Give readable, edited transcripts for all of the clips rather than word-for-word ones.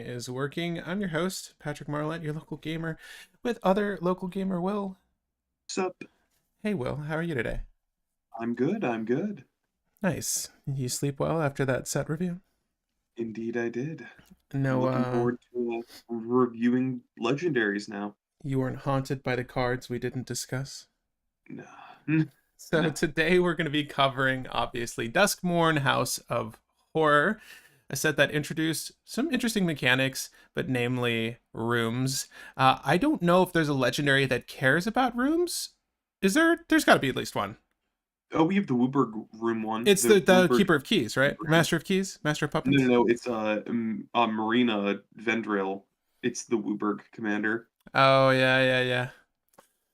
is working. I'm your host, Patrick Marlett, your local gamer, with other local gamer Will. Sup? Hey Will, how are you today? I'm good, I'm good. Nice. You sleep well after that set review? Indeed I did. I'm No, looking forward to reviewing Legendaries now. you weren't haunted by the cards we didn't discuss? Nah. So No. today we're going to be covering, obviously, Duskmourn, House of Horror, a set that introduced some interesting mechanics, but namely rooms. I don't know if there's a legendary that cares about rooms. Is there? There's got to be at least one. Oh, we have the Wooburg room one. It's The the Wooburg. Keeper of Keys, right? Master of Keys, Master of No, no, Puppets. no. It's Marina Vendril. It's the Wooburg commander. Oh yeah, yeah, yeah.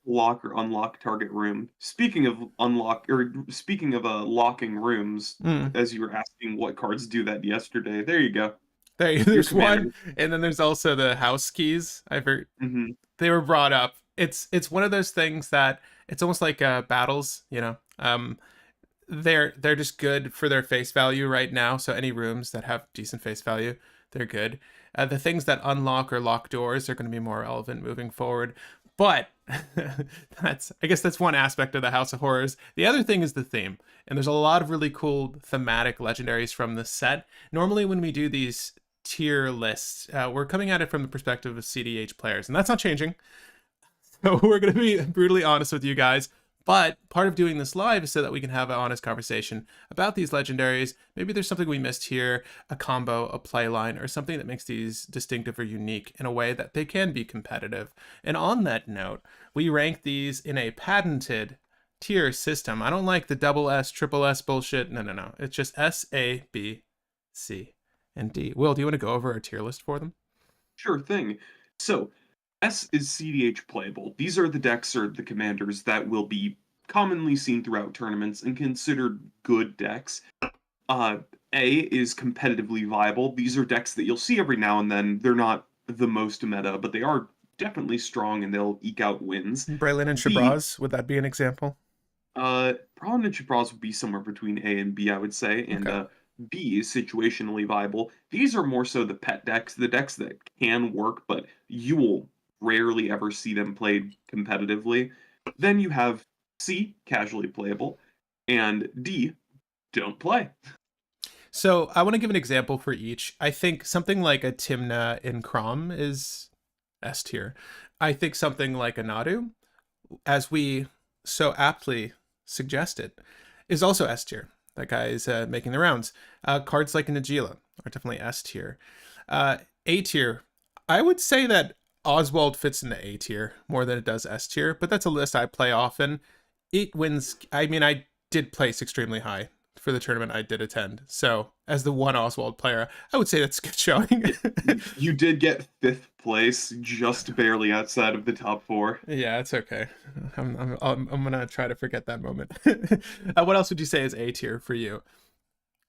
Lock or unlock target room. Speaking of unlock, or speaking of locking rooms, Mm. as you were asking what cards do that yesterday, there you go. Your There's one, commander. and then there's also the house keys. I've heard Hmm. they were brought up. It's one of those things that it's almost like battles, you know. They're just good for their face value right now. So any rooms that have decent face value, they're good. The things that unlock or lock doors are going to be more relevant moving forward. But that's I guess that's one aspect of the House of Horrors. The other thing is the theme, and there's a lot of really cool thematic legendaries from the set. Normally, when we do these tier lists, we're coming at it from the perspective of cEDH players, and that's not changing. So we're going to be brutally honest with you guys. But part of doing this live is so that we can have an honest conversation about these legendaries. Maybe there's something we missed here, a combo, a play line, or something that makes these distinctive or unique in a way that they can be competitive. And on that note, we rank these in a patented tier system. I don't like the double S, triple S bullshit. No, no, no. It's just S, A, B, C, and D. Will, do you want to go over our tier list for them? Sure thing. So, S is cEDH playable. These are the decks or the commanders that will be commonly seen throughout tournaments and considered good decks. Uh, A is competitively viable. These are decks that you'll see every now and then. They're not the most meta, but they are definitely strong and they'll eke out wins. Braylon and B, Shabazz, would that be an example? Prominent Chipras would be somewhere between A and B, I would say, and Okay. B is situationally viable. These are more so the pet decks, the decks that can work, but you will rarely ever see them played competitively. Then you have C, casually playable, and D, don't play. So I want to give an example for each. I think something like a Timna in Crom is S tier. I think something like a Nadu, as we so aptly suggested, is also S tier. That guy is making the rounds. Cards like Najila are definitely S tier. A tier, I would say that Oswald fits in the A tier more than it does S tier, but that's a list I play often. It wins. I mean, I did place extremely high for the tournament I did attend. So, as the one Oswald player, I would say that's a good showing. You did get fifth place, just barely outside of the top four. Yeah, it's okay. I'm gonna try to forget that moment. What else would you say is A tier for you?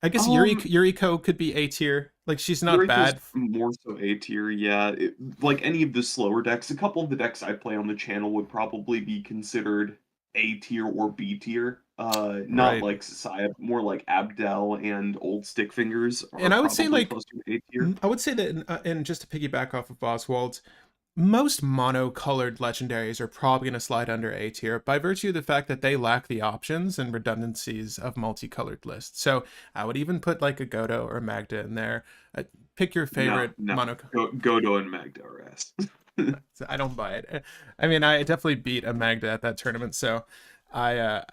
I guess Um, Yuriko could be A tier. Like she's not Eureka's bad. more so A tier, yeah. Like any of the slower decks, a couple of the decks I play on the channel would probably be considered A tier or B tier. Not Right. like Saya, but more like Abdel and Old Stick Fingers are And I would say probably like closer to A tier. I would say that, and just to piggyback off of Oswald, most mono-colored legendaries are probably going to slide under A tier by virtue of the fact that they lack the options and redundancies of multicolored lists. So I would even put like a Godo or Magda in there. Pick your No, favorite no. mono. Godo and Magda are S. I don't buy it. I mean, I definitely beat a Magda at that tournament, so I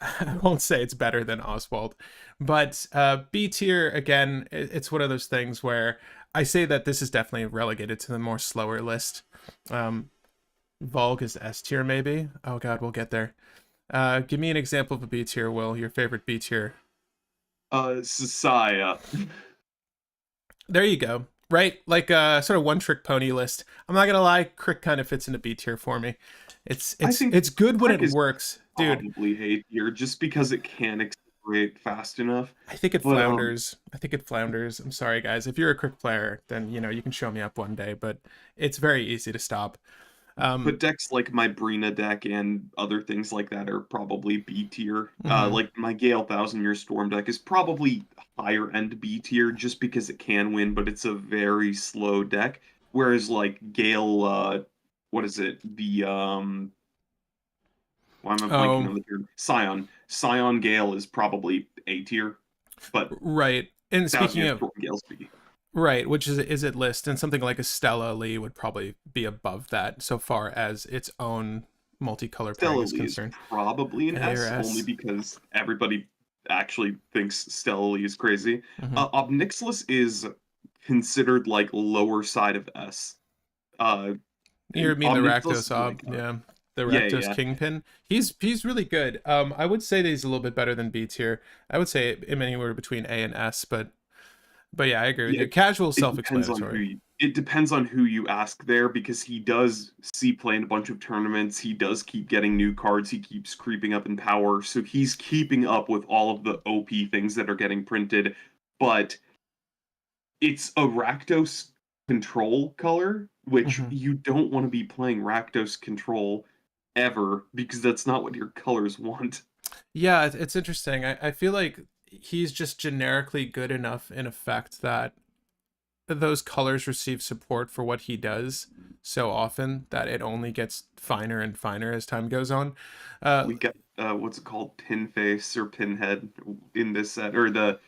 won't say it's better than Oswald. But B tier again, it's one of those things where I say that this is definitely relegated to the more slower list. Um, Volg is S tier, maybe. Oh God, we'll get there. Give me an example of a B tier, Will. Your favorite B tier. Saya. There you go. Right, like a sort of one trick pony list. I'm not gonna lie, Crick kind of fits into B tier for me. It's I it's think it's good when Crick it is works, dude. probably A tier just because it can accelerate fast enough. I think it But flounders. I think it flounders. I'm sorry, guys. If you're a Crick player, then you can show me up one day, but it's very easy to stop. Um, But decks like my Brina deck and other things like that are probably B tier. mhm. Like my Gale Thousand Year Storm deck is probably higher end B tier just because it can win, but it's a very slow deck. Whereas like Gale, what is it? The why am I blanking Oh, on the term? Scion Gale is probably A tier, but right. And thousand speaking years of before Gale's B. right, which is it list, and something like a Stella Lee would probably be above that so far as its own multicolor pairing Stella is Lee is concerned. probably an A or S, only S. because everybody actually thinks Stella Lee is crazy. Mm-hmm. Obnixilus is considered like lower side of S. Uh, You mean the Omnixilus Rakdos is like, Ob? Yeah, the yeah, Rakdos yeah, Kingpin. He's really good. I would say that he's a little bit better than B tier. I would say him anywhere between A and S, but yeah, I agree with yeah. you. Casual, It depends on self-explanatory. it depends on who you ask there because he does see play in a bunch of tournaments. He does keep getting new cards. He keeps creeping up in power, so he's keeping up with all of the OP things that are getting printed. But it's a Rakdos control color, which Mm-hmm. you don't want to be playing Rakdos control ever because that's not what your colors want. Yeah, it's interesting. I feel like he's just generically good enough in effect that those colors receive support for what he does so often that it only gets finer and finer as time goes on. Uh, We got what's it called, pin face or pinhead in this set, or the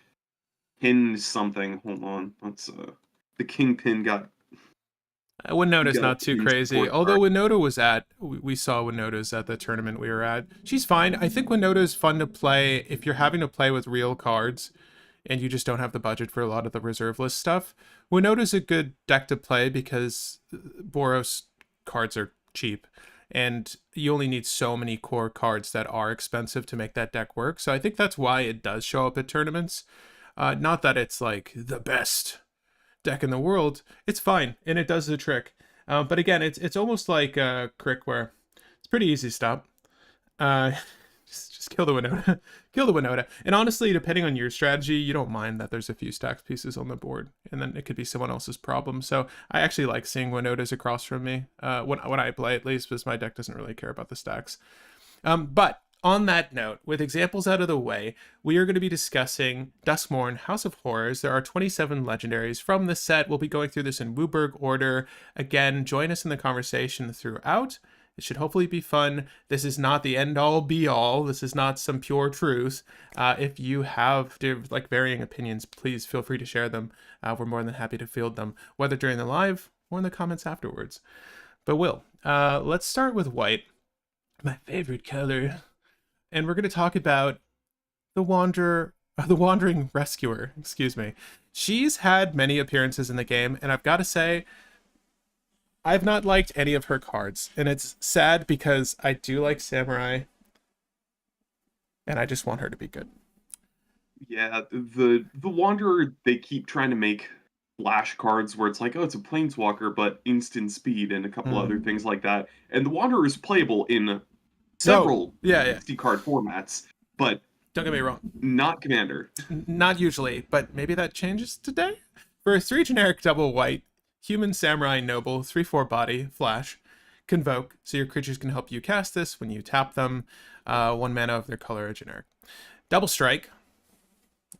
pin something. Hold on, let's the kingpin got he Winota's got a not too pin crazy. support Although card. Winota was at, we saw Winota's at the tournament we were at. She's fine. I think Winota's fun to play if you're having to play with real cards and you just don't have the budget for a lot of the reserve list stuff. Winota's a good deck to play because Boros cards are cheap and you only need so many core cards that are expensive to make that deck work. So I think that's why it does show up at tournaments. Not that it's like the best deck in the world. It's fine and it does the trick. But again, it's almost like Crick where it's pretty easy to stop. Uh, just kill the Winota. Kill the Winota. And honestly, depending on your strategy, you don't mind that there's a few stacks pieces on the board, and then it could be someone else's problem. So I actually like seeing Winotas across from me when I play, at least, because my deck doesn't really care about the stacks. But on that note, with examples out of the way, we are going to be discussing Duskmourn, House of Horrors. There are 27 legendaries from this set. We'll be going through this in Wooburg order. Again, join us in the conversation throughout. It should hopefully be fun. This is not the end all be all. This is not some pure truth. If you have like varying opinions, please feel free to share them. We're more than happy to field them, whether during the live or in the comments afterwards. But let's start with white, my favorite color, and we're going to talk about the the Wandering Rescuer. Excuse me. She's had many appearances in the game, and I've got to say, I've not liked any of her cards, and it's sad because I do like Samurai, and I just want her to be good. Yeah, the Wanderer, they keep trying to make flash cards where it's like, oh, it's a planeswalker, but instant speed and a couple other Mm. things like that. And the Wanderer is playable in No, several yeah. beastie card formats, but Don't get me wrong. not Commander. Not usually, but maybe that changes today. For a 3 generic double white, human samurai noble, 3/4 body, flash, convoke, so your creatures can help you cast this when you tap them, 1 mana of their color or generic. Double strike.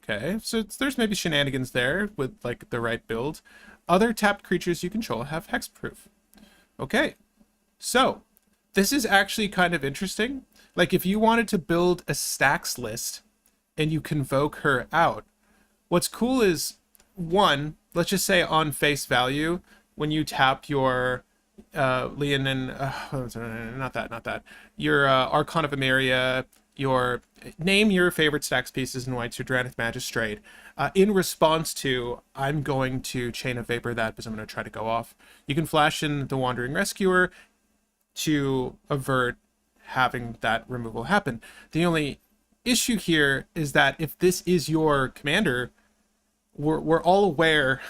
Okay, so there's maybe shenanigans there with like the right build. Other tapped creatures you control have hexproof. Okay, so this is actually kind of interesting. Like if you wanted to build a stacks list and you convoke her out, what's cool is one, let's just say on face value, when you tap your Leon and not that, your Archon of Emeria, your name your favorite stacks pieces in whites, your Drannith Magistrate, in response to I'm going to Chain of Vapor that because I'm going to try to go off. You can flash in the Wandering Rescuer to avert having that removal happen. The only issue here is that if this is your commander, we're all aware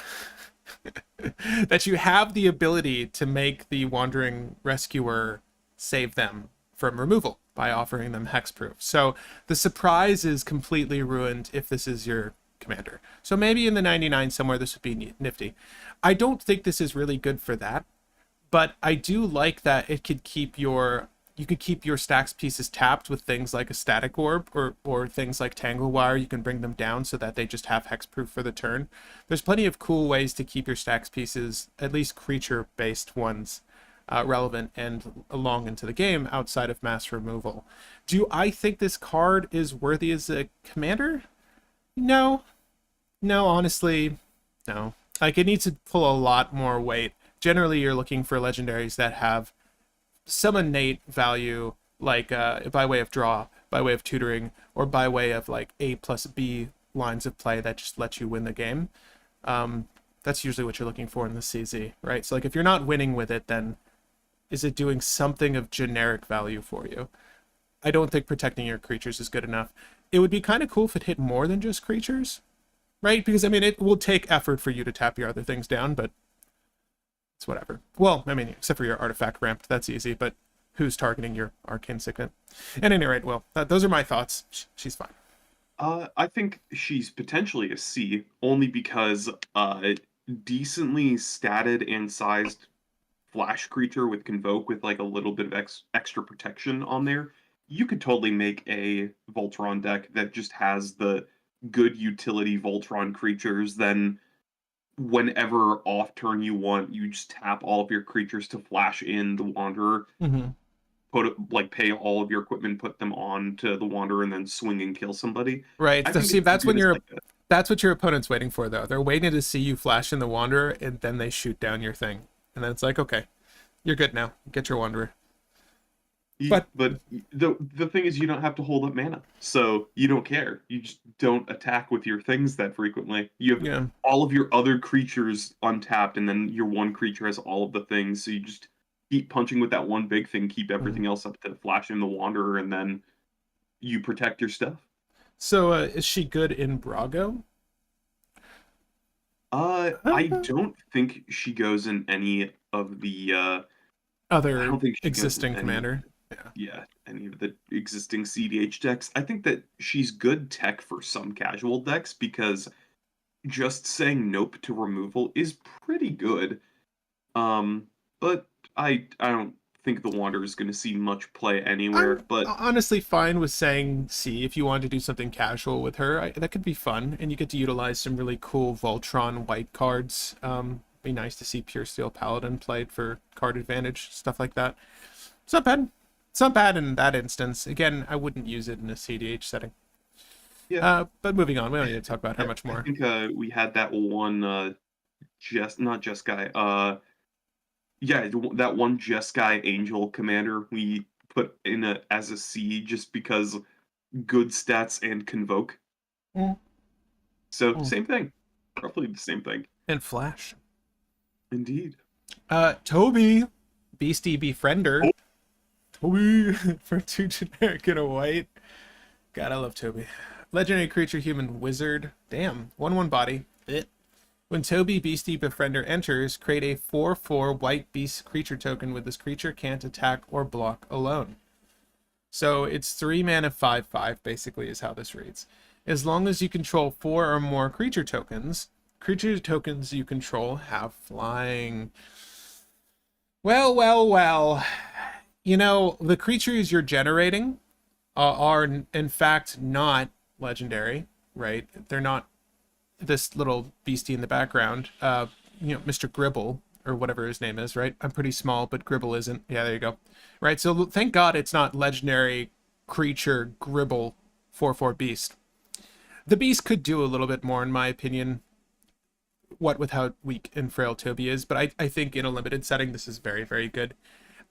that you have the ability to make the Wandering Rescuer save them from removal by offering them hexproof. So the surprise is completely ruined if this is your commander. So maybe in the 99 somewhere this would be nifty. I don't think this is really good for that, but I do like that it could keep your you could keep your stacks pieces tapped with things like a static orb or things like tangle wire. You can bring them down so that they just have hexproof for the turn. There's plenty of cool ways to keep your stacks pieces, at least creature based ones, relevant and long into the game outside of mass removal. Do I think this card is worthy as a commander? No. No, honestly, no. Like, it needs to pull a lot more weight. Generally, you're looking for legendaries that have some innate value, like by way of draw, by way of tutoring, or by way of like A plus B lines of play that just let you win the game. That's usually what you're looking for in the CZ, right? So like, if you're not winning with it, then is it doing something of generic value for you? I don't think protecting your creatures is good enough. It would be kind of cool if it hit more than just creatures, right? Because, I mean, it will take effort for you to tap your other things down, but it's whatever. Well, I mean, except for your artifact ramp, that's easy, but who's targeting your arcane signet? At any rate, well, those are my thoughts. She's fine. I think she's potentially a C, only because decently statted and sized flash creature with Convoke with like a little bit of extra protection on there, you could totally make a Voltron deck that just has the good utility Voltron creatures. Then whenever off turn you want, you just tap all of your creatures to flash in the Wanderer, Mm-hmm. like pay all of your equipment, put them on to the Wanderer, and then swing and kill somebody. Right. I So think see, it's as that's good when as you're like that. that's what your opponent's waiting for, though. They're waiting to see you flash in the Wanderer, and then they shoot down your thing. And then it's like, okay, you're good now. Get your Wanderer. But But the thing is, you don't have to hold up mana, so you don't care. You just don't attack with your things that frequently. You have yeah, all of your other creatures untapped, and then your one creature has all of the things. So you just keep punching with that one big thing, keep Mhm. everything else up to flash in the Wanderer, and then you protect your stuff. So is she good in Brago? I don't think she goes in any of the. I Other don't think she goes in existing any. commander. Yeah. Yeah, any of the existing cEDH decks. I think that she's good tech for some casual decks because just saying nope to removal is pretty good. But I don't think the Wanderer is going to see much play anywhere. I'm But honestly fine with saying C if you want to do something casual with her. That could be fun, and you get to utilize some really cool Voltron white cards. Be nice to see Pure Steel Paladin played for card advantage, stuff like that. It's not bad. It's not bad in that instance. Again, I wouldn't use it in a cEDH setting. yeah, But moving on, we don't need to talk about her much I more. think we had that one just not just guy. Yeah, that one just guy Angel commander we put in as a C just because good stats and Convoke. Mm, So mm. same thing, roughly the same thing. And Flash. Indeed. Toby, Beastie Befriender. Oh, Toby for two generic and a white. God, I love Toby. Legendary creature, human wizard. Damn, 1/1 body. When Toby Beastie Befriender enters, create a 4/4 white beast creature token with this creature can't attack or block alone. So it's 3 mana 5/5 basically is how this reads. As long as you control 4 or more creature tokens you control have flying. Well, well, well. You know, the creatures you're generating are in fact not legendary, right? They're not this little beastie in the background, Mr. Gribble or whatever his name is, right? I'm pretty small, but Gribble isn't. Yeah, there you go. Right. So thank God it's not legendary creature Gribble 4/4 beast. The beast could do a little bit more, in my opinion. What with how weak and frail Toby is, but I think in a limited setting, this is very, very good.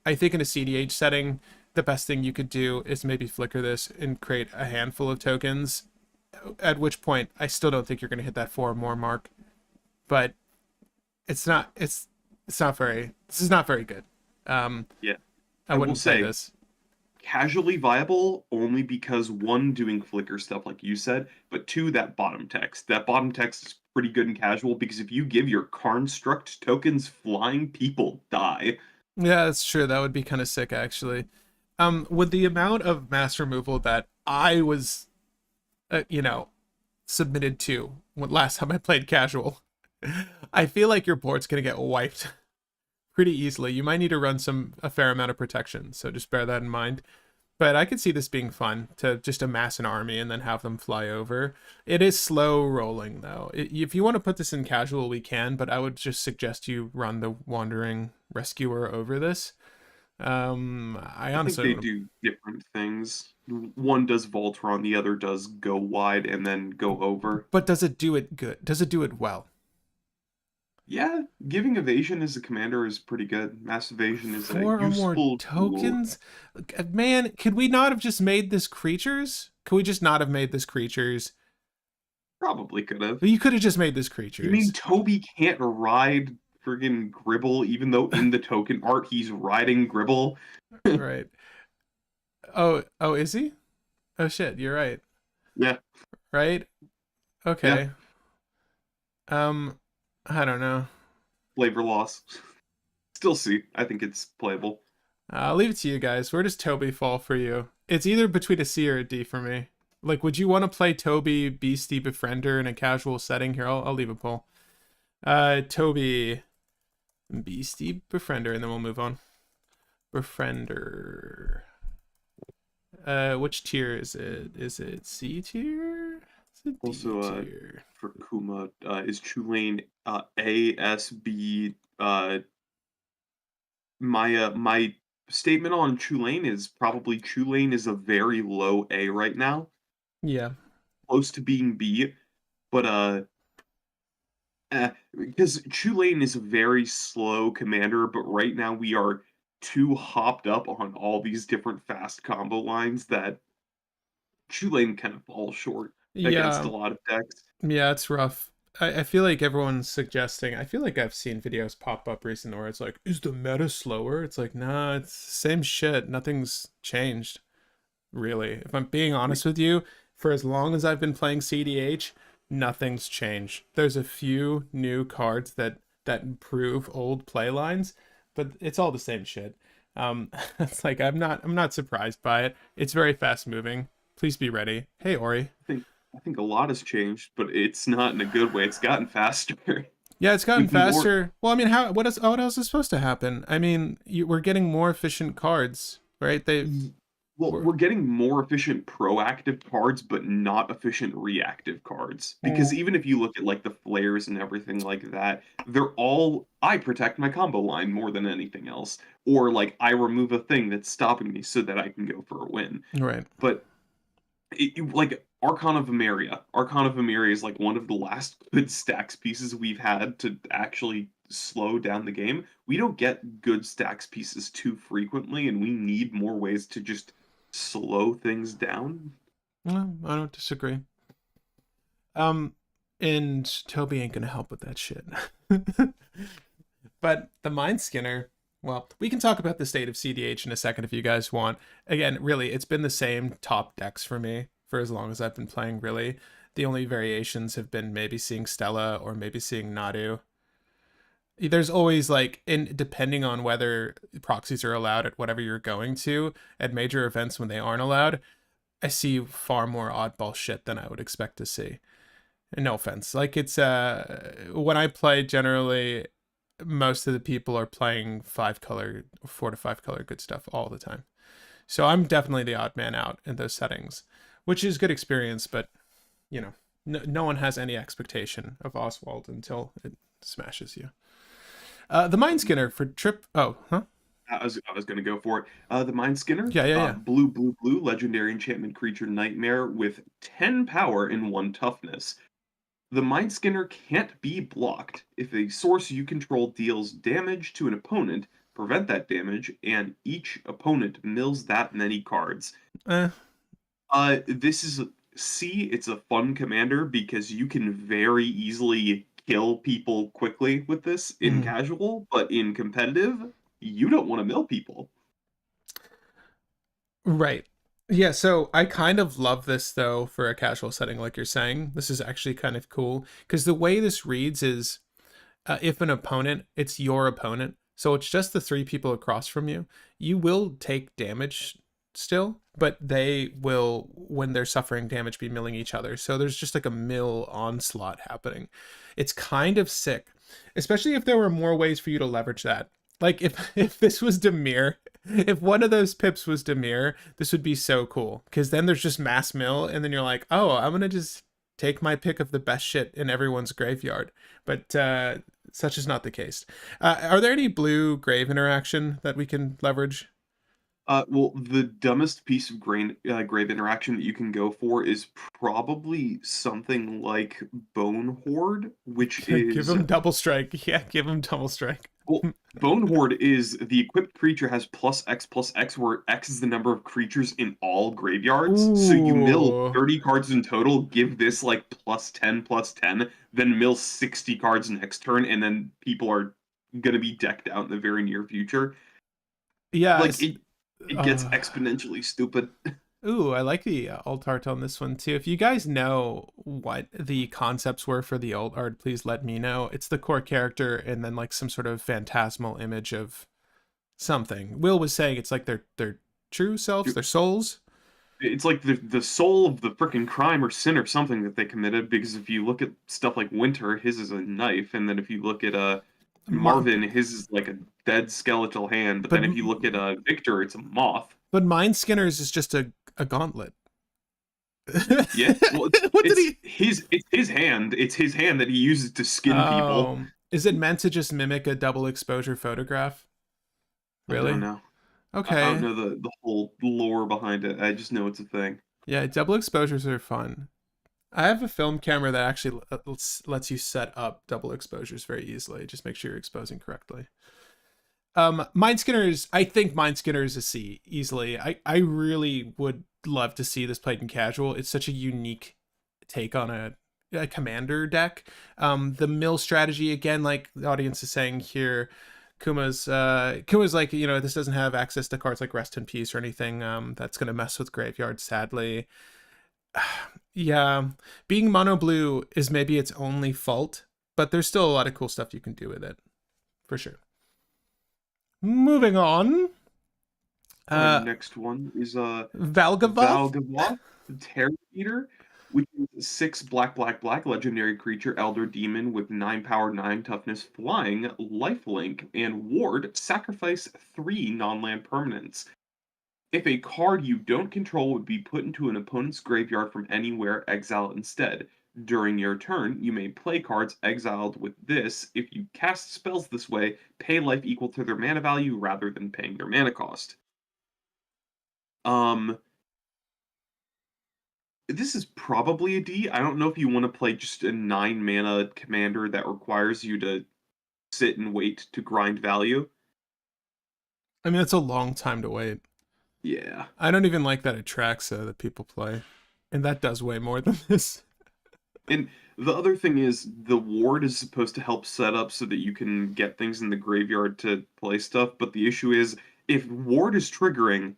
I think in a cEDH setting, the best thing you could do is maybe flicker this and create a handful of tokens. At which point, I still don't think you're going to hit that 4 or more mark. But it's not. It's not very. This is not very good. yeah. I I will wouldn't play say this. casually viable only because one, doing flicker stuff like you said, but two, that bottom text. That bottom text is pretty good and casual because if you give your construct tokens flying, people die. Yeah, that's true. That would be kind of sick, actually. With the amount of mass removal that I was, submitted to when last time I played casual, I feel like your board's gonna get wiped pretty easily. You might need to run a fair amount of protection, so just bear that in mind. But I could see this being fun to just amass an army and then have them fly over. It is slow rolling though. If you want to put this in casual, we can, but I would just suggest you run the Wandering Rescuer over this. I I think honestly they want to. do different things. One does Voltron, the other does go wide and then go over. But does it do it good? Does it do it well? Yeah, giving evasion as a commander is pretty good. Mass evasion is a 4 or more useful tool. tokens? Man, could we not have just made this creatures? Could we just not have made this creatures? Probably could have. You could have just made this You mean creatures. Toby can't ride friggin' Gribble, even though in the token art he's riding Gribble? Right. Oh, is he? Oh shit, you're right. Yeah, Right? yeah. Okay. Um, I don't know. Flavor loss. Still see. I think it's playable. I'll leave it to you guys. Where does Toby fall for you? It's either between a C or a D for me. Like, would you want to play Toby, Beastie, Befriender in a casual setting? Here, I'll leave a poll. Toby, Beastie, Befriender, and then we'll move on. Befriender. Which tier is it? Is it C tier? Is it D Also, tier? for Kuma, is Chulane A, S, B? My statement on Chulane is probably Chulane is a very low A right now, Yeah. close to being B, but because Chulane is a very slow commander, but right now we are too hopped up on all these different fast combo lines that Chulane kind of falls short against Yeah. a lot of decks. Yeah, it's rough. I feel like everyone's suggesting. I feel like I've seen videos pop up recently where it's like, is the meta slower? It's like, nah, it's the same shit. Nothing's changed, really. If I'm being honest with you, for as long as I've been playing cEDH, nothing's changed. There's a few new cards that improve old play lines, but it's all the same shit. It's like I'm not surprised by it. It's very fast moving. Please be ready. Hey Ori. I think a lot has changed, but it's not in a good way. It's gotten faster Yeah, it's gotten with more. faster. Well, I mean, what else is supposed to happen? I mean, we're getting more efficient cards, right? Well, We're, we're getting more efficient proactive cards, but not efficient reactive cards. Because well, even if you look at like the flares and everything like that, they're all I protect my combo line more than anything else, or like I remove a thing that's stopping me so that I can go for a win. right. But like Archon of Emeria is like one of the last good stacks pieces we've had to actually slow down the game. We don't get good stacks pieces too frequently, and we need more ways to just slow things down. Well, I don't disagree. Um, and Toby ain't gonna help with that shit. But the Mind Skinner, well, we can talk about the state of cEDH in a second if you guys want. Again, really, it's been the same top decks for me for as long as I've been playing, really. The only variations have been maybe seeing Stella or maybe seeing Nadu. There's always like, in depending on whether proxies are allowed at whatever you're going to, at major events when they aren't allowed, I see far more oddball shit than I would expect to see. No offense. Like it's when I play generally most of the people are playing 5 color, 4 to 5 color good stuff all the time. So I'm definitely the odd man out in those settings, which is good experience, but you know, no one has any expectation of Oswald until it smashes you. The Mind Skinner for trip. Oh, huh? I was going to go for it. The Mind Skinner, Yeah, yeah, yeah. blue, blue, blue, legendary enchantment creature nightmare with 10 power and 1 toughness. The Mind Skinner can't be blocked. If a source you control deals damage to an opponent, prevent that damage, and each opponent mills that many cards. Eh, This is C. It's a fun commander because you can very easily kill people quickly with this in mm, casual, but in competitive, you don't want to mill people. right. Yeah, so I kind of love this though for a casual setting, like you're saying. This is actually kind of cool because the way this reads is if an opponent, it's your opponent, so it's just the 3 people across from you, you will take damage still, but they will, when they're suffering damage, be milling each other. So there's just like a mill onslaught happening. It's kind of sick, especially if there were more ways for you to leverage that. Like if this was Demir, if one of those pips was Demir, this would be so cool. Because then there's just mass mill, and then you're like, oh, I'm gonna just take my pick of the best shit in everyone's graveyard. But such is not the case. Are there any blue grave interaction that we can leverage? Well, the dumbest piece of grave interaction that you can go for is probably something like Bone Horde, which Give is him double strike. Yeah, give him double strike. well, Bone Horde is the equipped creature has plus X, where X is the number of creatures in all graveyards. So you mill Ooh. 30 cards in total, give this like plus 10, then mill 60 cards next turn, and then people are gonna be decked out in the very near future. Like Yes. it gets exponentially stupid. Ooh, I like the alt art on this one too. If you guys know what the concepts were for the alt art, please let me know. It's the core character and then like some sort of phantasmal image of something. Will was saying it's like their true selves, their souls. It's like the soul of the freaking crime or sin or something that they committed. Because if you look at stuff like Winter, his is a knife, and then if you look at Mar- Marvin, his is like a dead skeletal hand. But but then if you look at Victor, it's a moth. but Mind Skinner's is just a gauntlet. Yeah, well, What did he? it's his hand. It's his hand that he uses to skin people. Is it meant to just mimic a double exposure photograph? I don't Really? know. I don't Okay. know the whole lore behind it. I just know it's a thing. Yeah, double exposures are fun. I have a film camera that actually lets you set up double exposures very easily. Just make sure you're exposing correctly. Mind Skinner's, I think Mind Skinner is a C easily. I really would love to see this played in casual. It's such a unique take on a commander deck. The mill strategy, again, like the audience is saying here, Kuma's like, this doesn't have access to cards like Rest in Peace or anything that's gonna mess with graveyard, sadly. Yeah, being mono blue is maybe its only fault, but there's still a lot of cool stuff you can do with it, for sure. Moving on. Our Uh next one is Valgavoth. Valgavoth, the Terror Eater, which is 6 black legendary creature, Elder Demon with 9 power, 9 toughness, flying, lifelink, and ward. Sacrifice 3 non-land permanents. If a card you don't control would be put into an opponent's graveyard from anywhere, exile it instead. During your turn, you may play cards exiled with this. If you cast spells this way, pay life equal to their mana value rather than paying their mana cost. Um, this is probably a D. I don't know if you want to play just a 9 mana commander that requires you to sit and wait to grind value. I mean, it's a long time to wait. Yeah. I don't even like that Atraxa that people play, and that does way more than this. And the other thing is the ward is supposed to help set up so that you can get things in the graveyard to play stuff, but the issue is if ward is triggering,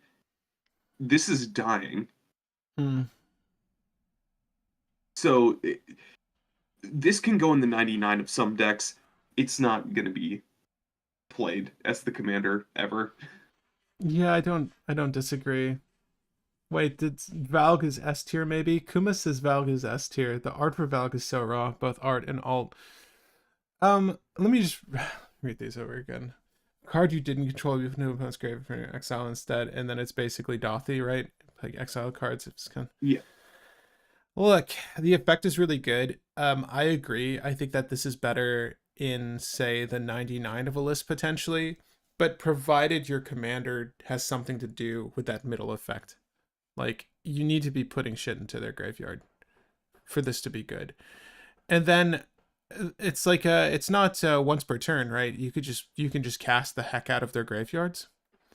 this is dying. Hmm. So this can go in the 99 of some decks. It's not going to be played as the commander ever. Yeah, I don't disagree. Wait, did Valg is S tier maybe? Kuma says Valg is S tier. The art for Valg is so raw, both art and alt. Let me just read these over again. Card you didn't control, you have no opponent's grave for your exile instead, and then it's basically Dothy, right? Like exile cards. It's kind of... Yeah. Look, the effect is really good. I agree. I think that this is better in, say, the 99 of a list potentially, but provided your commander has something to do with that middle effect. Like, you need to be putting shit into their graveyard for this to be good. And then it's like it's not once per turn, right? You can just cast the heck out of their graveyards.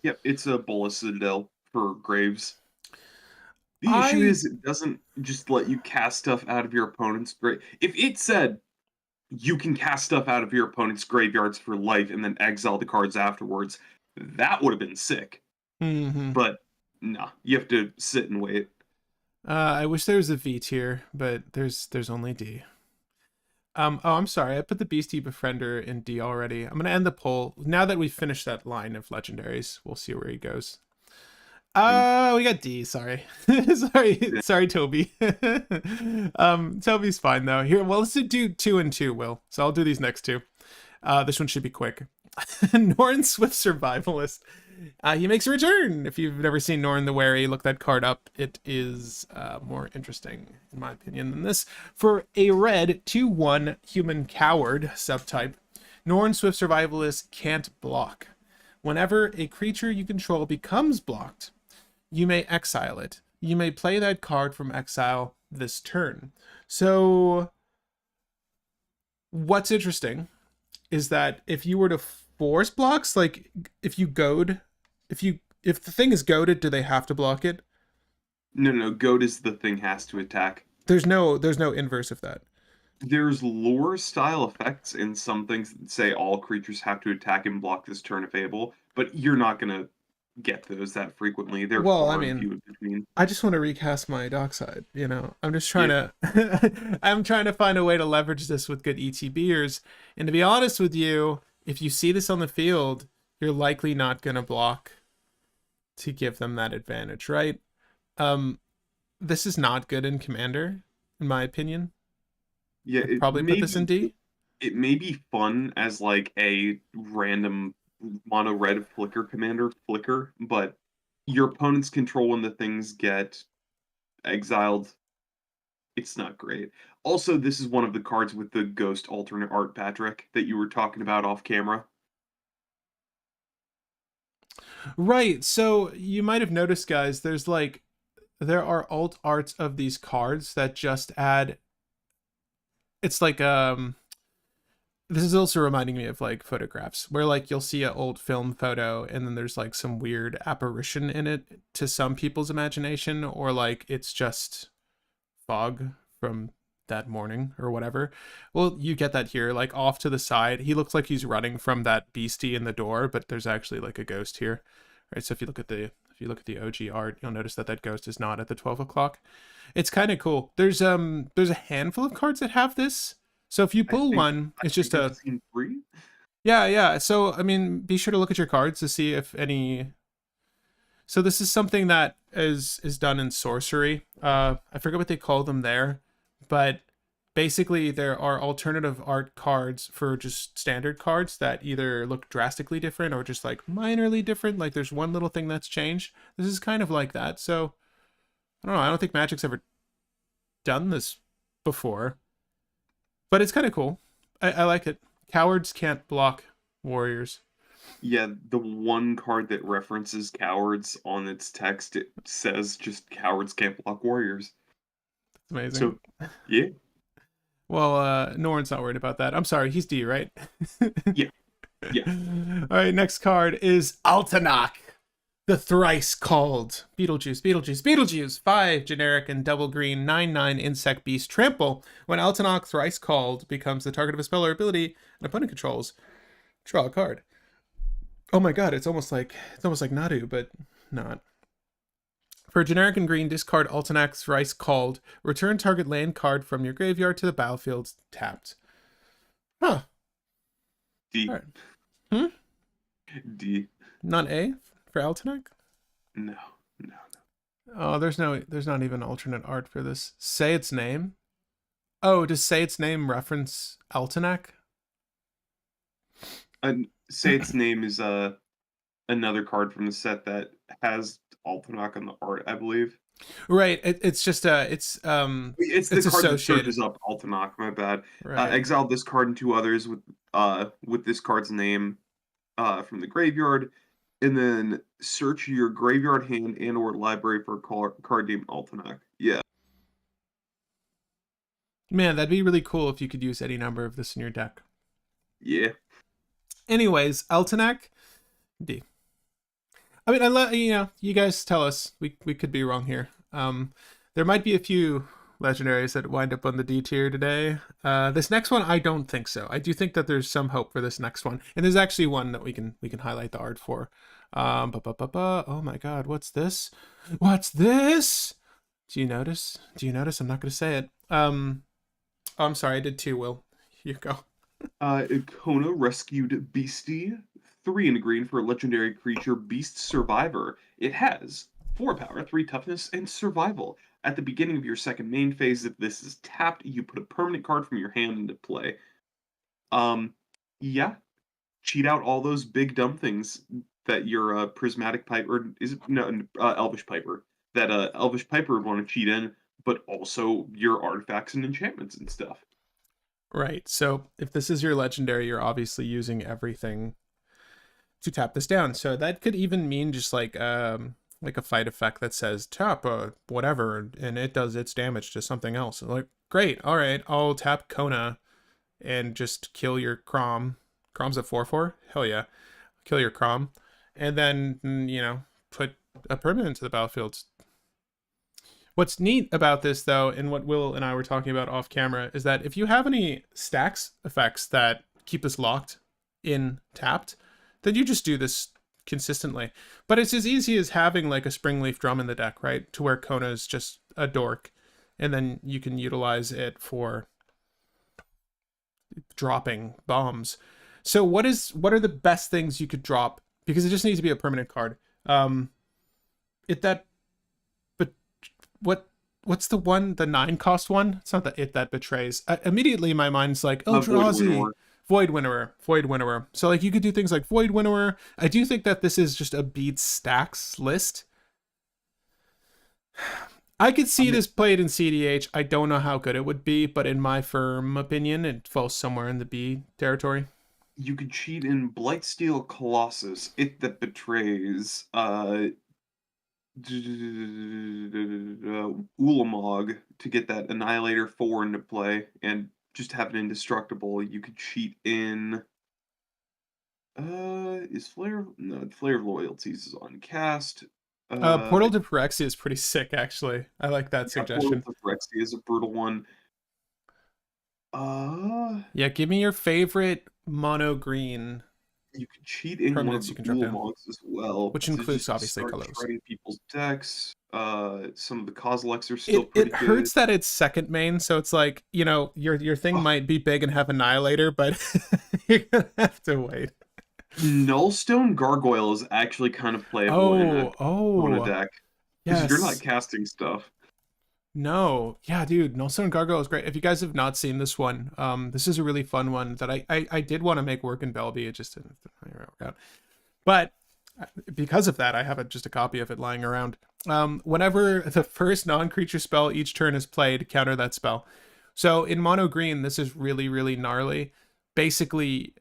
Yep, it's a Bolas Citadel for Graves. The issue I is it doesn't just let you cast stuff out of your opponent's grave. If it said you can cast stuff out of your opponent's graveyards for life and then exile the cards afterwards, that would have been sick. mm-hmm. But nah, you have to sit and wait. I wish there was a V tier, but there's only D. Oh, I'm sorry. I put the beastie befriender in D already. I'm gonna end the poll now that we've finished that line of legendaries. We'll see where he goes. And We got D. Sorry, sorry, Toby. Toby's fine though. Here, well, let's do 2 and 2. Will, so I'll do these next two. This one should be quick. Norin Swift Survivalist. He makes a return. If you've never seen Norin the Wary, look that card up. It is more interesting, in my opinion, than this. For a red 2/1 human coward subtype, Norin Swift Survivalist can't block. Whenever a creature you control becomes blocked, you may exile it. You may play that card from exile this turn. So, what's interesting is that if you were to force blocks, like if you goad, if the thing is goaded, do they have to block it? No, goat is the thing has to attack. There's no inverse of that. There's lore style effects in some things that say all creatures have to attack and block this turn if able, but you're not gonna get those that frequently. They're Well, I far and mean, few in between. I just want to recast my dockside. I'm just trying Yeah, to, I'm trying to find a way to leverage this with good ETBers. And to be honest with you, if you see this on the field, you're likely not going to block to give them that advantage, right? Um, this is not good in Commander, in my opinion. yeah. I'd probably put this in D. It may be fun as like a random mono red flicker commander flicker, but your opponent's control when the things get exiled, it's not great. Also, this is one of the cards with the ghost alternate art, Patrick, that you were talking about off camera. Right. So you might have noticed, guys, there are alt arts of these cards that just add. It's like this is also reminding me of like photographs where like you'll see an old film photo and then there's like some weird apparition in it to some people's imagination, or like it's just fog from that morning or whatever. Well, you get that here, like off to the side. He looks like he's running from that beastie in the door, but there's actually like a ghost here. Right. So if you look at the OG art, you'll notice that that ghost is not at the 12 o'clock. It's kind of cool. There's a handful of cards that have this. So if you I pull think one, I it's just think I've a seen three. yeah. So I mean, be sure to look at your cards to see if any. So this is something that is done in sorcery. I forget what they call them there, but basically there are alternative art cards for just standard cards that either look drastically different or just like minorly different. Like there's one little thing that's changed. This is kind of like that. So I don't know. I don't think Magic's ever done this before, but it's kind of cool. I like it. Cowards can't block warriors. Yeah, the one card that references cowards on its text, it says just cowards can't block warriors. It's amazing. So, yeah, Well, Norin's not worried about that. I'm sorry, he's D, right? yeah, yeah. All right, next card is Altanak, the thrice called Beetlejuice. 5 generic and double green, 9/9 insect beast trample. When Altanak thrice called becomes the target of a spell or ability an opponent controls, draw a card. Oh my god, it's almost like Nadu, but not. For generic and green, discard Altanak thrice called. Return target land card from your graveyard to the battlefield tapped. Huh. D, All right. Hmm? D. Not A for Altanak? No, no. Oh, there's not even alternate art for this. Say its name. Oh, does say its name reference Altanak? And say its name is another card from the set that has Altanak on the art, I believe. Right. It's just It's the it's card that associated. searches up Altanak. My bad. Right. Exile this card and two others with this card's name from the graveyard, and then search your graveyard hand and or library for a card named Altanak. Yeah, Man, that'd be really cool if you could use any number of this in your deck. yeah. Anyways, Altanak D. I mean, you guys tell us. We could be wrong here. There might be a few legendaries that wind up on the D tier today. This next one, I don't think so. I do think that there's some hope for this next one, and there's actually one that we can highlight the art for. Oh my God, what's this? What's this? Do you notice? I'm not gonna say it. Oh, I'm sorry, I did two. Will, you go. Kona rescued Beastie, 3 in green for a legendary creature, Beast Survivor. It has 4 power, 3 toughness, and survival. At the beginning of your second main phase, if this is tapped, you put a permanent card from your hand into play. Yeah, cheat out all those big dumb things that your prismatic pipe or is it no elvish piper that elvish piper would want to cheat in, but also your artifacts and enchantments and stuff. Right. So if this is your legendary, you're obviously using everything to tap this down. So that could even mean just like a fight effect that says tap whatever and it does its damage to something else. Like great, all right, I'll tap Kona and just kill your Crom. Crom's at 4/4. Hell yeah, kill your Crom, and then put a permanent to the battlefield. What's neat about this though, and what Will and I were talking about off camera, is that if you have any stacks effects that keep this locked in tapped, then you just do this consistently. But it's as easy as having like a Springleaf Drum in the deck, right? To where Kona is just a dork, and then you can utilize it for dropping bombs. So what are the best things you could drop? Because it just needs to be a permanent card. It that, but what's the 9 cost one? It's not the it that betrays. Immediately my mind's like Eldrazi. Void Winnower. So like you could do things like Void Winnower. I do think that this is just a beat stacks list. I could see this played in cEDH. I don't know how good it would be, but in my firm opinion, it falls somewhere in the B territory. You could cheat in Blightsteel Colossus, It That Betrays, Ulamog to get that Annihilator 4 into play and just have it indestructible. You could cheat in is Flare no Flare of Loyalties is on cast. Portal to Phyrexia is pretty sick, actually. I like that Yeah, Portal suggestion. to Phyrexia is a brutal one. Yeah, give me your favorite mono green You could cheat in one of permanents the you can drop down, Ulamog's as well which to includes just obviously start colors. shredding people's decks. Some of the Kozileks are still It pretty good. hurts that it's second main, so it's like your thing Oh, might be big and have Annihilator, but you're gonna have to wait. Nullstone Gargoyle is actually kind of playable in a Kona Oh, deck because you're not yes. casting stuff. No, yeah, dude, Nullstone Gargoyle is great. If you guys have not seen this one, this is a really fun one that I did want to make work in Belby. It just didn't work out. But because of that, I have just a copy of it lying around. Whenever the first non-creature spell each turn is played, counter that spell. So in mono green, this is really, really gnarly. Basically,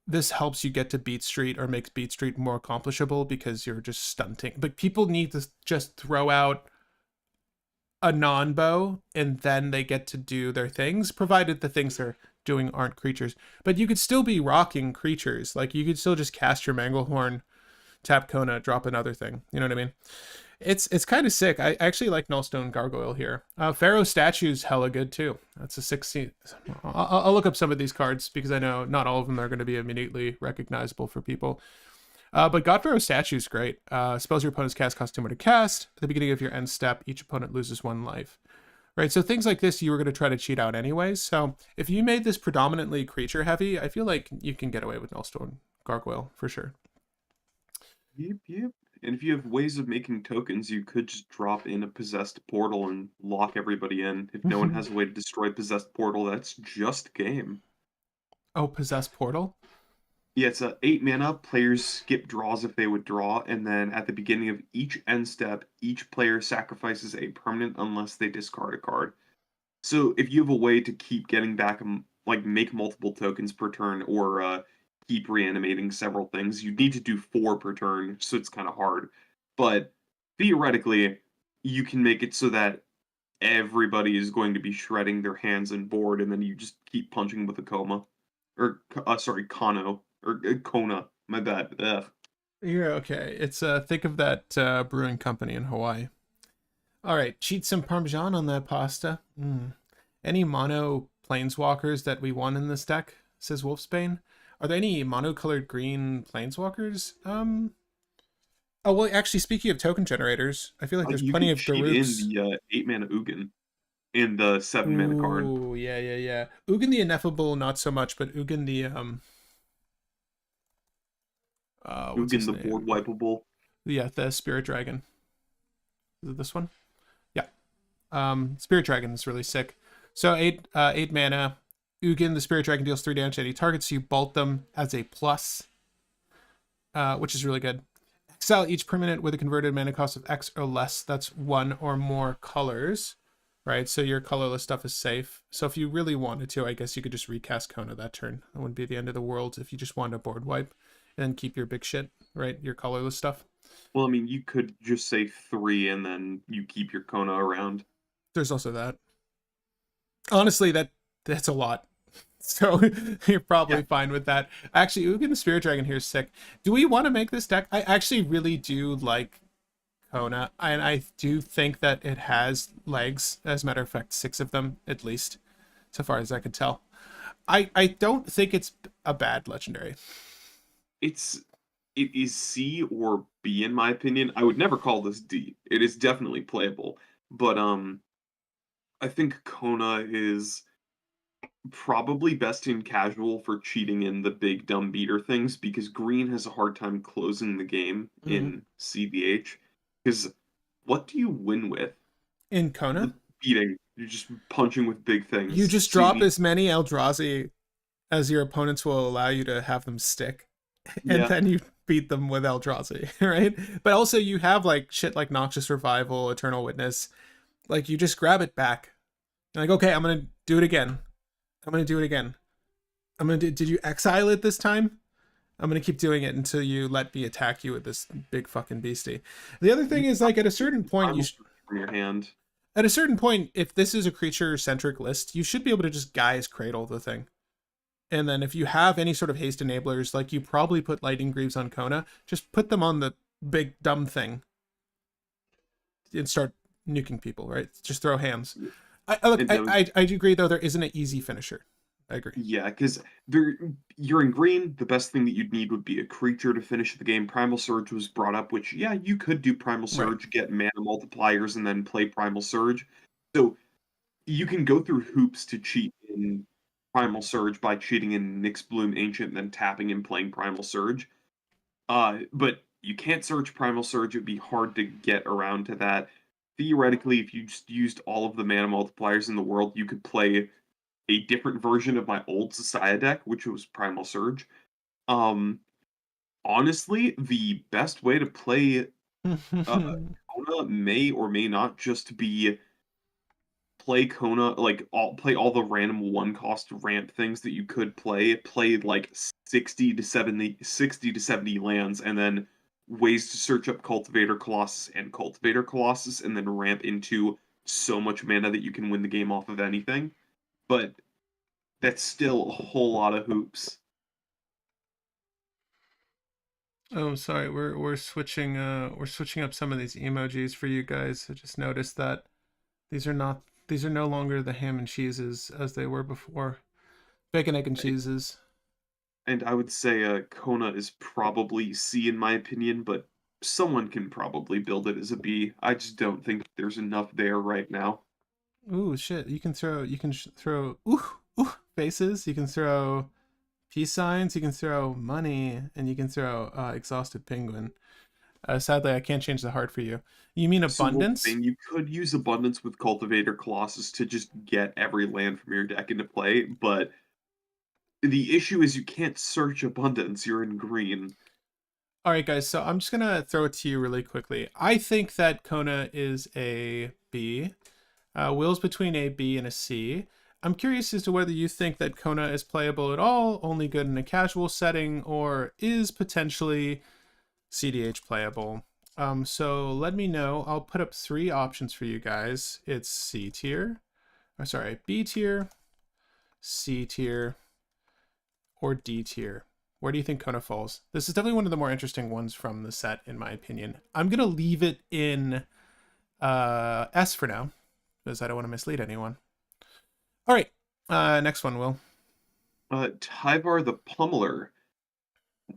this helps you get to Beat Street or makes Beat Street more accomplishable because you're just stunting. But people need to just throw out a non-bow and then they get to do their things, provided the things they're doing aren't creatures. But you could still be rocking creatures. Like you could still just cast your Manglehorn, tap Kona, drop another thing. You know what I mean? It's kind of sick. I actually like Nullstone Gargoyle here. Pharaoh Statue's hella good too. That's a 16. I'll look up some of these cards because I know not all of them are going to be immediately recognizable for people. But God Pharaoh Statue is great. Spells your opponent's cast cost 2 more to cast. At the beginning of your end step, each opponent loses 1 life. Right, so things like this you were going to try to cheat out anyways. So if you made this predominantly creature heavy, I feel like you can get away with Nullstone Gargoyle for sure. Yep. And if you have ways of making tokens, you could just drop in a possessed portal and lock everybody in. If no one has a way to destroy possessed portal, that's just game. Oh, Possess Portal? Yeah, it's a 8 mana. Players skip draws if they would draw, and then at the beginning of each end step, each player sacrifices a permanent unless they discard a card. So if you have a way to keep getting back, like make multiple tokens per turn, or keep reanimating several things, you need to do 4 per turn, so it's kind of hard. But theoretically, you can make it so that everybody is going to be shredding their hands and board, and then you just keep punching with a coma, or sorry, Kano or Kona. My bad. Ugh. You're okay. It's think of that brewing company in Hawaii. All right, cheat some Parmesan on that pasta. Any mono planeswalkers that we want in this deck? Says Wolfsbane. Are there any monocolored green planeswalkers? Oh well, actually, speaking of token generators, I feel like there's You plenty can of cheat in Daruks. the 8 mana Ugin in the 7 mana card. Ooh, yeah. Ugin the Ineffable, not so much, but Ugin the what's Ugin his the board name? wipeable. Yeah, the Spirit Dragon. Is it this one? Yeah. Spirit Dragon is really sick. So eight mana. Ugin, the spirit dragon, deals 3 damage to any target, so you bolt them as a plus, which is really good. Exile each permanent with a converted mana cost of X or less. That's 1 or more colors, right? So your colorless stuff is safe. So if you really wanted to, I guess you could just recast Kona that turn. That wouldn't be the end of the world if you just wanted a board wipe and then keep your big shit, right? Your colorless stuff. Well, I mean, you could just say 3 and then you keep your Kona around. There's also that. Honestly, that's a lot. So you're probably Yeah. fine with that. Actually, Ugin the Spirit Dragon here is sick. Do we want to make this deck? I actually really do like Kona, and I do think that it has legs. As a matter of fact, 6 of them at least, so far as I can tell. I don't think it's a bad legendary. It is C or B in my opinion. I would never call this D. It is definitely playable, but I think Kona is probably best in casual for cheating in the big dumb beater things because green has a hard time closing the game Mm. in cEDH. Because what do you win with? In Kona, The beating. You're just punching with big you things. just So you drop need, as many Eldrazi as your opponents will allow you to have them stick, and yeah, then you beat them with Eldrazi, right? But also you have like shit like Noxious Revival, Eternal Witness. Like you just grab it back. You're like, okay, I'm gonna do it again. I'm gonna do it again. Did you exile it this time? I'm gonna keep doing it until you let me attack you with this big fucking beastie. The other you thing is like at a certain point, primal Surge from your hand. at a certain point, if this is a creature centric list, you should be able to just Gaia's Cradle the thing. And then if you have any sort of haste enablers, like you probably put Lightning Greaves on Kona, just put them on the big dumb thing and start nuking people, right? Just throw hands. Look, And that was I do agree though there isn't an easy finisher. I agree. Yeah, because you're in green. The best thing that you'd need would be a creature to finish the game. Primal Surge was brought up, which yeah, you could do Primal Right. Surge, get mana multipliers, and then play Primal Surge. So you can go through hoops to cheat in Primal Surge by cheating in Nyx Bloom Ancient and then tapping and playing Primal Surge. But you can't search Primal Surge. It'd be hard to get around to that. Theoretically, if you just used all of the mana multipliers in the world, you could play a different version of my old Society deck, which was Primal Surge. Um, Honestly, the best way to play Kona may or may not just be play Kona, like play all the random one cost ramp things that you could play. Play like 60 to 70 lands, and then ways to search up Cultivator Colossus and Cultivator Colossus, and then ramp into so much mana that you can win the game off of anything. But that's still a whole lot of hoops. Oh, sorry. We're switching up some of these emojis for you guys. I just noticed that these are no longer the ham and cheeses as they were before. Bacon, egg, and cheeses. And I would say Kona is probably C in my opinion, but someone can probably build it as a B. I just don't think there's enough there right now. Ooh, shit. You can throw ooh faces. You can throw peace signs. You can throw money, and you can throw exhausted penguin. Sadly, I can't change the heart for you. You mean So well, abundance? thing you could use Abundance with Cultivator Colossus to just get every land from your deck into play, but the issue is you can't search Abundance. You're in green. All right, guys. So I'm just gonna throw it to you really quickly. I think that Kona is a B. Will's between a B and a C. I'm curious as to whether you think that Kona is playable at all, only good in a casual setting, or is potentially cEDH playable. So let me know. I'll put up 3 options for you guys. It's C tier, or sorry, B tier, C tier, or D tier. Where do you think Kona falls? This is definitely one of the more interesting ones from the set, in my opinion. I'm gonna leave it in S for now, because I don't want to mislead anyone. All right, next one, Will. Tyvar the Pummeler.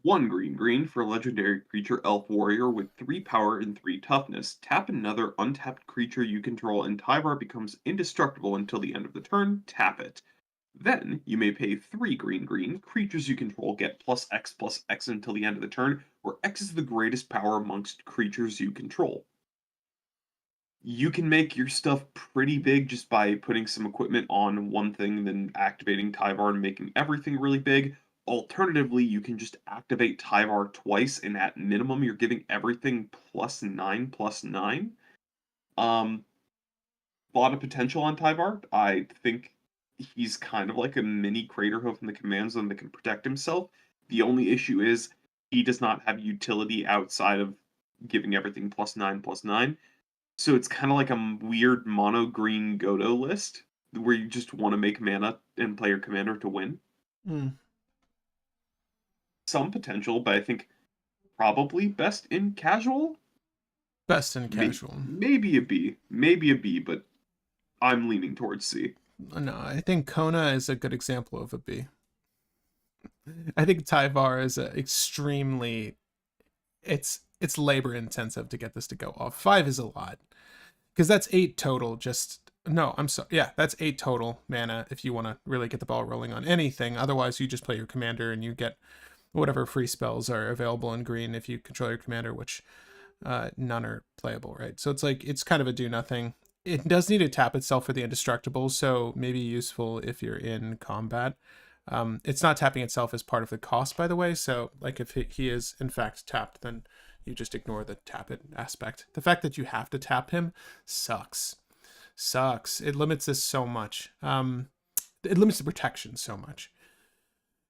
1 green for a legendary creature elf warrior with 3 power and 3 toughness. Tap another untapped creature you control, and Tyvar becomes indestructible until the end of the turn. Tap it. Then you may pay 3 green. Creatures you control get plus X until the end of the turn, where X is the greatest power amongst creatures you control. You can make your stuff pretty big just by putting some equipment on one thing and then activating Tyvar and making everything really big. Alternatively, you can just activate Tyvar twice, and at minimum, you're giving everything +9/+9. Um, a lot of potential on Tyvar. I think he's kind of like a mini Craterhoof in the command zone that can protect himself. The only issue is he does not have utility outside of giving everything +9/+9. So it's kind of like a weird mono green Godo list where you just want to make mana and play your commander to win. Mm. Some potential, but I think probably best in casual. Best in casual. Maybe a B, maybe a B, but I'm leaning towards C. No, I think Kona is a good example of a B. I think Tyvar is extremely, it's labor intensive to get this to go off. 5 is a lot because that's 8 total. Just no, I'm sorry. Yeah, that's 8 total mana if you want to really get the ball rolling on anything. Otherwise, you just play your commander and you get whatever free spells are available in green if you control your commander, which none are playable, right? So it's like it's kind of a do nothing. It does need to tap itself for the indestructible, so maybe useful if you're in combat. It's not tapping itself as part of the cost, by the way. So, like, if he is in fact tapped, then you just ignore the tap it aspect. The fact that you have to tap him sucks. Sucks. It limits this so much. It limits the protection so much.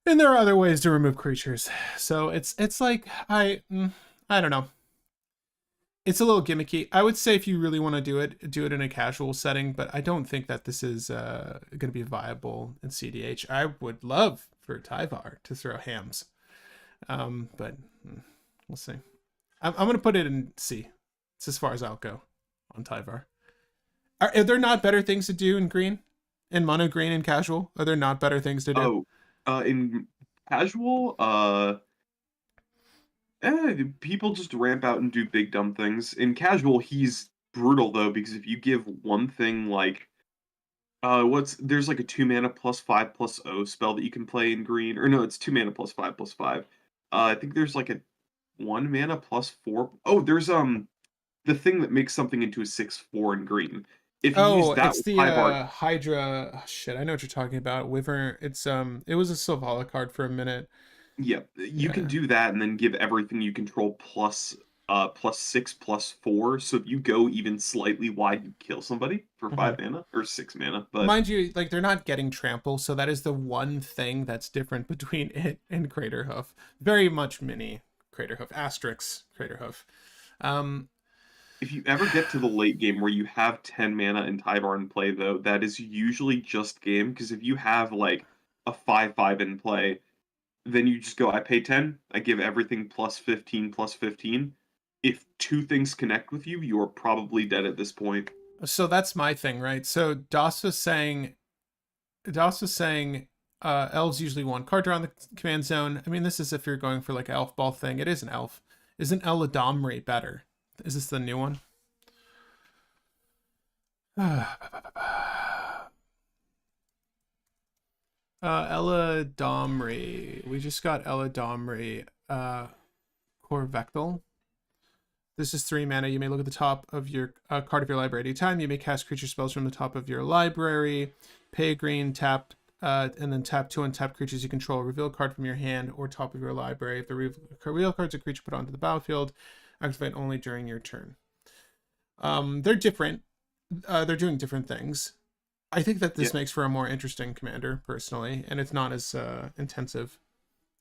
And there are other ways to remove creatures. So it's like I don't know. It's a little gimmicky. I would say if you really want to do it in a casual setting, but I don't think that this is going to be viable in cEDH. I would love for Tyvar to throw hams, but we'll see. I'm going to put it in C. It's as far as I'll go on Tyvar. Are there not better things to do in green? In mono green and casual? Are there not better things to do? Oh, in casual, people just ramp out and do big dumb things. In casual, he's brutal though because if you give one thing like there's like a 2 mana +5/+0 spell that you can play in green, or no, it's 2 mana +5/+5. I think there's like a 1 mana +4. Oh, there's the thing that makes something into a 6/4 in green. If you use Oh, that it's with the Tyvar, Hydra. Oh, shit, I know what you're talking about. Wyvern. It's it was a Sylvala card for a minute. yeah, you can Yeah. do that and then give everything you control +6/+4. So if you go even slightly wide, you kill somebody for Hmm. 5 mana or 6 mana. But Mind you, like they're not getting trample, so that is the one thing that's different between it and Craterhoof. Very much mini Craterhoof, asterisk Craterhoof. Um, if you ever get to the late game where you have 10 mana and Tyvar in play, though, that is usually just game. Because if you have like a 5/5 in play, then you just go, I pay 10, I give everything +15/+15. If two things connect with you, you are probably dead at this point. so that's my thing, right? So Dos was saying elves usually want card draw on the command zone. I mean, this is if you're going for like an elf ball thing. It is an elf. Isn't Eladamri better? Is this the new one? Ella Domri. We just got Ella Domri. Corvectal. This is 3 mana. You may look at the top of your card of your library anytime. You may cast creature spells from the top of your library. Pay green, tap, and then tap 2 untap creatures you control. Reveal a card from your hand or top of your library. If the reveal card is a creature put onto the battlefield, activate only during your turn. They're different. They're doing different things. I think that Yeah, this makes for a more interesting commander, personally, and it's not as intensive.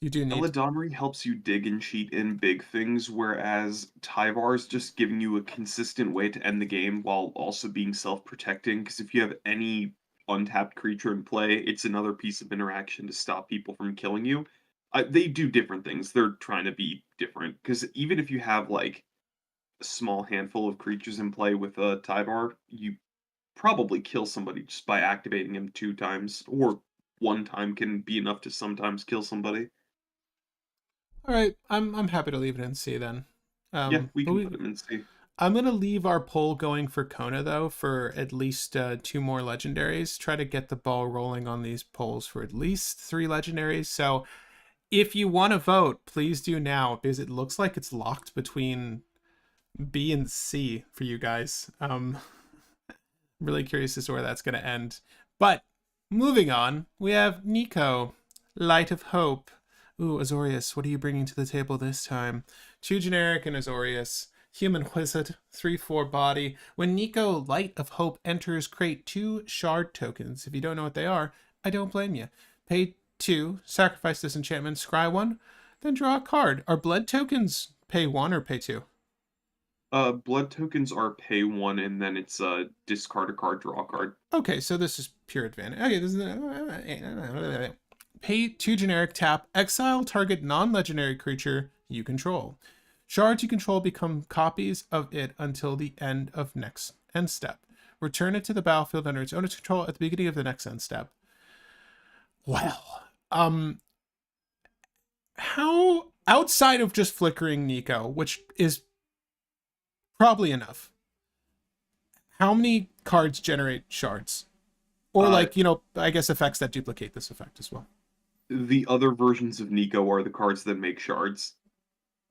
You do need. Eladamri helps you dig and cheat in big things, whereas Tyvar's just giving you a consistent way to end the game while also being self-protecting, because if you have any untapped creature in play, it's another piece of interaction to stop people from killing you. They do different things. They're trying to be different, because even if you have, like, a small handful of creatures in play with a Tyvar, you probably kill somebody just by activating him 2 times, or 1 time can be enough to sometimes kill somebody. All right, I'm happy to leave it in C then. Yeah, we But can put him in C. I'm gonna leave our poll going for Kona though for at least 2 more legendaries. Try to get the ball rolling on these polls for at least 3 legendaries. So if you want to vote, please do now because it looks like it's locked between B and C for you guys. Really curious as to where that's going to end. But moving on, we have Niko, Light of Hope. Ooh, Azorius, what are you bringing to the table this time? 2 generic and Azorius. Human Wizard, 3/4 body. When Niko, Light of Hope enters, create 2 shard tokens. If you don't know what they are, I don't blame you. Pay 2, sacrifice this enchantment, scry 1, then draw a card. Are blood tokens pay 1 or pay 2? Blood tokens are pay 1, and then it's discard a card, draw a card. Okay, so this is pure advantage. Okay, this is pay 2 generic, tap, exile target non-legendary creature you control. Shards you control become copies of it until the end of next end step. Return it to the battlefield under its owner's control at the beginning of the next end step. Well, how outside of just flickering Niko, which is probably enough, how many cards generate shards? Or like, I guess effects that duplicate this effect as well. The other versions of Niko are the cards that make shards.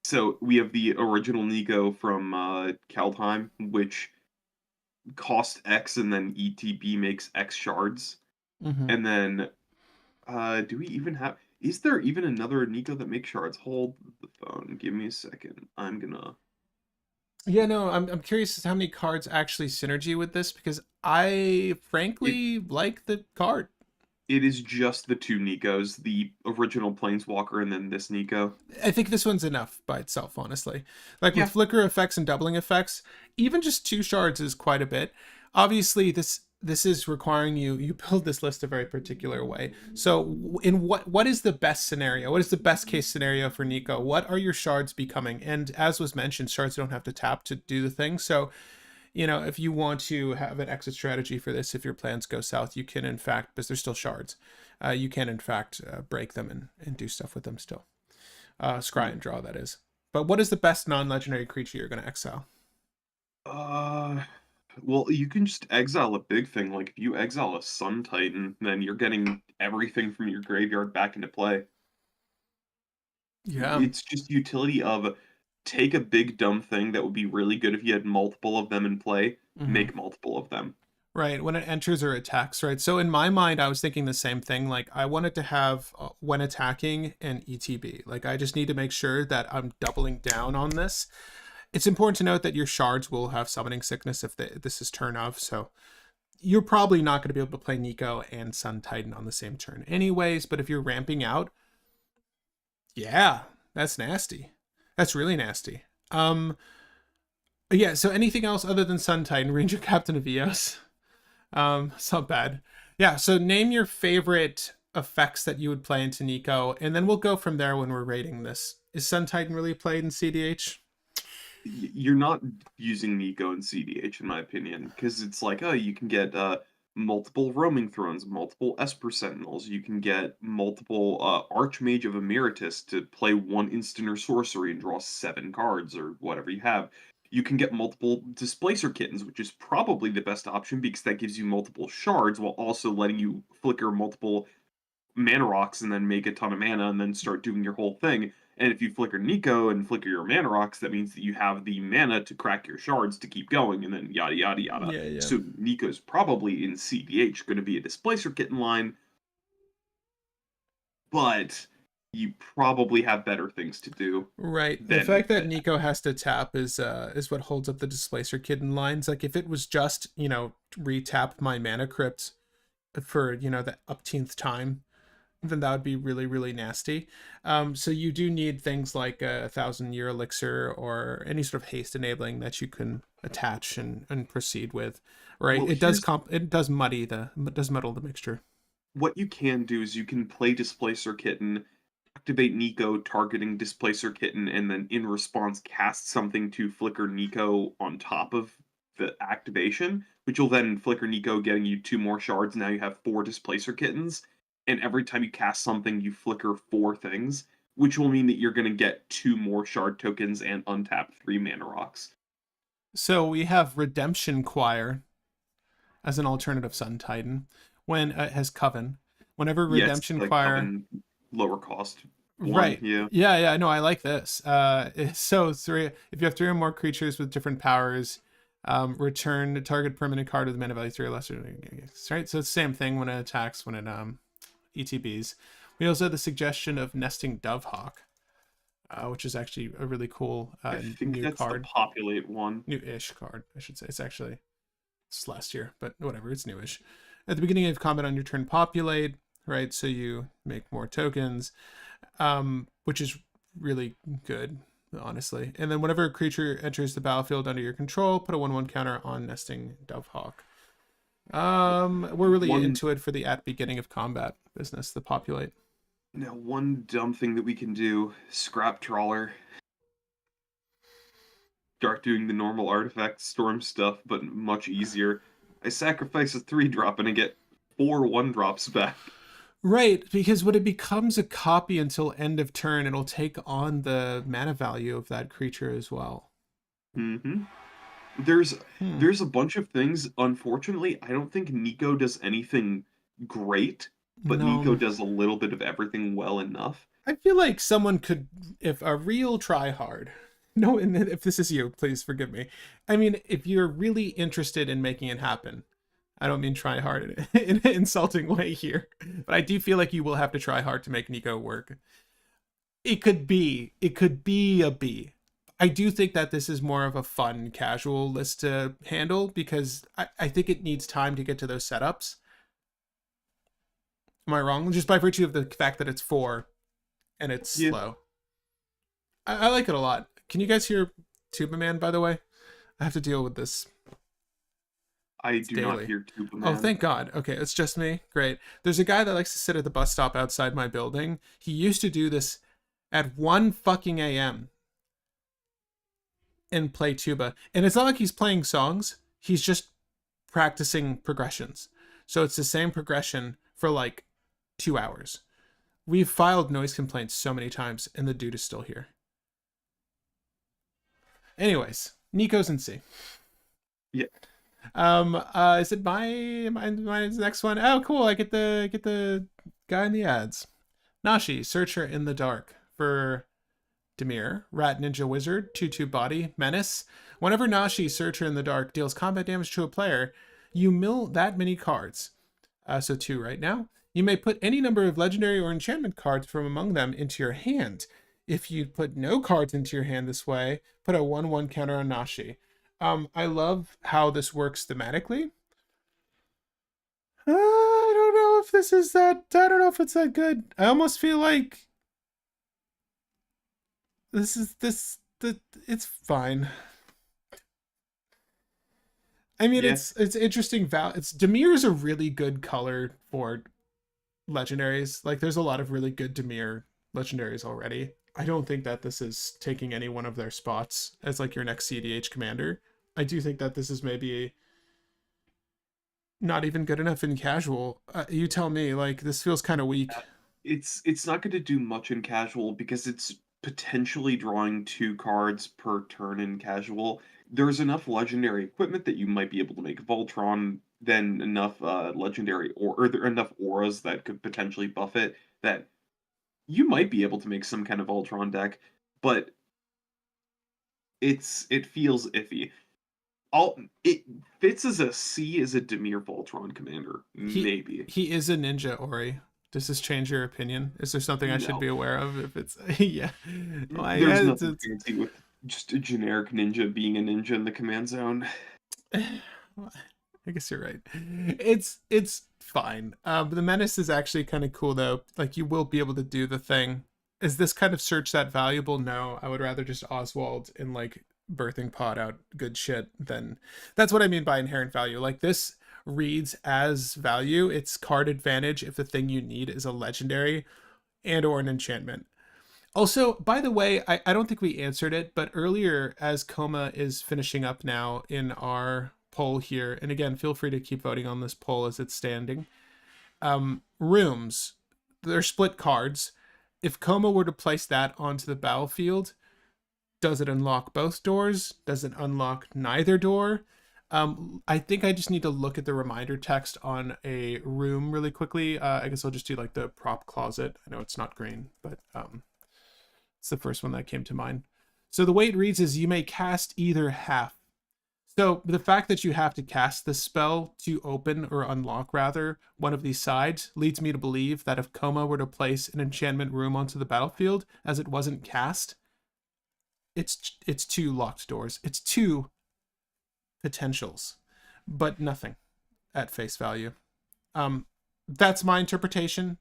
So we have the original Niko from Kaldheim, which cost X and then ETB makes X shards. Mm-hmm. And then do we even have is there even another Niko that makes shards? Hold the phone. Give me a second. I'm gonna Yeah, no, I'm curious as to how many cards actually synergy with this because I it frankly like the card. it is just the 2 Nikos, the original Planeswalker and then this Niko. I think this one's enough by itself, honestly. Like with Yeah. flicker effects and doubling effects, even just 2 shards is quite a bit. Obviously, this is requiring you build this list a very particular way. So, in what is the best scenario? What is the best case scenario for Niko? What are your shards becoming? And as was mentioned, shards don't have to tap to do the thing. So, if you want to have an exit strategy for this, if your plans go south, you can in fact, because they're still shards, you can in fact break them and do stuff with them still. Scry and draw, that is. But what is the best non-legendary creature you're going to exile? Uh, well, you can just exile a big thing. Like if you exile a Sun Titan, then you're getting everything from your graveyard back into play. Yeah. It's just utility of take a big dumb thing that would be really good if you had multiple of them in play, Mm-hmm. make multiple of them. Right, when it enters or attacks, right? So in my mind, I was thinking the same thing. Like, I wanted to have, when attacking, an ETB. Like, I just need to make sure that I'm doubling down on this. It's important to note that your shards will have summoning sickness if this is turn of, so you're probably not going to be able to play Niko and Sun Titan on the same turn anyways, but if you're ramping out, yeah, that's nasty. That's really nasty. Yeah, so anything else other than Sun Titan, Ranger Captain of Eos? It's not bad. Yeah, so name your favorite effects that you would play into Niko, and then we'll go from there when we're rating this. Is Sun Titan really played in cEDH? You're not using Niko and cEDH in my opinion, because it's like, oh, you can get multiple roaming thrones, multiple Esper Sentinels, you can get multiple Archmage of Emeritus to play 1 instant or sorcery and draw 7 cards or whatever you have. You can get multiple Displacer Kittens, which is probably the best option because that gives you multiple shards while also letting you flicker multiple mana rocks and then make a ton of mana and then start doing your whole thing. And if you flicker Niko and flicker your mana rocks, that means that you have the mana to crack your shards to keep going, and then yada yada yada. Yeah, yeah. So Niko's probably in cEDH going to be a Displacer Kitten line, but you probably have better things to do Right. The than fact that Niko has to tap is what holds up the Displacer Kitten lines. Like if it was just, retap my mana crypt for, the upteenth time, then that would be really, really nasty. So you do need things like a 1,000-year elixir or any sort of haste enabling that you can attach and proceed with. Right. well, It does muddle the mixture. what you can do is you can play Displacer Kitten, activate Niko targeting Displacer Kitten, and then in response cast something to flicker Niko on top of the activation, which will then flicker Niko, getting you 2 more shards. Now you have 4 Displacer Kittens, and every time you cast something, you flicker 4 things, which will mean that you're going to get 2 more shard tokens and untap 3 mana rocks. So we have Redemption Choir as an alternative Sun Titan when it has Coven. Whenever Yes, Redemption like Choir, Coven, lower cost. One, Right. yeah. Yeah. No, I like this. So three. If you have three or more creatures with different powers, return the target permanent card with mana value 3 or less. Right. So it's the same thing when it attacks when it ETBs. We also had the suggestion of nesting Dovehawk, which is actually a really cool I think new that's the card, populate one. new-ish card, I should say. It's last year, but whatever. It's newish. At the beginning of combat on your turn, populate. Right. So you make more tokens, which is really good, honestly. And then whenever a creature enters the battlefield under your control, put a 1/1 counter on nesting Dovehawk. We're really One into it for the at beginning of combat business, the populate. Now, one dumb thing that we can do, scrap trawler. Start doing the normal artifact storm stuff, but much easier. I sacrifice a 3-drop and I get 4 1-drops back. Right, because when it becomes a copy until end of turn, it'll take on the mana value of that creature as well. Mm-hmm. There's Hmm. there's a bunch of things. Unfortunately, I don't think Niko does anything great, but Niko No. does a little bit of everything well enough. I feel like someone could, if a real tryhard, no, and if this is you, please forgive me. I mean, if you're really interested in making it happen, I don't mean try hard in an insulting way here, but I do feel like you will have to try hard to make Niko work. It could be a B. I do think that this is more of a fun, casual list to handle because I think it needs time to get to those setups. Am I wrong? Just by virtue of the fact that it's 4 and it's Yeah, slow. I like it a lot. Can you guys hear Tuba Man, by the way? I have to deal with this. I It's do not daily. hear Tuba Oh, Man. thank God. Okay, it's just me. Great. There's a guy that likes to sit at the bus stop outside my building. He used to do this at 1 fucking a.m. and play tuba. And it's not like he's playing songs, he's just practicing progressions. So it's the same progression for like 2 hours. We've filed noise complaints so many times, and the dude is still here. Anyways, Niko's in C. Yeah, Is it my next one? Oh, cool! I get the guy in the ads. Nashi, Searcher in the Dark for Demir, Rat Ninja Wizard, 2/2 body, Menace. Whenever Nashi, Searcher in the Dark, deals combat damage to a player, you mill that many cards. So 2 right now. You may put any number of legendary or enchantment cards from among them into your hand. If you put no cards into your hand this way, put a 1/1 counter on Nashi. I love how this works thematically. I don't know if this is that. I don't know if it's that good. I almost feel like this is this. It's fine. I mean, yeah. it's interesting. It's Demir is a really good color for legendaries. Like, there's a lot of really good Demir legendaries already. I don't think that this is taking any one of their spots as like your next cEDH commander. I do think that this is maybe not even good enough in casual. You tell me. Like, this feels kind of weak. It's not going to do much in casual because it's potentially drawing 2 cards per turn in casual. There's enough legendary equipment that you might be able to make Voltron, then enough legendary or there are enough auras that could potentially buff it that you might be able to make some kind of Voltron deck, but it feels iffy. All it fits as a C as a Demir Voltron commander, He maybe. he is a ninja, Ori. Does this change your opinion? Is there something I should No. be aware of? If it's yeah, well, yeah, There's nothing fancy with just a generic ninja being a ninja in the command zone. I guess you're right. It's fine. But the menace is actually kind of cool though. Like, you will be able to do the thing. Is this kind of search that valuable? No, I would rather just Oswald and like birthing pod out good shit than. That's what I mean by inherent value. Like, this reads as value. It's card advantage if the thing you need is a legendary and or an enchantment. Also, by the way, I don't think we answered it, but earlier, as Koma is finishing up now in our poll here, and again, feel free to keep voting on this poll as it's standing. Rooms, they're split cards. If Koma were to place that onto the battlefield, does it unlock both doors? Does it unlock neither door? I think I just need to look at the reminder text on a room really quickly. I guess I'll just do like the prop closet. I know it's not green, but It's the first one that came to mind. So the way it reads is you may cast either half. So the fact that you have to cast the spell to open or unlock, rather, one of these sides leads me to believe that if Koma were to place an enchantment room onto the battlefield as it wasn't cast, it's two locked doors. It's two potentials, but nothing at face value. Um, that's my interpretation.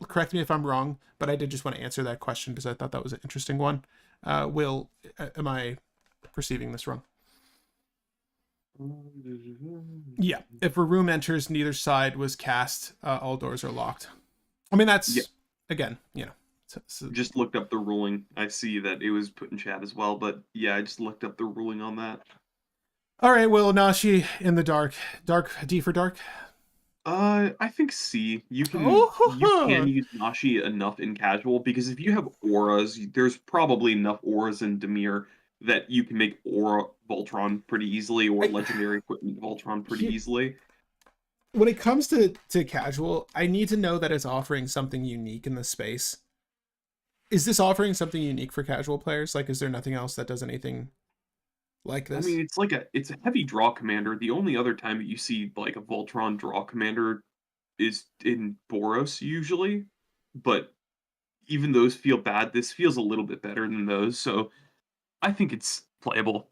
Correct me if I'm wrong, but I did just want to answer that question because I thought that was an interesting one. Will, am I perceiving this wrong? Yeah. If a room enters, neither side was cast. All doors are locked. I mean, Yeah, that's again, just looked up the ruling. I see that it was put in chat as well, but yeah, I just looked up the ruling on that. all right. Well, Nashi in the dark, dark D for dark. I think C. You can Oh, use Nashi enough in casual because if you have auras, there's probably enough auras in Demir that you can make aura Voltron pretty easily or I, legendary equipment Voltron pretty he, easily. when it comes to casual, I need to know that it's offering something unique in the space. Is this offering something unique for casual players? Like, is there nothing else that does anything like I this? mean, it's a heavy draw commander. The only other time that you see like a Voltron draw commander is in Boros usually, but even those feel bad. This feels a little bit better than those, so I think it's playable.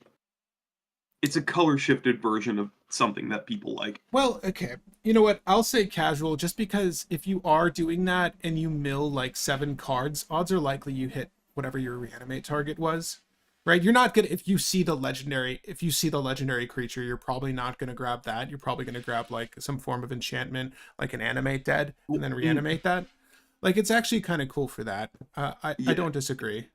It's a color shifted version of something that people like. Well, okay. You know what? I'll say casual just because if you are doing that and you mill like 7 cards, odds are likely you hit whatever your reanimate target was. Right? You're not gonna if you see the legendary creature, you're probably not gonna grab that. You're probably gonna grab like some form of enchantment, like an animate dead, and Well, then reanimate that. Like it's actually kind of cool for that. I yeah, don't disagree.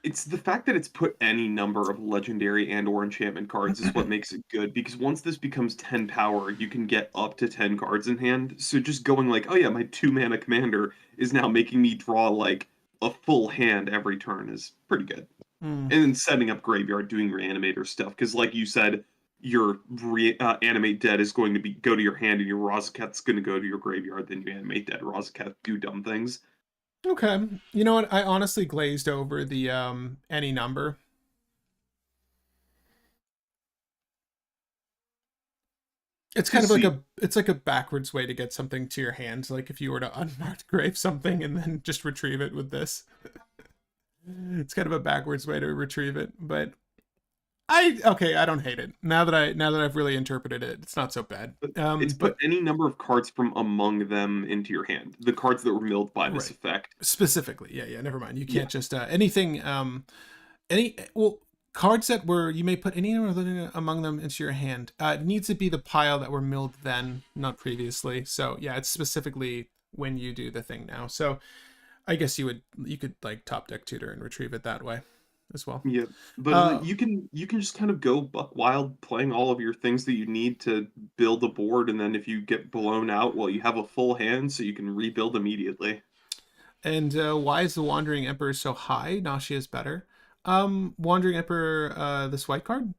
it's the fact that it's put any number of legendary and or enchantment cards is what makes it good because once this becomes 10 power, you can get up to 10 cards in hand. So just going like, oh yeah, my 2 mana commander is now making me draw like a full hand every turn is pretty good. Mm. And then setting up graveyard, doing reanimator stuff because like you said, your animate dead is going to be go to your hand and your Rozaket's going to go to your graveyard. Then you animate dead Rozaket, do dumb things. Okay. You know what? I honestly glazed over the any number. It's kind Because of like see, a backwards way to get something to your hand. Like if you were to unmarked grave something and then just retrieve it with this. It's kind of a backwards way to retrieve it, but I don't hate it. Now that I've really interpreted it, it's not so bad. it's put But any number of cards from among them into your hand. The cards that were milled by this right. effect. Specifically. Yeah, never mind. You Yeah, can't just anything any well cards that were you may put any among them into your hand. It needs to be the pile that were milled then, not previously. So yeah, it's specifically when you do the thing now. So I guess you could like top deck tutor and retrieve it that way as well. yeah. But Uh you can just kind of go buck wild playing all of your things that you need to build a board, and then if you get blown out, well, you have a full hand, so you can rebuild immediately. and why is the Wandering Emperor so high? Nashi is better. Wandering Emperor, this white card.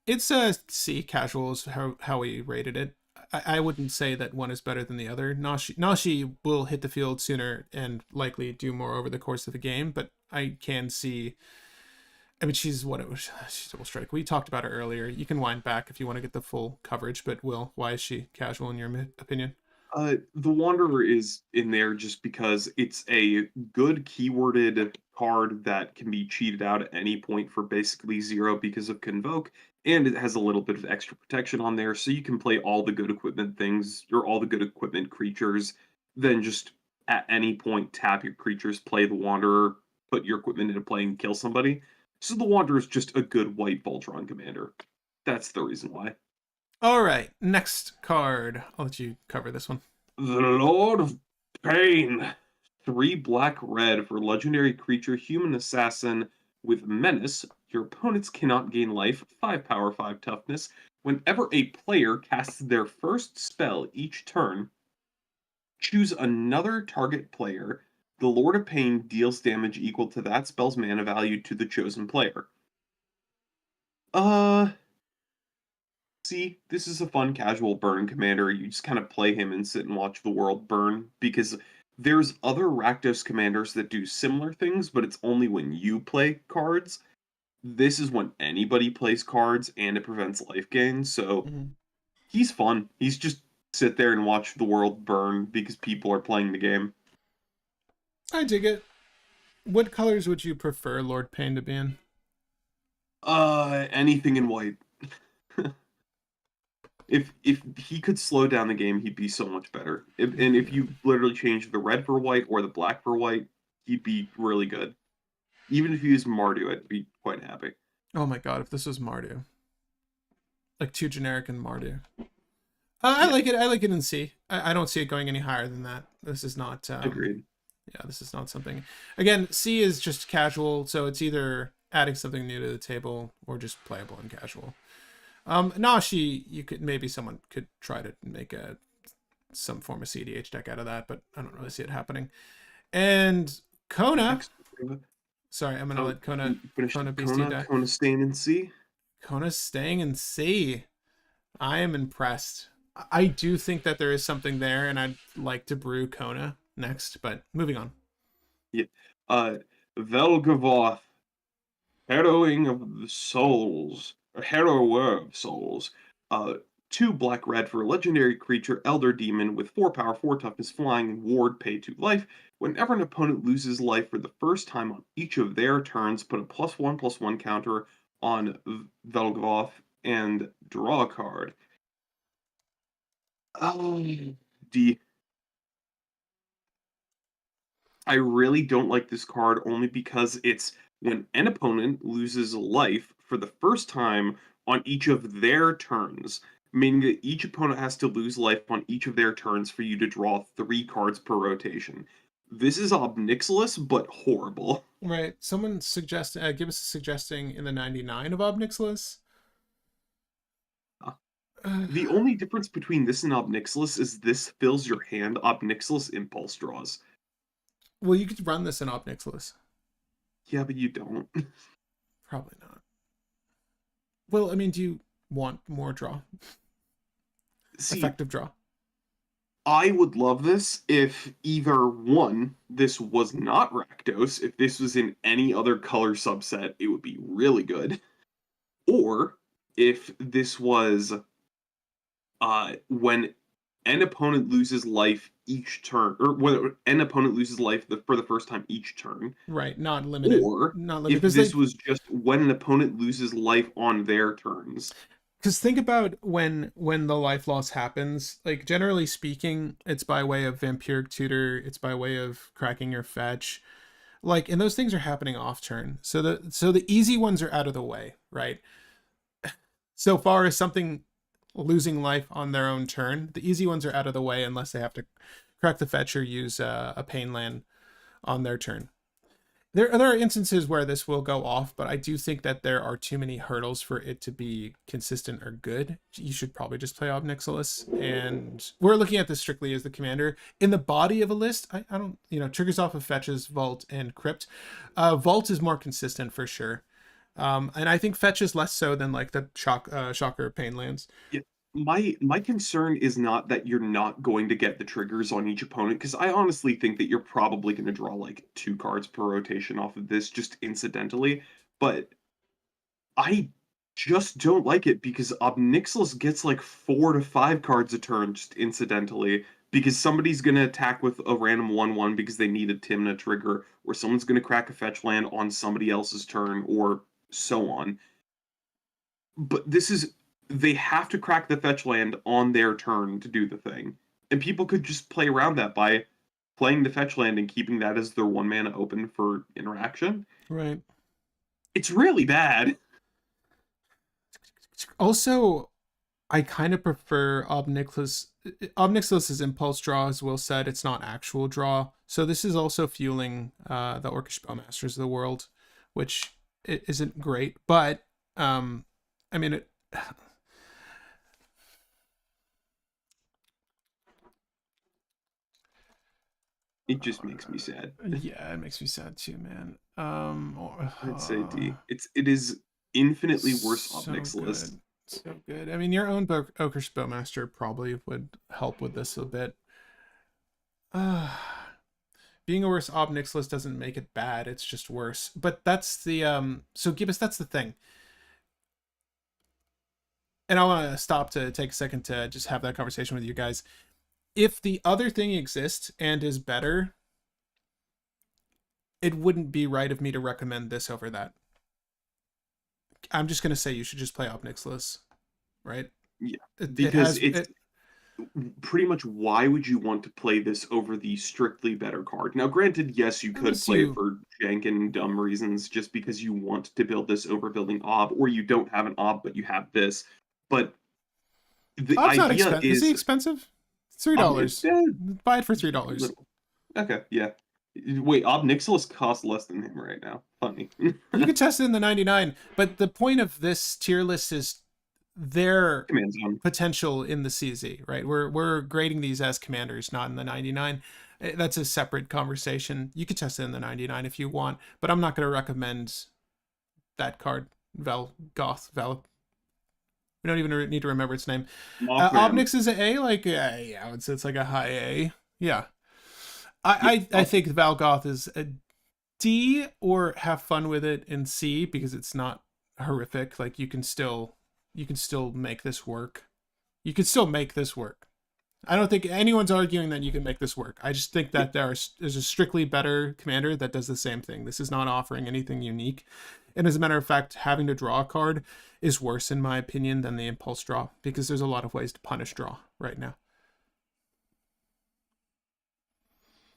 It's a C. Casual is how we rated it. I wouldn't say that one is better than the other. Nashi will hit the field sooner and likely do more over the course of the game, but I can see. I mean, she's what it was. She's double strike. We talked about her earlier. You can wind back if you want to get the full coverage, but Will, why is she casual in your opinion? The Wanderer is in there just because it's a good keyworded card that can be cheated out at any point for basically zero because of Convoke, and it has a little bit of extra protection on there, so you can play all the good equipment things or all the good equipment creatures, then just at any point tap your creatures, play the Wanderer, put your equipment into play, and kill somebody. So the Wanderer is just a good white Voltron commander. That's the reason why. All right, next card. I'll let you cover this one. The Lord of Pain. 3 black red for legendary creature human assassin with menace. Your opponents cannot gain life. 5 power, 5 toughness. Whenever a player casts their first spell each turn, choose another target player. The Lord of Pain deals damage equal to that spell's mana value to the chosen player. Uh, See, this is a fun casual burn commander. You just kind of play him and sit and watch the world burn because There's other Rakdos commanders that do similar things, but it's only when you play cards. This is when anybody plays cards, and it prevents life gain, so Mhm. he's fun. He's just sit there and watch the world burn because people are playing the game. I dig it. What colors would you prefer Lord Pain to be in? Anything in white. If he could slow down the game, he'd be so much better. And if Yeah. you literally change the red for white or the black for white, he'd be really good. Even if you use Mardu, I'd be quite happy. Oh my god, if this was Mardu. Like too generic in Mardu. I Yeah, like it. I like it in C. I don't see it going any higher than that. This is not. agreed. Yeah, this is not something. Again, C is just casual, so it's either adding something new to the table or just playable and casual. Nashi, you could maybe someone could try to make a some form of cEDH deck out of that, but I don't really see it happening. And Kona, Next, sorry, I'm gonna oh, let Kona you finished Kona beastie Kona. deck. Kona staying in C. Kona's staying in C. I am impressed. I do think that there is something there, and I'd like to brew Kona next, but moving on. Yeah. Uh, Valgavoth, harrowing of the souls, or harrower of souls. Uh, two black red for a legendary creature, elder demon with 4 power, 4 toughness, flying, and ward, pay 2 life. Whenever an opponent loses life for the first time on each of their turns, put a +1/+1 counter on Valgavoth and draw a card. D. I really don't like this card only because it's when an opponent loses life for the first time on each of their turns, meaning that each opponent has to lose life on each of their turns for you to draw 3 cards per rotation. This is Obnixilis, but horrible. Right. Someone suggest give us a suggesting in the 99 of Obnixilis. Uh, The only difference between this and Obnixilis is this fills your hand. Obnixilis impulse draws. Well, you could run this in Obnixilis. Yeah, but you don't. Probably not. Well, I mean, do you want more draw? See, Effective draw. I would love this if either one, this was not Rakdos, if this was in any other color subset, it would be really good. Or if this was when an opponent loses life each turn, or when an opponent loses life for the first time each turn. Right. Not limited. Or Not limited. if Because this like, was just when an opponent loses life on their turns. because think about when the life loss happens. Like generally speaking, it's by way of vampiric tutor. It's by way of cracking your fetch. Like, and those things are happening off turn. So the easy ones are out of the way, right? So far as something losing life on their own turn, the easy ones are out of the way unless they have to crack the fetch or use a pain land on their turn. There are instances where this will go off, but I do think that there are too many hurdles for it to be consistent or good. You should probably just play Obnixilis. And we're looking at this strictly as the commander. In the body of a list, I don't, triggers off of fetches, vault, and crypt. Vault is more consistent for sure. And I think fetch is less so than like the shocker pain lands. Yeah, my concern is not that you're not going to get the triggers on each opponent, because I honestly think that you're probably going to draw like 2 cards per rotation off of this just incidentally, but I just don't like it because Obnixilis gets like 4 to 5 cards a turn just incidentally, because somebody's going to attack with a random 1/1 because they need a Timna trigger, or someone's going to crack a fetch land on somebody else's turn, or so on. But this is, they have to crack the fetch land on their turn to do the thing. And people could just play around that by playing the fetch land and keeping that as their 1 mana open for interaction. Right. It's really bad. Also, I kind of prefer Obnixilis. Obnixilis' impulse draw, as Will said, it's not actual draw. So this is also fueling the Orcish Bowmasters of the world, which it isn't great. But, I mean, It just makes me sad. yeah, it makes me sad too, man. I'd say D. It is infinitely worse So Obnixilis. good. So good. I mean, your own Oakish Bowmaster probably would help with this a bit. Being a worse Ob Nixilis doesn't make it bad. It's just worse. But that's the so Gibbous, that's the thing. And I want to stop to take a second to just have that conversation with you guys. If the other thing exists and is better, it wouldn't be right of me to recommend this over that. I'm just gonna say you should just play Ob Nixilis, right? Yeah, It because has it's pretty much why would you want to play this over the strictly better card? Now, granted, yes, you it could lets play it you. for jank and dumb reasons just because you want to build this over building Ob, or you don't have an Ob, but you have this. But the Ob's not idea expensive. Is he is, expensive? It's $3. eh, Buy it for $3. little. Okay, yeah. Wait, Ob Nixilis costs less than him right now. Funny. You could test it in the 99, but the point of this tier list is their Command zone. potential in the CZ, right? We're grading these as commanders, not in the 99. That's a separate conversation. You could test it in the 99 if you want, but I'm not going to recommend that card, Valgavoth. We don't even need to remember its name. Mothman. Obnix is an A, like yeah, I would say it's like a high A. Yeah, I think Valgavoth is a D, or have fun with it in C because it's not horrific. Like you can still make this work. You can still make this work. I don't think anyone's arguing that you can make this work. I just think that there's a strictly better commander that does the same thing. This is not offering anything unique. And as a matter of fact, having to draw a card is worse, in my opinion, than the impulse draw, because there's a lot of ways to punish draw right now.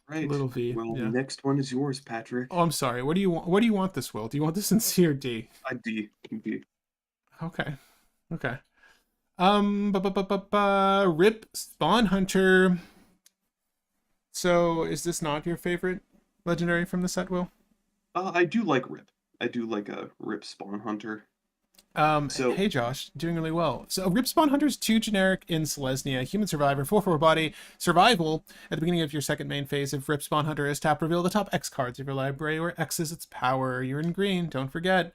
Right. Little V. Well, Yeah. next one is yours, Patrick. Oh, I'm sorry. What do you want? What do you want this, Will? Do you want this in C or D? D. D. Okay. Okay. Rip Spawn Hunter. So, is this not your favorite legendary from the set, Will? I do like Rip. I do like a Rip Spawn Hunter. So, Hey Josh, doing really well. So, Rip Spawn Hunter's 2 generic in Selesnya, human survivor, 4/4 body, survival. At the beginning of your second main phase, if Rip Spawn Hunter is tapped, reveal the top X cards of your library, where X is its power. You're in green, don't forget.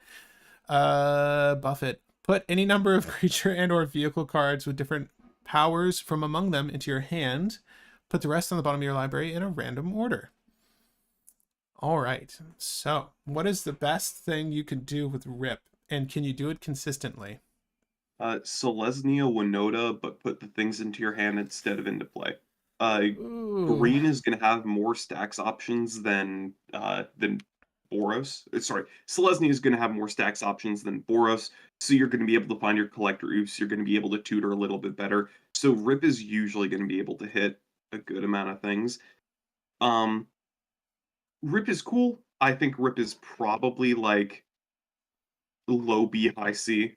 Buff it. Put any number of creature and or vehicle cards with different powers from among them into your hand. Put the rest on the bottom of your library in a random order. All right. So, what is the best thing you can do with Rip? And can you do it consistently? Selesnya Winota, but put the things into your hand instead of into play. Ooh. Green is going to have more stacks options than Boros. Sorry, Selesnya is going to have more stacks options than Boros, so you're going to be able to find your collector oofs. You're going to be able to tutor a little bit better. So Rip is usually going to be able to hit a good amount of things. Rip is cool. I think Rip is probably like low B, high C.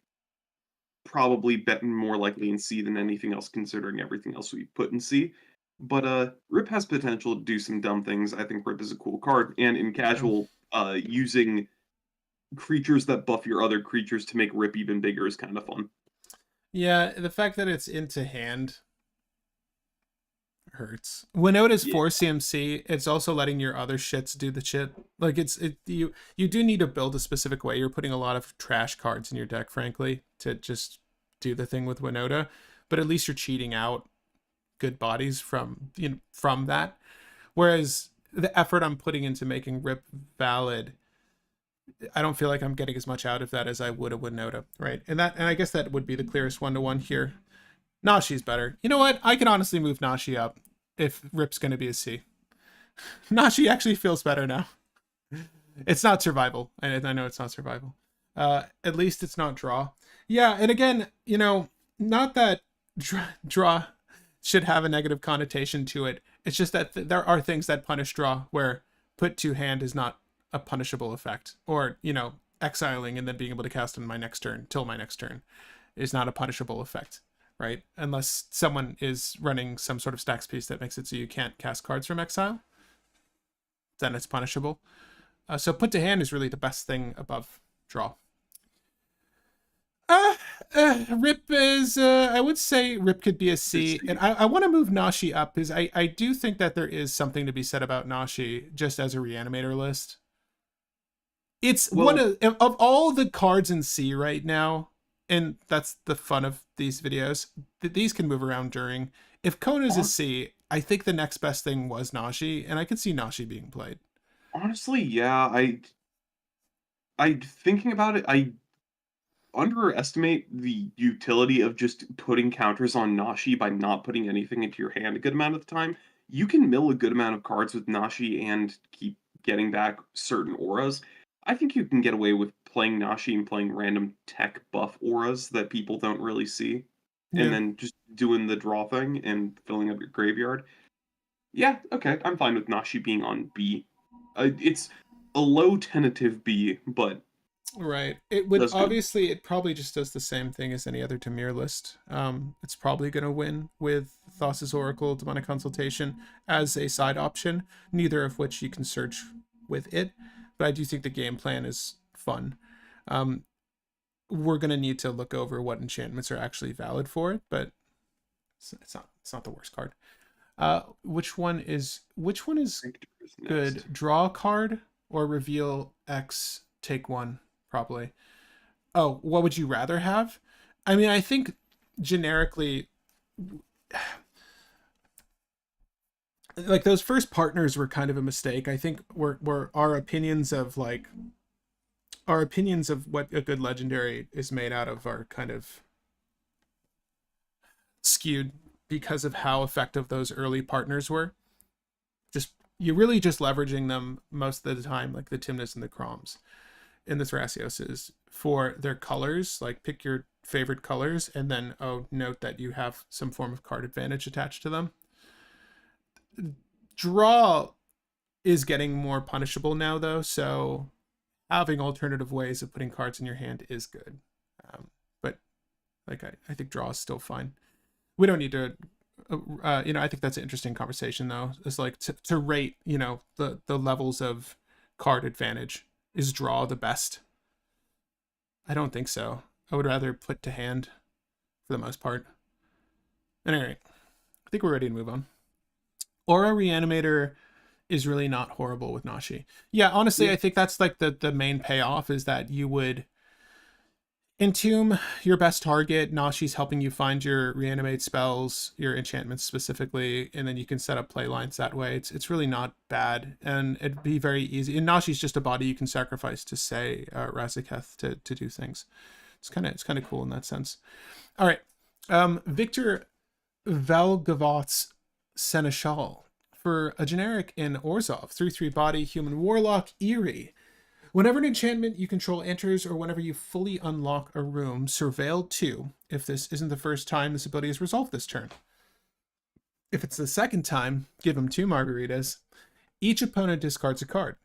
Probably betting more likely in C than anything else, considering everything else we put in C. But Rip has potential to do some dumb things. I think Rip is a cool card, and in casual, using creatures that buff your other creatures to make Rip even bigger is kind of fun. Yeah, the fact that it's into hand hurts. When it is 4 CMC, it's also letting your other shits do the shit. Like you do need to build a specific way. You're putting a lot of trash cards in your deck, frankly, to just do the thing with Winota. But at least you're cheating out good bodies from that. Whereas the effort I'm putting into making Rip valid, I don't feel like I'm getting as much out of that as I would a Winota, right? And I guess that would be the clearest 1-to-1 here. Nashi's better. You know what? I can honestly move Nashi up if Rip's going to be a C. Nashi actually feels better now. It's not survival. I know it's not survival. At least it's not draw. Yeah, and again, not that draw should have a negative connotation to it. It's just that there are things that punish draw where put to hand is not a punishable effect. Or, exiling and then being able to cast on my next turn till my next turn is not a punishable effect. Right? Unless someone is running some sort of stacks piece that makes it so you can't cast cards from exile, then it's punishable. So put to hand is really the best thing above draw. Rip is, I would say Rip could be a C. And I want to move Nashi up because I do think that there is something to be said about Nashi just as a reanimator list. It's one of all the cards in C right now, and that's the fun of these videos. These can move around during. If Kona's a C, I think the next best thing was Nashi, and I could see Nashi being played. Honestly, yeah, I thinking about it, I underestimate the utility of just putting counters on Nashi by not putting anything into your hand a good amount of the time. You can mill a good amount of cards with Nashi and keep getting back certain auras. I think you can get away with playing Nashi and playing random tech buff auras that people don't really see, and Yeah. then just doing the draw thing and filling up your graveyard. Yeah, okay, I'm fine with Nashi being on B. It's a low tentative B, but Right. It would does good. obviously, it probably just does the same thing as any other Tamir list. It's probably going to win with Thassa's Oracle, Demonic Consultation as a side option, neither of which you can search with it. But I do think the game plan is fun. Um, we're going to need to look over what enchantments are actually valid for it, but it's not the worst card. Which one is Victor is good? next. Draw a card or reveal X, take one, probably. Oh, what would you rather have? I mean, I think generically, like those first partners were kind of a mistake. I think we're our opinions of what a good legendary is made out of are kind of skewed because of how effective those early partners were. Just you're really just leveraging them most of the time, like the Timnas and the Kroms in the Thrasioses for their colors. Like pick your favorite colors, and then note that you have some form of card advantage attached to them. Draw is getting more punishable now, though, so having alternative ways of putting cards in your hand is good. But like I think draw is still fine. We don't need to. I think that's an interesting conversation, though. It's like to rate, the levels of card advantage. Is draw the best? I don't think so. I would rather put to hand for the most part. And anyway, I think we're ready to move on. Aura Reanimator is really not horrible with Nashi. Yeah, honestly, Yeah. I think that's like the main payoff is that you would entomb your best target. Nashi's helping you find your reanimate spells, your enchantments specifically, and then you can set up play lines that way. It's really not bad, and it'd be very easy. And Nashi's just a body you can sacrifice to say Razaketh to do things. It's kind of cool in that sense. All right, Victor Valgavoth's Seneschal for a generic in Orzhov, 3/3 body, human warlock, Eerie. Whenever an enchantment you control enters, or whenever you fully unlock a room, surveil 2. If this isn't the first time this ability is resolved this turn. If it's the second time, give him 2 margaritas. Each opponent discards a card.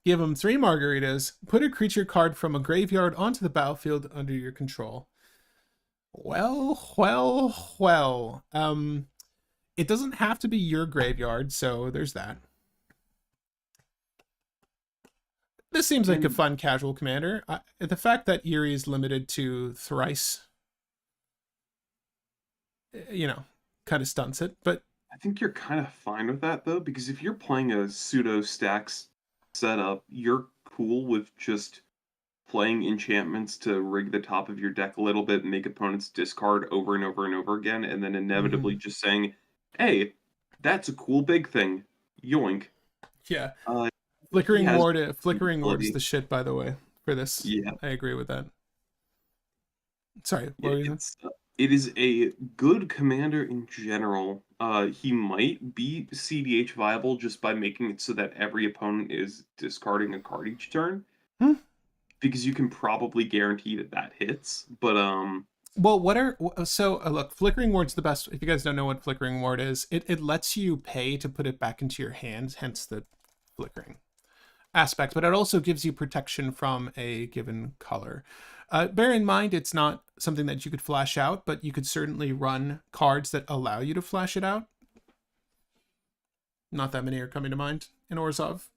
Give him 3 margaritas. Put a creature card from a graveyard onto the battlefield under your control. Well. It doesn't have to be your graveyard, so there's that. This seems like a And fun casual commander. The fact that Eerie is limited to thrice, you know, kind of stunts it. But I think you're kind of fine with that though, because if you're playing a pseudo stacks setup, you're cool with just playing enchantments to rig the top of your deck a little bit and make opponents discard over and over and over again, and then inevitably mm-hmm. just saying, "Hey, that's a cool big thing." Yoink. Yeah, He has Flickering Ward's ability. the shit. By the way, for this, Yeah, I agree with that. Sorry, what yeah, were you saying? it is a good commander in general. He might be cEDH viable just by making it so that every opponent is discarding a card each turn, Hmm? because you can probably guarantee that that hits. But Well, look, Flickering Ward's the best. If you guys don't know what Flickering Ward is, it lets you pay to put it back into your hand, hence the flickering aspect, but it also gives you protection from a given color. Bear in mind, it's not something that you could flash out, but you could certainly run cards that allow you to flash it out. Not that many are coming to mind in Orzhov.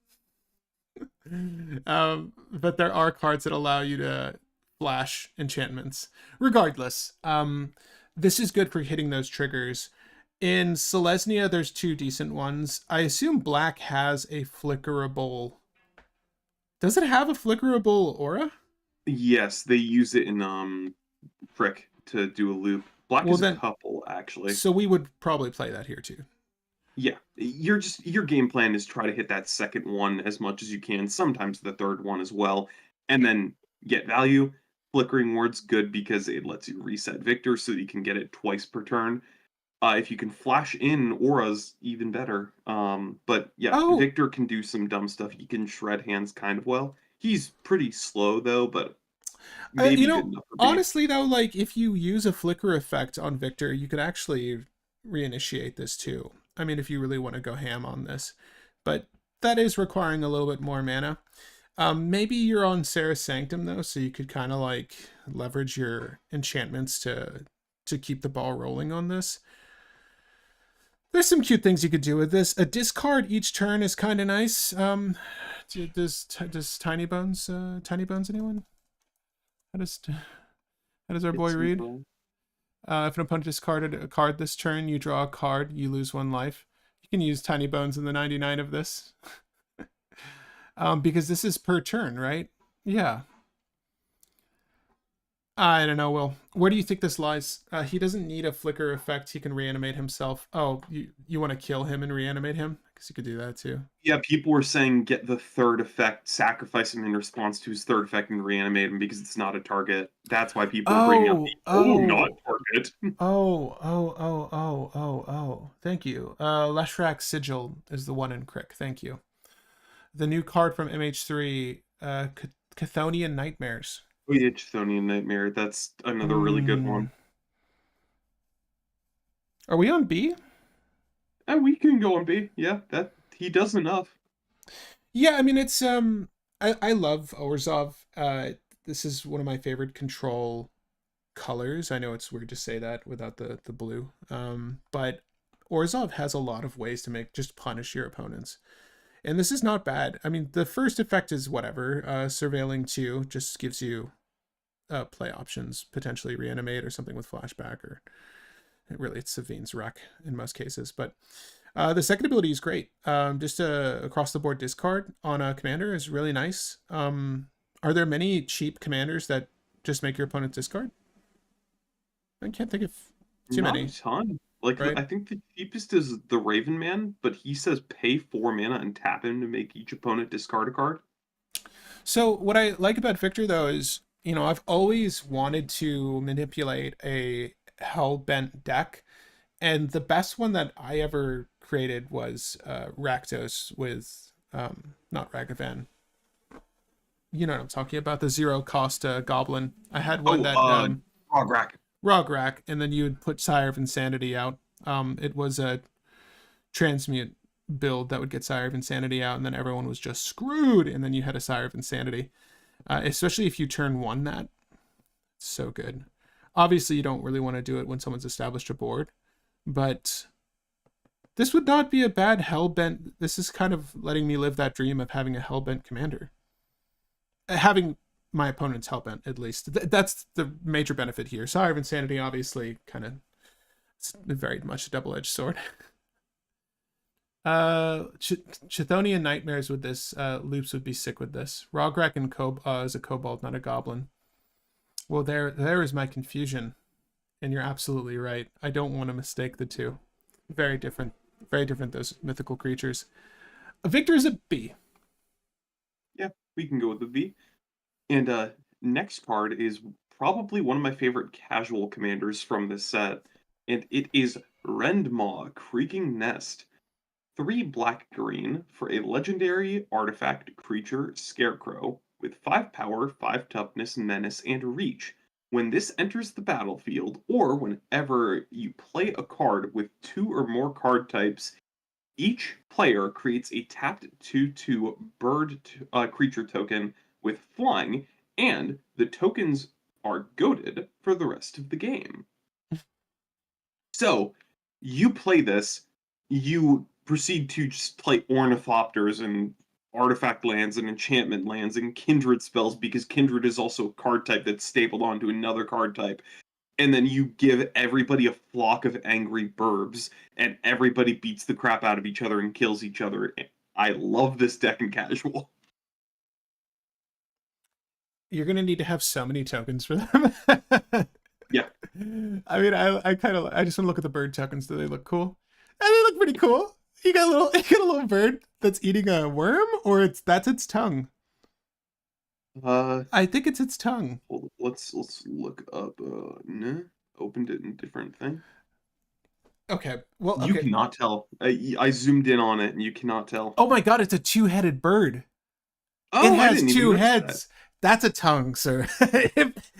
But there are cards that allow you to flash enchantments. Regardless, this is good for hitting those triggers. In Selesnya, there's 2 decent ones. I assume Black has a flickerable. Does it have a flickerable aura? yes, they use it in Frick to do a loop. Black Well, is a then, couple actually. so we would probably play that here too. Yeah, your game plan is try to hit that second one as much as you can, sometimes the third one as well, and then get value. Flickering Ward's good because it lets you reset Victor so that you can get it twice per turn. If you can flash in auras, even better. But yeah, Oh, Victor can do some dumb stuff. He can shred hands kind of well. He's pretty slow though, but you maybe good know, enough for B. honestly though, like if you use a flicker effect on Victor, you could actually reinitiate this too. I mean, if you really want to go ham on this, but that is requiring a little bit more mana. Maybe you're on Sarah's Sanctum though, so you could kind of like leverage your enchantments to keep the ball rolling on this. There's some cute things you could do with this. A discard each turn is kind of nice. Does Tiny Bones anyone? How does our boy It's read? If an opponent discarded a card this turn, you draw a card, you lose 1 life. You can use Tiny Bones in the 99 of this. Because this is per turn, right? Yeah. I don't know, Will. Where do you think this lies? He doesn't need a flicker effect. He can reanimate himself. Oh, you want to kill him and reanimate him? Because you could do that too. Yeah, people were saying get the third effect, sacrifice him in response to his third effect, and reanimate him because it's not a target. That's why people were bringing up the Oh, not oh, target. oh. Thank you. Leshrac Sigil is the one in Crick. Thank you. The new card from MH3, Chthonian Nightmares. Oh yeah, Chthonian Nightmare. That's another really good one. Mm. Are we on B? And we can go on B. Yeah, that he does enough. Yeah, I mean it's I love Orzhov. This is one of my favorite control colors. I know it's weird to say that without the blue. But Orzhov has a lot of ways to make just punish your opponents. And this is not bad. I mean, the first effect is whatever. Surveilling 2 just gives you play options, potentially reanimate or something with flashback, or really it's Savine's wreck in most cases. But the second ability is great. Just a across the board discard on a commander is really nice. Are there many cheap commanders that just make your opponent discard? I can't think of too Not many, a ton. Like right? I think the cheapest is the Raven Man, but he says pay 4 mana and tap him to make each opponent discard a card. So what I like about Victor though is, I've always wanted to manipulate a hell-bent deck, and the best one that I ever created was Rakdos with not Ragavan. You know what I'm talking about, the 0 cost goblin. I had one Oh, that Rograk. Rograk, and then you would put Sire of Insanity out. It was a transmute build that would get Sire of Insanity out, and then everyone was just screwed, and then you had a Sire of Insanity. Especially if you turn 1 that. It's so good. Obviously, you don't really want to do it when someone's established a board, but this would not be a bad Hellbent. This is kind of letting me live that dream of having a Hellbent commander. Having my opponent's Hellbent, at least. That's the major benefit here. Sire of Insanity, obviously, kind of, it's very much a double-edged sword. Chthonian Nightmares with this. Loops would be sick with this. Rograk and is a kobold, not a goblin. Well, there is my confusion, and you're absolutely right. I don't want to mistake the two. Very different, those mythical creatures. Victor is a B. Yeah, we can go with the V. And next card is probably one of my favorite casual commanders from this set, and it is Renma, Creaking Nest. 3 black green for a legendary artifact creature Scarecrow with 5 power, 5 toughness, menace, and reach. When this enters the battlefield, or whenever you play a card with 2 or more card types, each player creates a tapped 2/2 bird creature token with flying, and the tokens are goaded for the rest of the game. So you play this, you proceed to just play ornithopters and artifact lands and enchantment lands and kindred spells because kindred is also a card type that's stapled onto another card type. And then you give everybody a flock of angry burbs, and everybody beats the crap out of each other and kills each other. I love this deck in casual. You're gonna need to have so many tokens for them. Yeah. I mean, I just want to look at the bird tokens. Do they look cool? And they look pretty cool. you got a little bird that's eating a worm, or that's its tongue. Uh, I think it's its tongue. let's look up. Nah, opened it in a different thing. Okay. Well, You okay. cannot tell. I zoomed in on it, and you cannot tell. Oh my god, it's a two-headed bird. It Oh, I has didn't even two notice that. heads. That's a tongue, sir.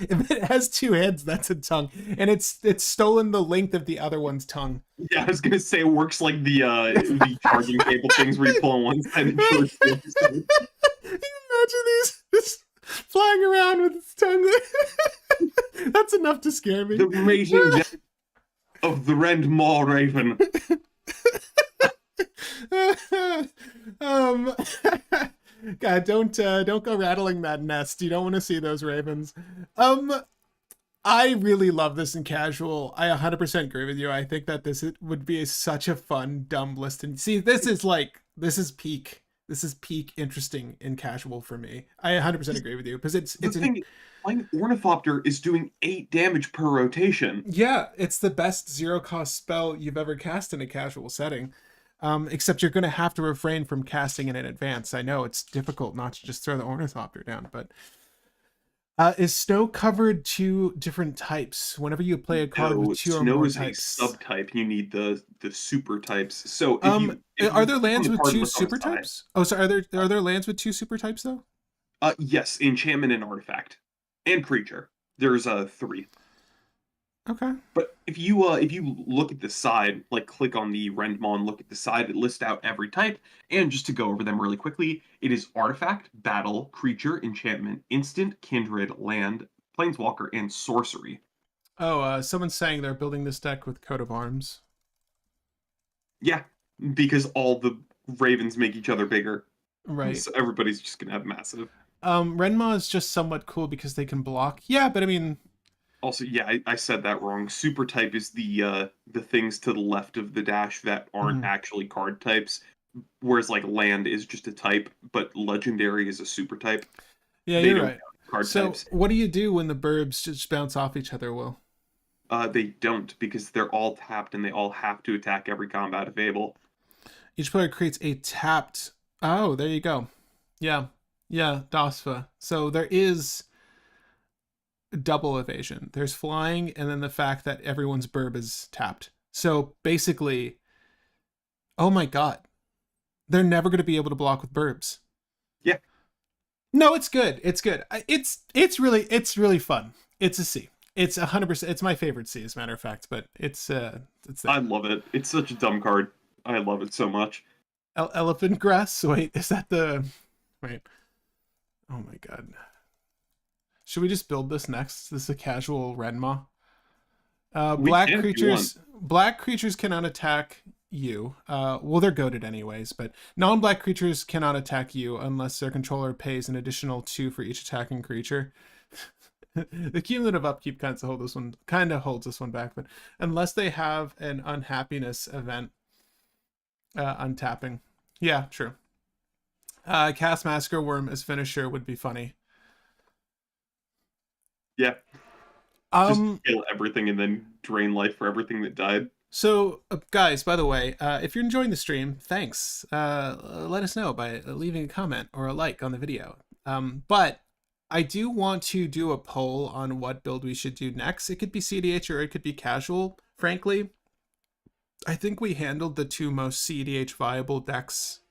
If it has two heads, that's a tongue, and it's stolen the length of the other one's tongue. Yeah, I was gonna say it works like the charging cable things where you pull on one side and charge the other side. Imagine these just flying around with its tongue. That's enough to scare me. The raging death of the Renma Raven. um, God, don't go rattling that nest. You don't want to see those ravens. I really love this in casual. I 100% agree with you. I think that would be such a fun dumb list. And see, this is peak. This is peak interesting in casual for me. I 100% agree with you because The thing, playing Ornithopter is doing 8 damage per rotation. yeah, it's the best zero cost spell you've ever cast in a casual setting. Except you're going to have to refrain from casting it in advance. I know it's difficult not to just throw the Ornithopter down, but is snow covered two different types? Whenever you play a card with No, two or snow more is a types. subtype. You need the super types. So if Are you there click on lands the with card two list on the super side, types? Oh, so are there lands with two super types though? yes, enchantment and artifact and creature. There's 3. Okay. But if you look at the side, like click on the Renma and look at the side, it lists out every type. And just to go over them really quickly, it is artifact, battle, creature, enchantment, instant, kindred, land, planeswalker, and sorcery. Oh, someone's saying they're building this deck with coat of arms. Yeah, because all the ravens make each other bigger. Right. So everybody's just gonna have massive. Renma is just somewhat cool because they can block. Yeah, but I mean, Also, yeah, I said that wrong. Super type is the things to the left of the dash that aren't mhm. actually card types, whereas like land is just a type, but legendary is a super type. Yeah, They you're don't right. count card So, types. what do you do when the burbs just bounce off each other, Will? They don't because they're all tapped and they all have to attack every combat available. Each player creates a tapped. Oh, there you go. Yeah. Yeah, DOSFA. So there is double evasion. There's flying, and then the fact that everyone's burb is tapped. So basically, oh my god, they're never going to be able to block with burbs. Yeah, No, it's good. It's good. It's really fun. It's a C. It's 100%. It's my favorite C, as a matter of fact. But it's I there. love it. It's such a dumb card. I love it so much. Elephant grass. Wait, is that the? Wait. Oh my god. Should we just build this next? This is a casual Renma. We can if you want. Black creatures cannot attack you. Well, they're goaded anyways, but non-black creatures cannot attack you unless their controller pays an additional 2 for each attacking creature. The cumulative upkeep kind of holds this one back, but unless they have an unhappiness event, untapping. Yeah, true. Cast Massacre Worm as finisher would be funny. Yeah, just Um, kill everything and then drain life for everything that died. So, guys, by the way, if you're enjoying the stream, thanks. Let us know by leaving a comment or a like on the video. But I do want to do a poll on what build we should do next. It could be cEDH or it could be casual. Frankly, I think we handled the two most cEDH viable decks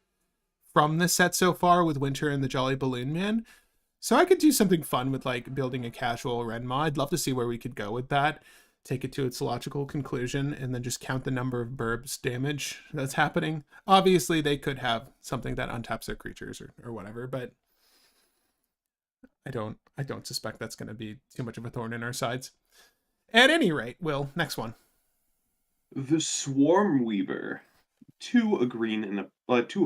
from this set so far with Winter and the Jolly Balloon Man. So I could do something fun with like building a casual Renma. I'd love to see where we could go with that. Take it to its logical conclusion and then just count the number of burbs damage that's happening. Obviously, they could have something that untaps their creatures or whatever, but I don't suspect that's going to be too much of a thorn in our sides. At any rate, Will, next one. The Swarm Weaver, 2 a green and a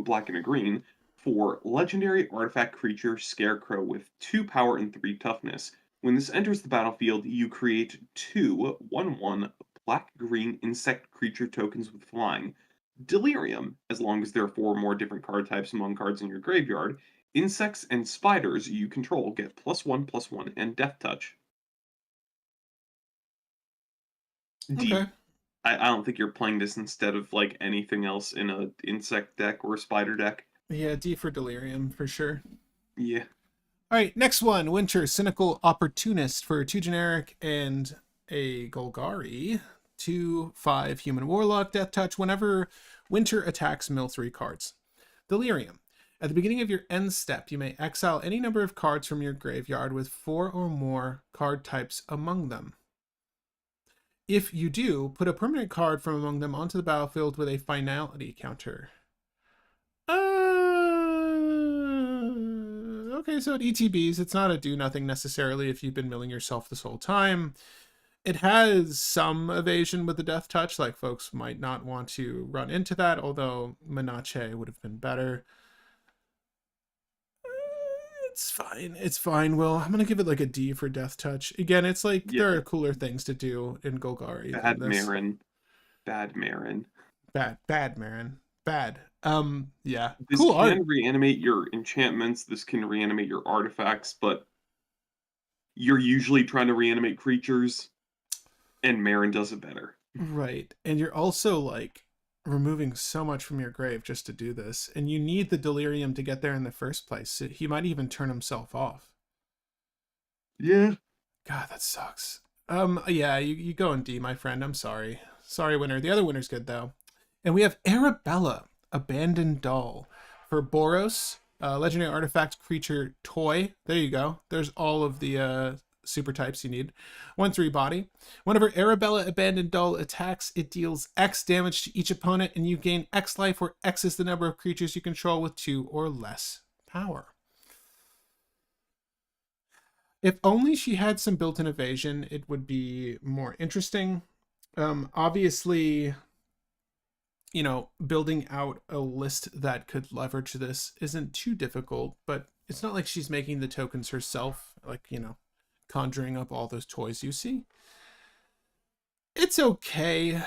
black and a green for legendary artifact creature Scarecrow with 2 power and 3 toughness. When this enters the battlefield, you create 2 1/1 black-green insect creature tokens with flying. Delirium, as long as there are 4 or more different card types among cards in your graveyard. Insects and spiders you control get +1/+1 and death touch. Okay. Deep. I don't think you're playing this instead of like anything else in a insect deck or a spider deck. Yeah, D for Delirium for sure. Yeah. All right, next one. Winter, Cynical Opportunist for 2 generic and a Golgari. 2/5 Human Warlock, Death Touch. Whenever Winter attacks, mill 3 cards. Delirium. At the beginning of your end step, you may exile any number of cards from your graveyard with 4 or more card types among them. If you do, put a permanent card from among them onto the battlefield with a finality counter. Okay, so it ETBs. It's not a do nothing necessarily if you've been milling yourself this whole time. It has some evasion with the death touch, like folks might not want to run into that, although Menache would have been better. It's fine. It's fine, Will. I'm gonna give it like a D for death touch. Again, it's like Yeah. there are cooler things to do in Golgari than Bad this. Marin. Bad Marin. Bad, Marin. Bad. Yeah. This Cool art. can reanimate your enchantments, this can reanimate your artifacts, but you're usually trying to reanimate creatures, and Marin does it better. Right. And you're also like removing so much from your grave just to do this. And you need the delirium to get there in the first place. So he might even turn himself off. Yeah. God, that sucks. Yeah, you go in D, my friend. I'm sorry. Sorry, winner. The other winner's good though. And we have Arabella, Abandoned Doll. For Boros, legendary artifact creature toy. There you go. There's all of the super types you need. 1/3 body. Whenever Arabella Abandoned Doll attacks, it deals X damage to each opponent, and you gain X life, where X is the number of creatures you control with 2 or less power. If only she had some built-in evasion, it would be more interesting. Obviously, you know, building out a list that could leverage this isn't too difficult, but it's not like she's making the tokens herself, like, you know, conjuring up all those toys you see. It's okay.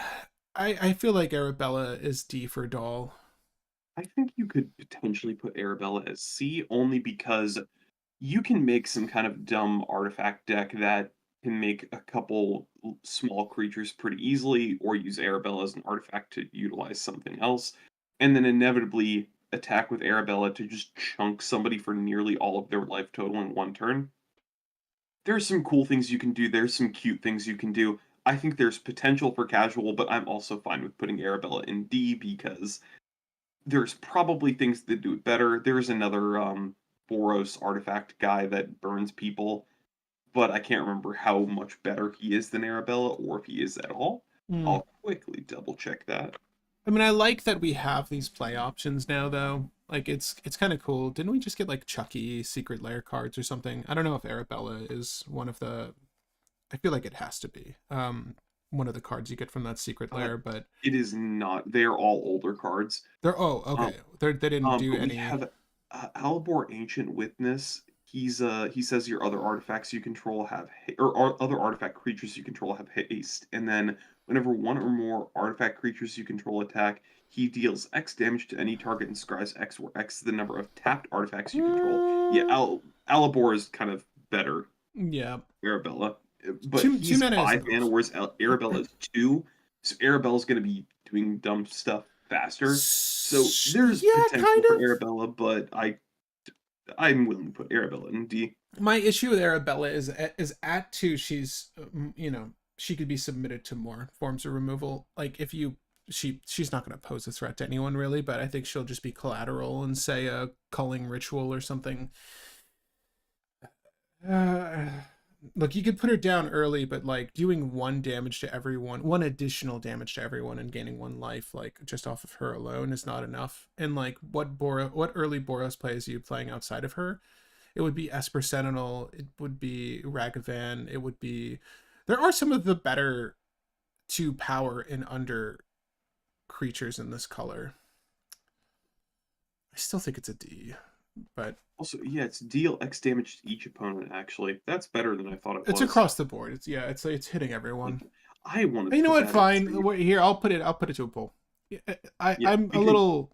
I feel like Arabella is D for doll. I think you could potentially put Arabella as C only because you can make some kind of dumb artifact deck that can make a couple small creatures pretty easily, or use Arabella as an artifact to utilize something else, and then inevitably attack with Arabella to just chunk somebody for nearly all of their life total in one turn. There's some cool things you can do, there's some cute things you can do. I think there's potential for casual, but I'm also fine with putting Arabella in D because there's probably things that do it better. There's another Boros artifact guy that burns people, but I can't remember how much better he is than Arabella or if he is at all. Hmm. I'll quickly double check that. I mean, I like that we have these play options now, though. Like, it's kind of cool. Didn't we just get like Chucky secret lair cards or something? I don't know if Arabella is one of the. I feel like it has to be one of the cards you get from that secret Uh, lair, but it is not. They're all older cards. they're Um, okay. They didn't do but we any. have Albor Ancient Witness. He says your other artifacts you control have or other artifact creatures you control have haste, and then whenever one or more artifact creatures you control attack, he deals X damage to any target and scries X, where X is the number of tapped artifacts you control. Yeah, Alibor is kind of better. Yeah, Arabella, but two he's mana is 5 mana, enough. whereas Arabella is 2. So Arabella's going to be doing dumb stuff faster. So there's Yeah, potential kind for of. Arabella, but I'm willing to put Arabella in D. My issue with Arabella is at 2 she's you know, she could be submitted to more forms of removal. Like if you she's not going to pose a threat to anyone really, but I think she'll just be collateral and say a culling ritual or something. Uh, Look, you could put her down early, but like doing 1 damage to everyone, 1 additional damage to everyone, and gaining 1 life, like just off of her alone, is not enough. And like, what early Boros plays are you playing outside of her? It would be Esper Sentinel. It would be Ragavan. It would be. There are some of the better 2 power and under creatures in this color. I still think it's a D, but Also, yeah, it's deal X damage to each opponent, actually. That's better than I thought it it's was. across the board. It's hitting everyone. Like, I wanted You to know put what? that at Fine. C. Wait, here, I'll put it to a poll. Yeah, I'm a little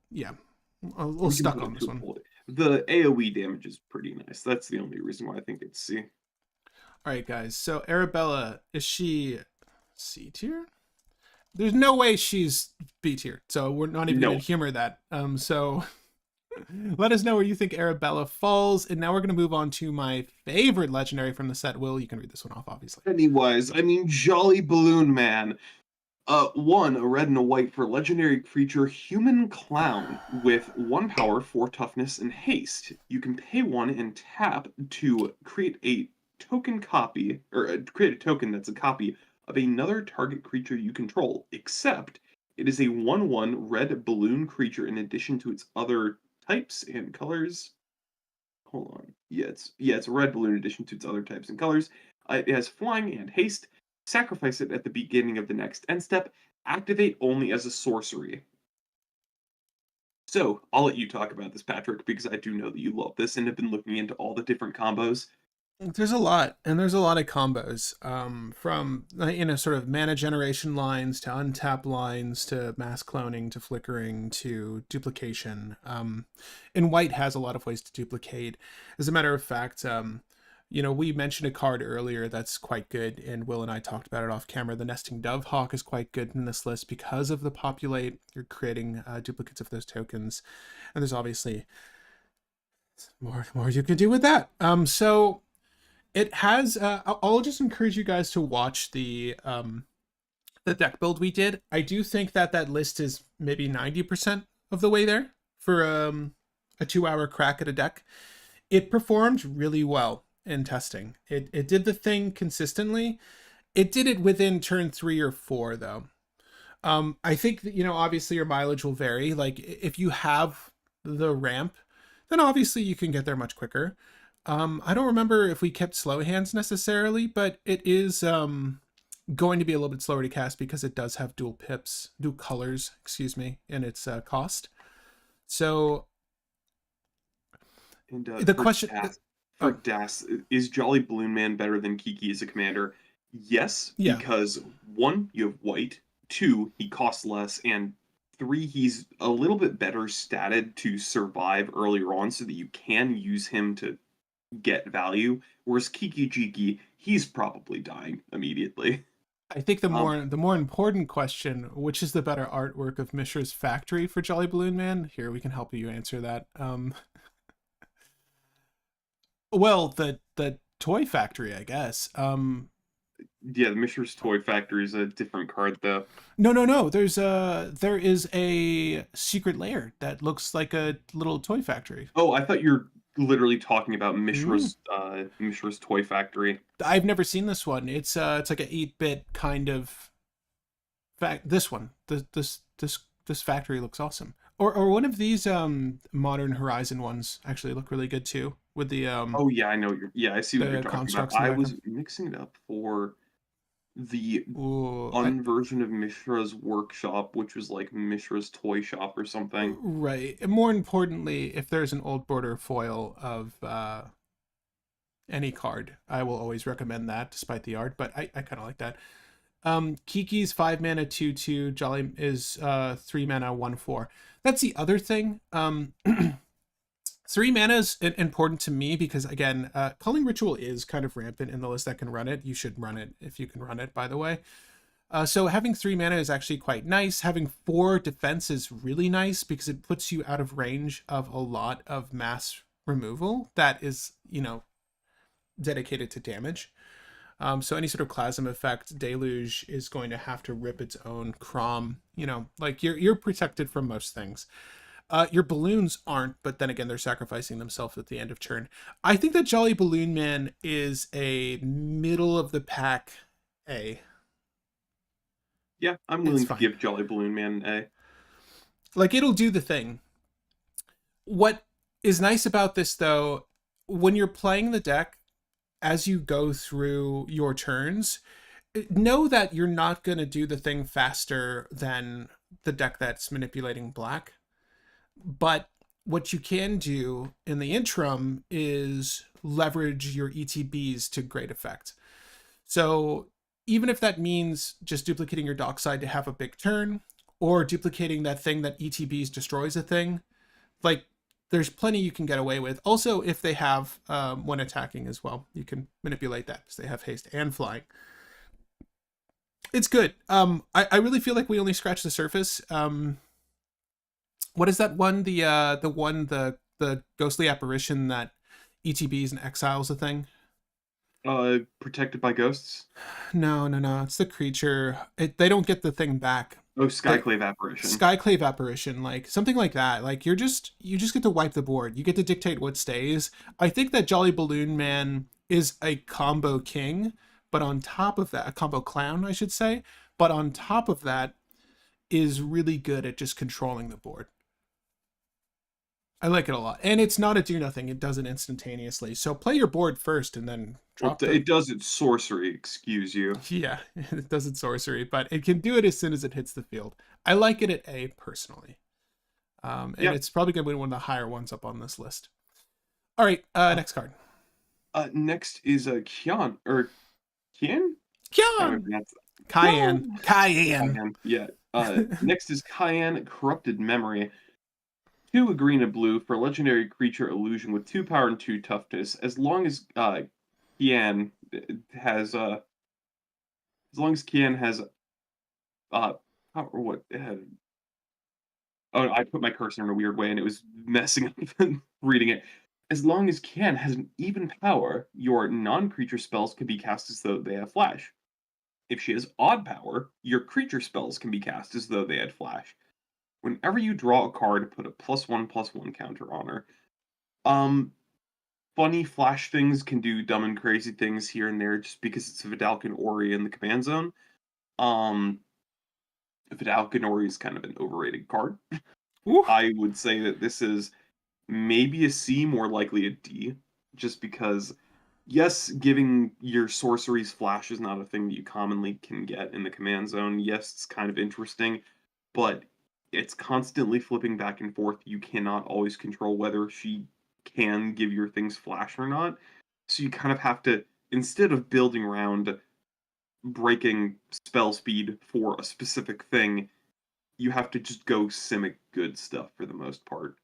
a little we can stuck put on it this to a one. bullet. The AoE damage is pretty nice. That's the only reason why I think it's C. All right, guys. So Arabella, is she C tier? there's no way she's B tier. So we're not even going No. to humor that. So let us know where you think Arabella falls. And now we're going to move on to my favorite legendary from the set. Will, you can read this one off, obviously. Pennywise, I mean, Jolly Balloon Man. One, a red and a white for legendary creature Human Clown with 1 power, 4 toughness, and haste. You can pay 1 and tap to create a token copy, or create a token that's a copy of another target creature you control, except it is a 1/1 red balloon creature in addition to its other types and colors. Hold on. Yeah, it's a red balloon in addition to its other types and colors. It has flying and haste. Sacrifice it at the beginning of the next end step. Activate only as a sorcery. So I'll let you talk about this, Patrick, because I do know that you love this and have been looking into all the different combos. There's a lot, and there's a lot of combos, from sort of mana generation lines to untap lines to mass cloning to flickering to duplication. And white has a lot of ways to duplicate. As a matter of fact, we mentioned a card earlier that's quite good, and Will and I talked about it off camera. The Nesting Dove Hawk is quite good in this list because of the populate. You're creating duplicates of those tokens, and there's obviously more you can do with that. So it has. I'll just encourage you guys to watch the deck build we did. I do think that list is maybe 90% of the way there for a 2-hour crack at a deck. It performed really well in testing. It did the thing consistently. It did it within turn 3 or 4 though. I think that, obviously your mileage will vary. Like if you have the ramp, then obviously you can get there much quicker. I don't remember if we kept slow hands necessarily, but it is going to be a little bit slower to cast because it does have dual colors, in its cost. So And the question, for Das, is Jolly Balloon Man better than Kiki as a commander? Yes, yeah, because 1, you have white, 2, he costs less, and 3, he's a little bit better statted to survive earlier on so that you can use him to get value, whereas Kiki Jiki, he's probably dying immediately. I think the Um, more important question, which is the better artwork of Mishra's factory for Jolly Balloon Man? Here, we can help you answer that. Well, the toy factory, I guess. yeah, the Mishra's Toy Factory is a different card, though. No. There is a secret lair that looks like a little toy factory. Oh, I thought you were literally talking about Mm. Mishra's Toy Factory. I've never seen this one. It's like an 8-bit kind of fact. This one, this factory looks awesome. Or one of these Modern Horizon ones actually look really good too with Oh yeah, I know yeah, I see what you're the talking about. constructs in the I was background. mixing it up for the Ooh, unversion of Mishra's Workshop, which was like Mishra's Toy Shop or something. right. And more importantly, if there's an old border foil of any card, I will always recommend that, despite the art. But I kind of like that. Kiki's 5 mana 2/2. Jolly is 3 mana 1/4. That's the other thing. 3 mana is important to me because, again, Culling Ritual is kind of rampant in the list that can run it. You should run it if you can run it, by the way. So having 3 mana is actually quite nice. Having 4 defense is really nice because it puts you out of range of a lot of mass removal that is, dedicated to damage. So any sort of Clasm effect, Deluge is going to have to rip its own Crom. Like you're protected from most things. Your balloons aren't, but then again, they're sacrificing themselves at the end of turn. I think that Jolly Balloon Man is a middle of the pack A. Yeah, I'm It's willing to fine. give Jolly Balloon Man a. Like it'll do the thing. What is nice about this though, when you're playing the deck, as you go through your turns, know that you're not going to do the thing faster than the deck that's manipulating black. But what you can do in the interim is leverage your ETBs to great effect. So even if that means just duplicating your dockside to have a big turn, or duplicating that thing that ETBs destroys a thing, like there's plenty you can get away with. Also, if they have when attacking as well, you can manipulate that because they have haste and flying. It's good. I really feel like we only scratched the surface. What is that one? The ghostly apparition that ETBs and exiles a thing. Protected by ghosts. No, no, no. It's the creature. They don't get the thing back. Oh, The Skyclave apparition. Skyclave apparition, like something like that. Like you just get to wipe the board. You get to dictate what stays. I think that Jolly Balloon Man is a combo king, but on top of that, a combo clown, I should say. But on top of that, is really good at just controlling the board. I like it a lot. And it's not a do nothing, it does it instantaneously. So play your board first and then Well, drop the. it does its sorcery, excuse you. Yeah, it does its sorcery, but it can do it as soon as it hits the field. I like it at A personally. And Yeah. it's probably going to be one of the higher ones up on this list. All right, next card. Next is Kian, or Kian? How do I Cyan! pronounce Cayenne. Kian? Cayenne. Cayenne. Yeah. Next is Cayenne, Corrupted Memory. 2 a green and blue for legendary creature illusion with 2 power and 2 toughness. As long as Kian has as long as Kian has how, or what? Oh, I put my cursor in a weird way and it was messing up reading it. As long as Kian has an even power, your non-creature spells can be cast as though they have flash. If she has odd power, your creature spells can be cast as though they had flash. Whenever you draw a card, put a +1/+1 counter on her. Funny flash things can do dumb and crazy things here and there just because it's a Vidalcan Ori in the command zone. Um, Vidalcan Ori is kind of an overrated card. Ooh. I would say that this is maybe a C, more likely a D, just because, yes, giving your sorceries flash is not a thing that you commonly can get in the command zone. Yes, it's kind of interesting, but it's constantly flipping back and forth. You cannot always control whether she can give your things flash or not. So you kind of have to, instead of building around breaking spell speed for a specific thing, you have to just go Simic good stuff for the most part.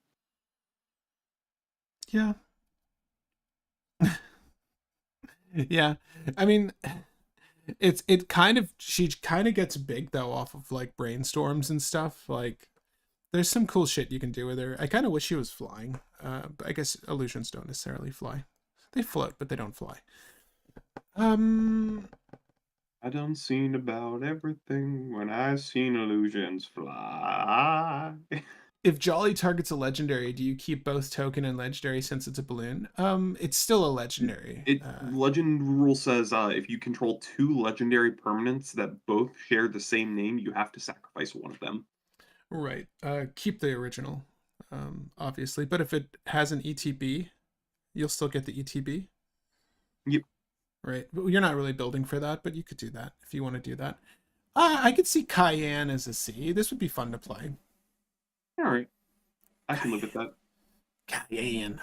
Yeah. Yeah. I mean, it kind of she kind of gets big though off of like brainstorms and stuff. Like there's some cool shit you can do with her. I kind of wish she was flying. But I guess illusions don't necessarily fly. They float, but they don't fly. Um I done seen about everything when I seen illusions fly. if Jolly targets a legendary, do you keep both token and legendary since it's a balloon? It's still a legendary. Legend rule says if you control 2 legendary permanents that both share the same name, you have to sacrifice one of them. Right. Keep the original, obviously. But if it has an ETB, you'll still get the ETB. Yep. Right. But you're not really building for that, but you could do that if you want to do that. I could see Cayenne as a C. This would be fun to play. All right. I can live with that. Cayenne.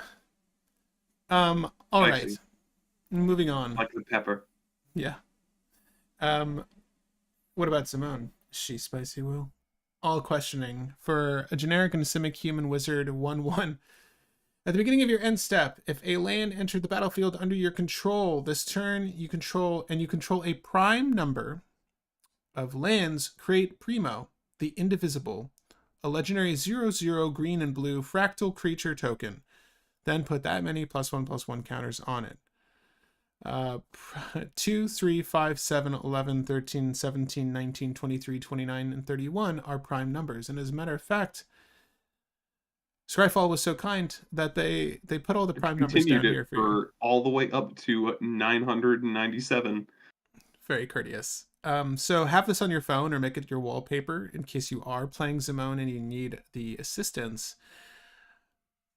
All right. Spicy. Moving on. Like the pepper. Yeah. What about Simone? Is she spicy, Will? All questioning. For a generic and simic human wizard 1/1. At the beginning of your end step, if a land entered the battlefield under your control, this turn you control a prime number of lands, create Primo, the Indivisible, a legendary 0/0 green and blue fractal creature token. Then put that many +1/+1 counters on it. 2, 3, 5, 7, 11, 13, 17, 19, 23, 29, and 31 are prime numbers. And as a matter of fact, Scryfall was so kind that they put all the prime numbers down here for you. All the way up to 997. Very courteous. So have this on your phone or make it your wallpaper in case you are playing Zimone and you need the assistance.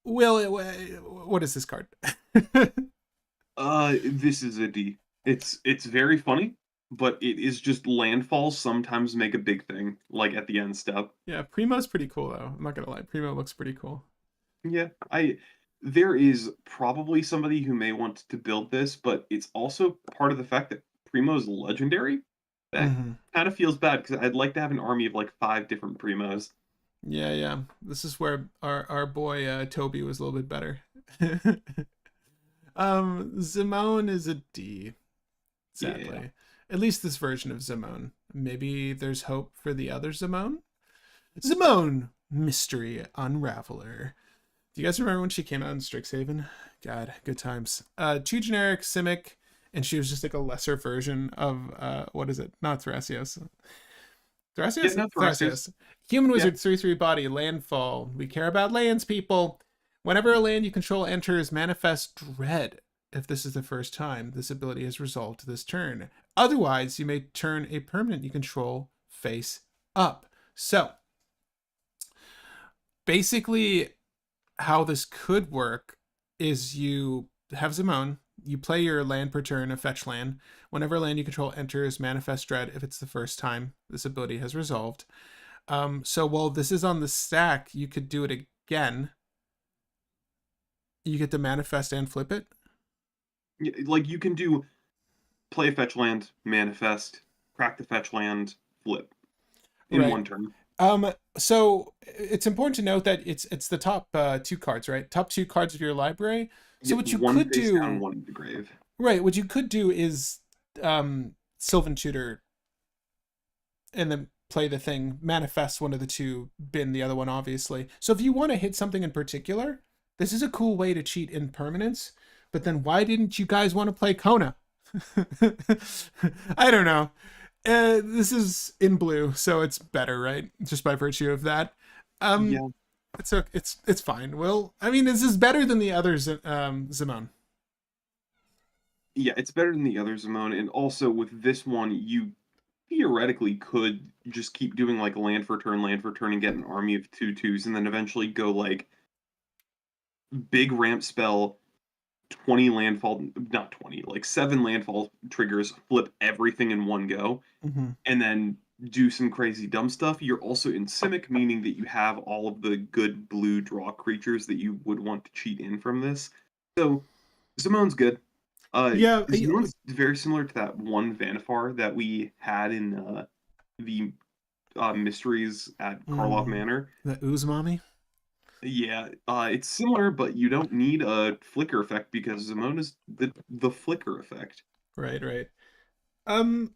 Will, what is this card? This is a D. It's very funny, but it is just landfalls sometimes make a big thing, like at the end step. Yeah, Primo's pretty cool though. I'm not gonna lie, Primo looks pretty cool. Yeah, there is probably somebody who may want to build this, but it's also part of the fact that Primo's legendary. That kind of feels bad because I'd like to have an army of like 5 different Primos. Yeah, yeah. This is where our boy Toby was a little bit better. Zimone is a D, sadly. At least this version of Zimone. Maybe there's hope for the other Zimone? Zimone, Mystery Unraveler. Do you guys remember when she came out in Strixhaven? God, good times. Too generic, Simic, and she was just like a lesser version of, what is it? Not Thrasios. Yeah, Thrasios? no, Thrasios. Thrasios. Human Yeah. Wizard, 3/3 body, landfall. We care about lands, people. Whenever a land you control enters Manifest Dread, if this is the first time this ability is resolved this turn. Otherwise, you may turn a permanent you control face up. So, basically, how this could work is you have Zimone, you play your land per turn, a fetch land. Whenever land you control enters Manifest Dread, if it's the first time this ability has resolved. So while this is on the stack, you could do it again. You get to manifest and flip it. Yeah, like you can do play a fetch land, manifest, crack the fetch land, flip in Right. one turn. So it's important to note that it's the top two cards, right? Top two cards of your library. So Get what you one could face down, do, one in the grave. right? What you could do is Sylvan Tutor, and then play the thing, manifest one of the two, bin the other one, obviously. So if you want to hit something in particular, this is a cool way to cheat impermanence. But then why didn't you guys want to play Kona? I don't know. This is in blue, so it's better, right? Just by virtue of that. Um, Yeah, it's fine. Well, I mean, this is better than the others. Zimone. yeah, it's better than the other Zimone, and also with this one, you theoretically could just keep doing like land for turn, and get an army of 2/2s, and then eventually go like big ramp spell, 20 landfall, not 20, like 7 landfall triggers, flip everything in one go, Mm-hmm. and then do some crazy dumb stuff. You're also in Simic, meaning that you have all of the good blue draw creatures that you would want to cheat in from this. So Zimone's good. Yeah, Zimone's very similar to that one Vanifar that we had in the mysteries at Karlov Manor. the ooze mommy. Yeah, it's similar, but you don't need a flicker effect because Zimone is the flicker effect. Right, right. Um,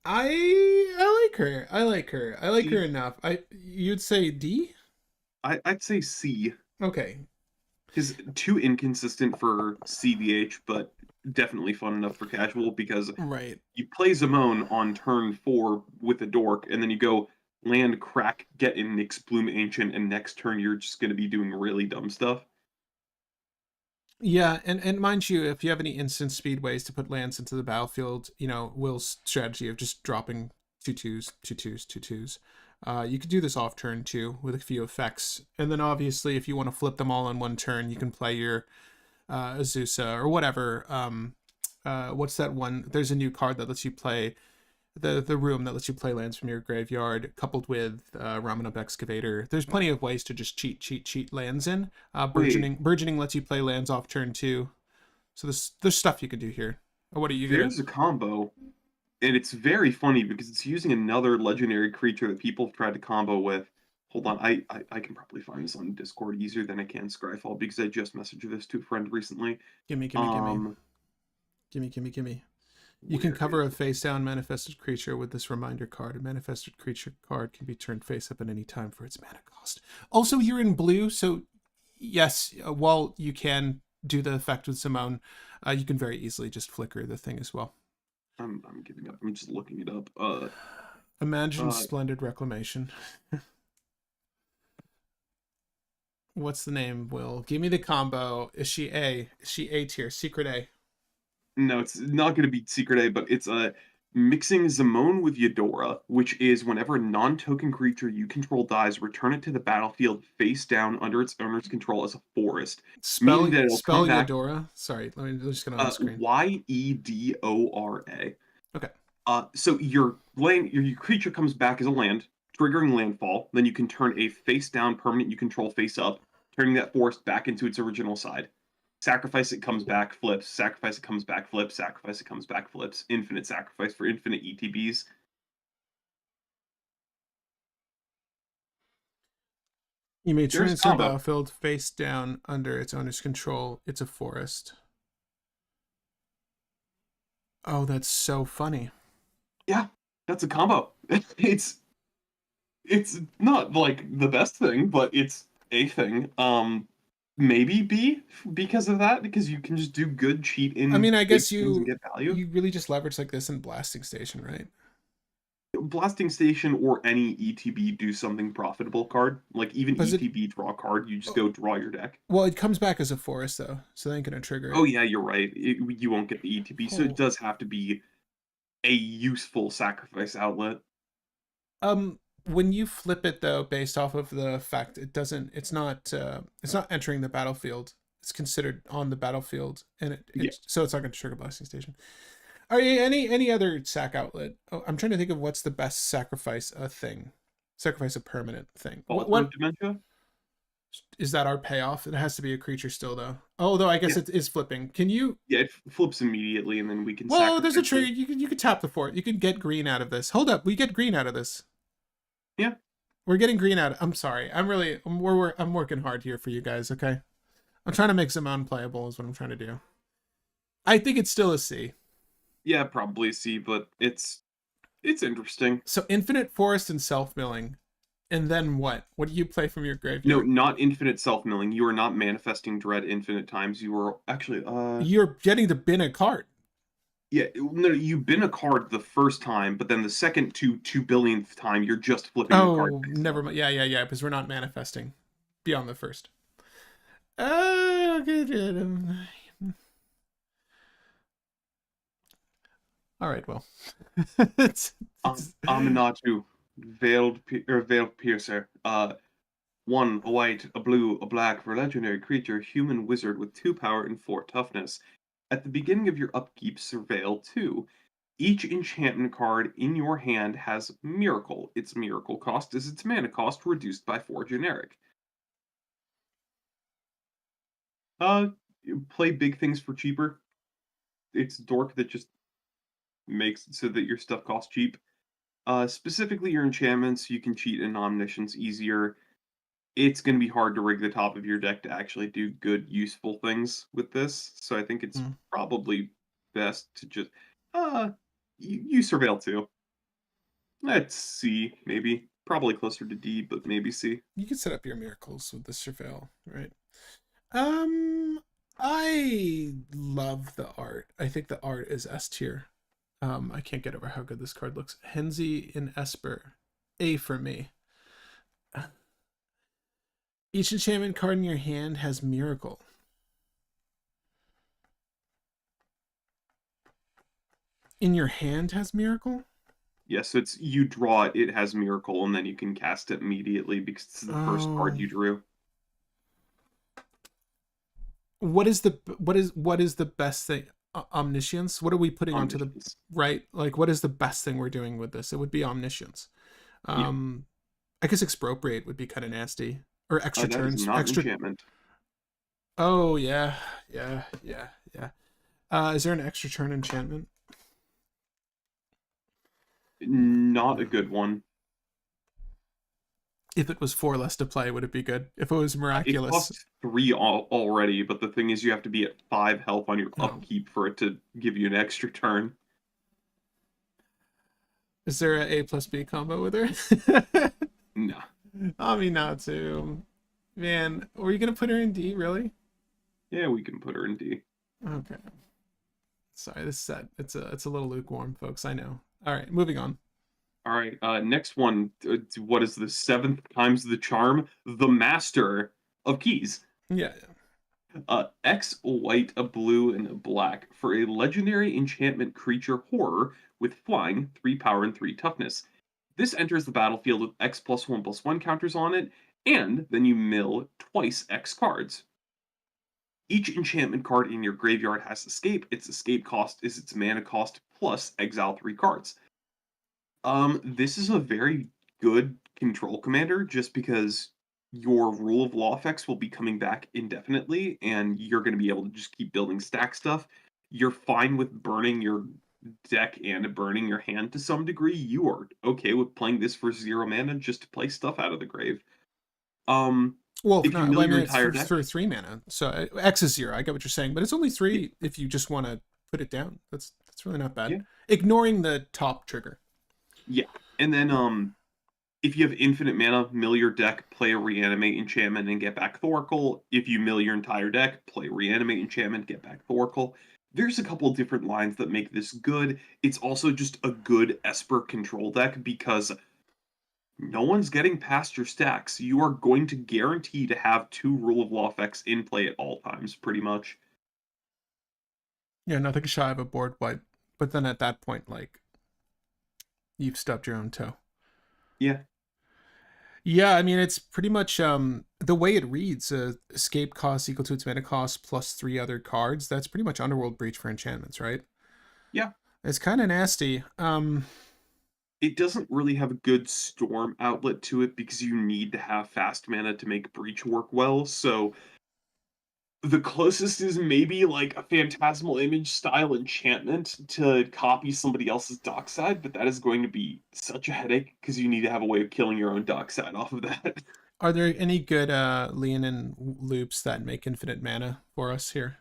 I like her. I like her. I like her See, enough. You'd say D? I'd say C, Okay. because too inconsistent for cEDH, but definitely fun enough for casual because Right. you play Zimone on turn 4 with a dork, and then you go land, crack, get in Nyx Bloom Ancient, and next turn you're just going to be doing really dumb stuff. Yeah, and mind you, if you have any instant speed ways to put lands into the battlefield, Will's strategy of just dropping two twos, two twos, two twos. You could do this off turn too with a few effects, and then obviously if you want to flip them all in one turn, you can play your Azusa or whatever. What's that one? There's a new card that lets you play the room that lets you play lands from your graveyard, coupled with Ramanub Excavator. There's plenty of ways to just cheat lands in. Wait, Burgeoning lets you play lands off turn too. So there's stuff you can do here. What are you gonna? there's a combo, and it's very funny because it's using another legendary creature that people have tried to combo with. Hold on, I can probably find this on Discord easier than I can Scryfall because I just messaged this to a friend recently. Gimme. Um, Gimme. You can where cover is a face down manifested creature with this reminder card. A manifested creature card can be turned face up at any time for its mana cost. Also, you're in blue, so yes, while you can do the effect with Simone, you can very easily just flicker the thing as well. I'm giving up. I'm just looking it up. Imagine Uh, Splendid Reclamation. What's the name, Will? Give me the combo. Is she A? Is she A tier? Secret A. no, it's not going to be Secret A, but it's mixing Zimone with Eudora, which is whenever a non-token creature you control dies, return it to the battlefield face down under its owner's control as a forest, meaning that it'll come Spell back. Eudora. Sorry, let me just get on the screen. Yedora. Okay. So your creature comes back as a land, triggering landfall. Then you can turn a face down permanent you control face up, turning that forest back into its original side. Sacrifice it comes back, flips. Sacrifice it comes back, flips. Sacrifice it comes back, flips. Infinite sacrifice for infinite ETBs. You may turn There's a into the combo. battlefield face down under its owner's control. It's a forest. Oh, that's so funny. That's a combo. It's it's not like the best thing, but it's a thing. Maybe B because of that, because you can just do good cheat I in mean, I big guess things and get value. you really just leverage like this in Blasting Station, right? Blasting Station or any ETB do something profitable card, like even But is it? ETB draw card, you just go draw your deck. Well, it comes back as a forest though, so they ain't gonna trigger Oh it. yeah, you're right. You won't get the ETB, so it Oh. does have to be a useful sacrifice outlet. When you flip it though, based off of the fact it's not entering the battlefield. It's considered on the battlefield, and Yeah. so it's not going to trigger Blasting Station. Are you any other sack outlet? Oh, I'm trying to think of what's the best sacrifice a permanent thing. Baldur's What Dementia? is that our payoff? It has to be a creature still though. Although I guess Yeah. it is flipping. Can you? Yeah, it flips immediately, and then we can Well, there's a sacrifice trigger. it. You could tap the fort. You can get green out of this. Hold up, we get green out of this. Yeah. We're getting green out. I'm sorry. I'm working hard here for you guys. Okay. I'm trying to make some unplayable is what I'm trying to do. I think it's still a C. Yeah, probably C, but it's interesting. So infinite forest and self milling, and then what? What do you play from your No, graveyard? not infinite self-milling. You are not manifesting dread infinite times. You are actually You're getting to bin a card. yeah, no, you bin a card the first time, but then the second to 2 billionth time, you're just flipping the card Oh, face never up. mind. Yeah. Because we're not manifesting beyond the first. Okay. All right. Well, Aminatu, veiled piercer. One, a white, a blue, a black for legendary creature, human wizard with 2 power and 4 toughness. At the beginning of your upkeep, surveil 2. Each enchantment card in your hand has Miracle. Its miracle cost is its mana cost reduced by 4 generic. Uh, play big things for cheaper. It's dork that just makes it so that your stuff costs cheap. Specifically your enchantments, you can cheat in omniscience easier. It's going to be hard to rig the top of your deck to actually do good, useful things with this. So I think it's Mm. probably best to just you surveil too. Let's C, maybe. Probably closer to D, but maybe C. You can set up your miracles with the surveil, right? I love the art. I think the art is S tier. I can't get over how good this card looks. Henzi in Esper, A for me. Each enchantment card in your hand has miracle. In your hand has miracle? Yeah, so it's you draw it, it has Miracle, and then you can cast it immediately because it's the first card Oh. you drew. What is the best thing? Omniscience? What are we putting onto the Omniscience. right? Like what is the best thing we're doing with this? It would be omniscience. Yeah, I guess expropriate would be kind of nasty. Or extra that is turns. not an Extra. enchantment. Oh yeah. Is there an extra turn enchantment? Not a good one. If it was 4 less to play, would it be good? If it was It miraculous. costs 3 already, but the thing is you have to be at 5 health on your Oh. upkeep for it to give you an extra turn. Is there a A plus B combo with her? Nah. I mean, not to. Man, were you gonna put her in D? Really? Yeah, we can put her in D. Okay. Sorry, this set it's a little lukewarm, folks. I know. All right, moving on. All right, next one. What is the 7th times the charm? The Master of Keys. Yeah. X, a white, a blue, and a black for a legendary enchantment creature horror with flying, 3 power, and 3 toughness. This enters the battlefield with X +1/+1 counters on it, and then you mill twice X cards. Each enchantment card in your graveyard has escape. Its escape cost is its mana cost plus exile 3 cards. This is a very good control commander just because your rule of law effects will be coming back indefinitely and you're going to be able to just keep building stack stuff. You're fine with burning your deck and burning your hand to some degree. You are okay with playing this for 0 mana just to play stuff out of the grave. Um, Well, if you no, mill I your mean it's entire deck, for 3 mana. So X is 0. I get what you're saying, but it's only 3 if you just want to put it down. That's really not bad. yeah, Ignoring the top trigger. Yeah. And then if you have infinite mana, mill your deck, play a reanimate enchantment, and get back Thoracle. If you mill your entire deck, play reanimate enchantment, get back Thoracle. There's a couple different lines that make this good. It's also just a good Esper control deck because no one's getting past your stacks. You are going to guarantee to have 2 Rule of Law effects in play at all times, pretty much. Yeah, nothing shy of a board wipe. But then at that point, like, you've stubbed your own toe. Yeah. Yeah, I mean it's pretty much the way it reads, escape cost equal to its mana cost plus 3 other cards. That's pretty much Underworld Breach for enchantments, right? Yeah. It's kind of nasty. It doesn't really have a good storm outlet to it because you need to have fast mana to make Breach work well. So the closest is maybe like a Phantasmal Image style enchantment to copy somebody else's dockside, but that is going to be such a headache because you need to have a way of killing your own dockside off of that. Are there any good Leonin loops that make infinite mana for us here?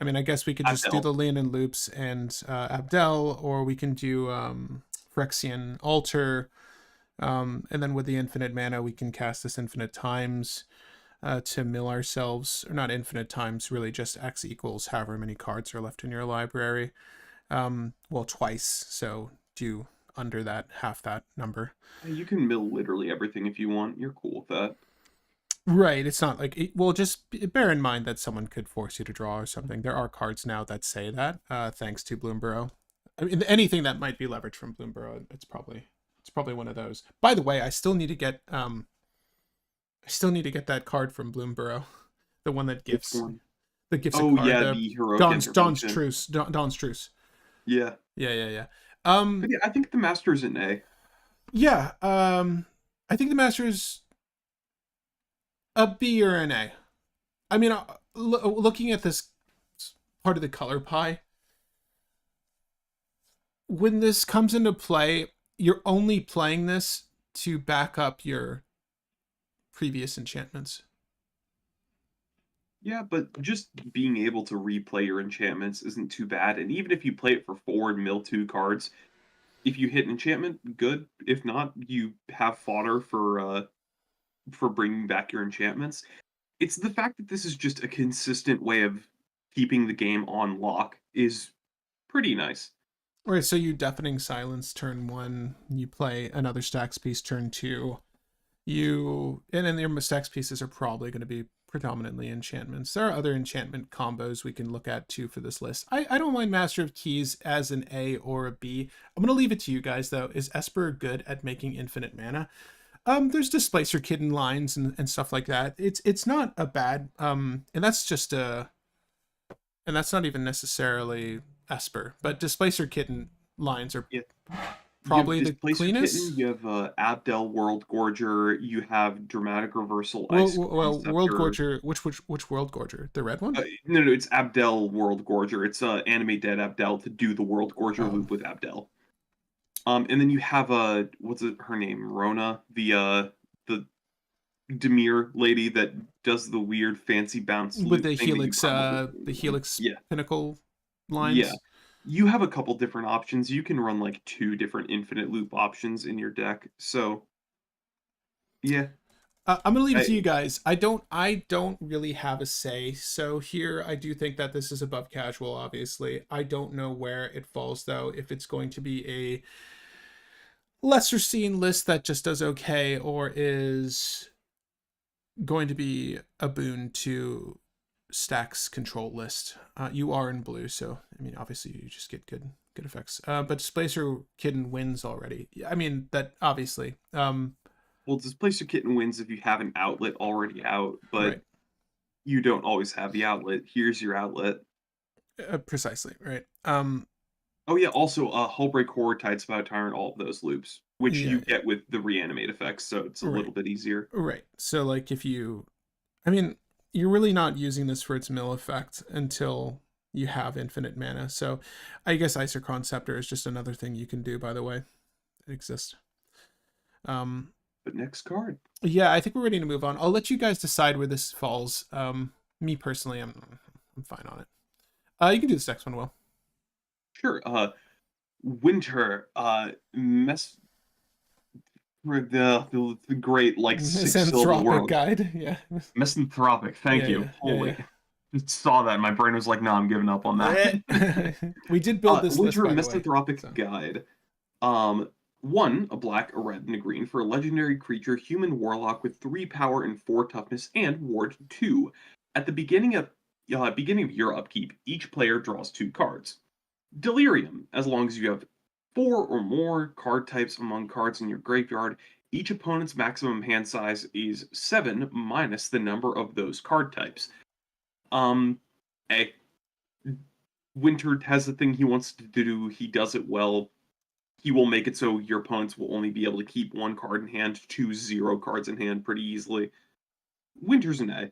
I mean, I guess we could just do Abdel. the Leonin loops and Abdel, or we can do Phyrexian Altar, and then with the infinite mana, we can cast this infinite times to mill ourselves, or not infinite times, really just X equals however many cards are left in your library. Well, twice, so do under that, half that number. You can mill literally everything if you want. You're cool with that. Right, it's not like well, just bear in mind that someone could force you to draw or something. There are cards now that say that, thanks to Bloomborough. I mean, anything that might be leveraged from Bloomborough, it's probably one of those. By the way, I still need to get that card from Bloomborough, the one that Which gives one? a Oh card, yeah, the the heroic Dawn's intervention. Truce, Dawn's Truce. Yeah. Yeah, yeah, yeah. But yeah, I think the master's an A. Yeah. I think the Master's a B or an A. I mean, looking at this part of the color pie, when this comes into play, you're only playing this to back up your previous enchantments. Yeah, but just being able to replay your enchantments isn't too bad. And even if you play it for 4 and mill 2 cards, if you hit an enchantment, good. If not, you have fodder for bringing back your enchantments. It's the fact that this is just a consistent way of keeping the game on lock is pretty nice. All right, so you Deafening Silence turn one, you play another stacks piece turn two. And then your stacks pieces are probably going to be predominantly enchantments. There are other enchantment combos we can look at too for this list. I don't mind Master of Keys as an A or a B. I'm gonna leave it to you guys though. Is Esper good at making infinite mana? There's Displacer Kitten lines and stuff like that. It's not a bad and that's just a and that's not even necessarily Esper, but Displacer Kitten lines are Yeah. You have probably the Displacer Kitten, cleanest. you have Abdel World Gorger, you have Dramatic Reversal Ice Well, World Conceptor. Gorger. Which World Gorger? The red one? No, no, it's Abdel World Gorger. It's Anime Dead Abdel to do the World Gorger Oh, loop with Abdel. And then you have what's it, her name? Rona, the Demir lady that does the weird fancy bounce with loop thing that you probably the Helix yeah, Pinnacle yeah. lines. You have a couple different options. You can run like 2 different infinite loop options in your deck. So yeah, I'm gonna leave it I, to you guys. I don't really have a say. So here, I do think that this is above casual. Obviously, I don't know where it falls though. If it's going to be a lesser seen list that just does okay, or is going to be a boon to Stack's control list. You are in blue, so I mean, obviously, you just get good effects. But Displacer Kitten wins already. I mean, that obviously. well, Displacer Kitten wins if you have an outlet already out, but Right. you don't always have the outlet. Here's your outlet. Precisely. Right. Oh yeah, also Hullbreak Horror, Tidespout Tyrant, all of those loops, which Yeah. you Yeah. get with the reanimate effects, so it's a Right. little bit easier. Right. So like if you, I mean, you're really not using this for its mill effect until you have infinite mana. So I guess Isochron Scepter is just another thing you can do. By the way, it exists. Um, But next card. yeah, I think we're ready to move on. I'll let you guys decide where this falls. Me personally, I'm fine on it. You can do this next one, Will. Sure. Winter. the great like six-syllable Misanthropic word. guide. Yeah. Misanthropic. Thank Yeah, you. yeah, yeah, Holy, just saw that. My brain was like, no, I'm giving up on that. yeah. We did build this list, Winter by the way. Misanthropic So Guide. Um, one, a black, a red, and a green for a legendary creature, human warlock with 3 power and 4 toughness, and ward 2. At the beginning of your upkeep, each player draws 2 cards. Delirium, as long as you have 4 or more card types among cards in your graveyard, each opponent's maximum hand size is 7 minus the number of those card types. Um, eh, Winter has the thing he wants to do. He does it well. He will make it so your opponents will only be able to keep 1 card in hand to 0 cards in hand pretty easily. Winter's an A.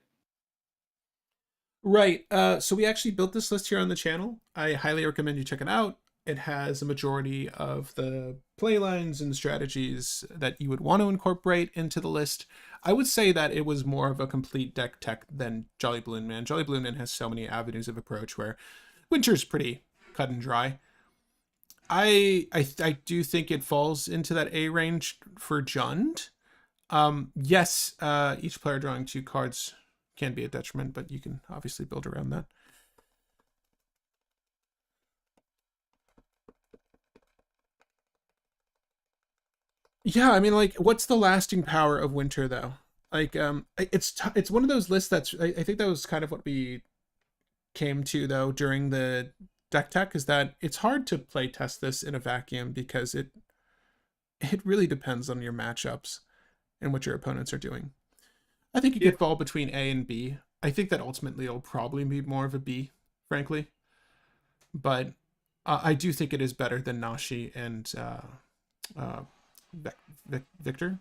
right. So we actually built this list here on the channel. I highly recommend you check it out. It has a majority of the play lines and strategies that you would want to incorporate into the list. I would say that it was more of a complete deck tech than Jolly Balloon Man. Jolly Balloon Man has so many avenues of approach where Winter's pretty cut and dry. I do think it falls into that A range for Jund. Yes, each player drawing 2 cards can be a detriment, but you can obviously build around that. Yeah, I mean, like, what's the lasting power of Winter though? Like, it's one of those lists that's I think that was kind of what we came to though during the deck tech is that it's hard to play test this in a vacuum because it really depends on your matchups and what your opponents are doing. I think it Yeah, could fall between A and B. I think that ultimately it'll probably be more of a B, frankly. But I do think it is better than Nashi and uh, Victor.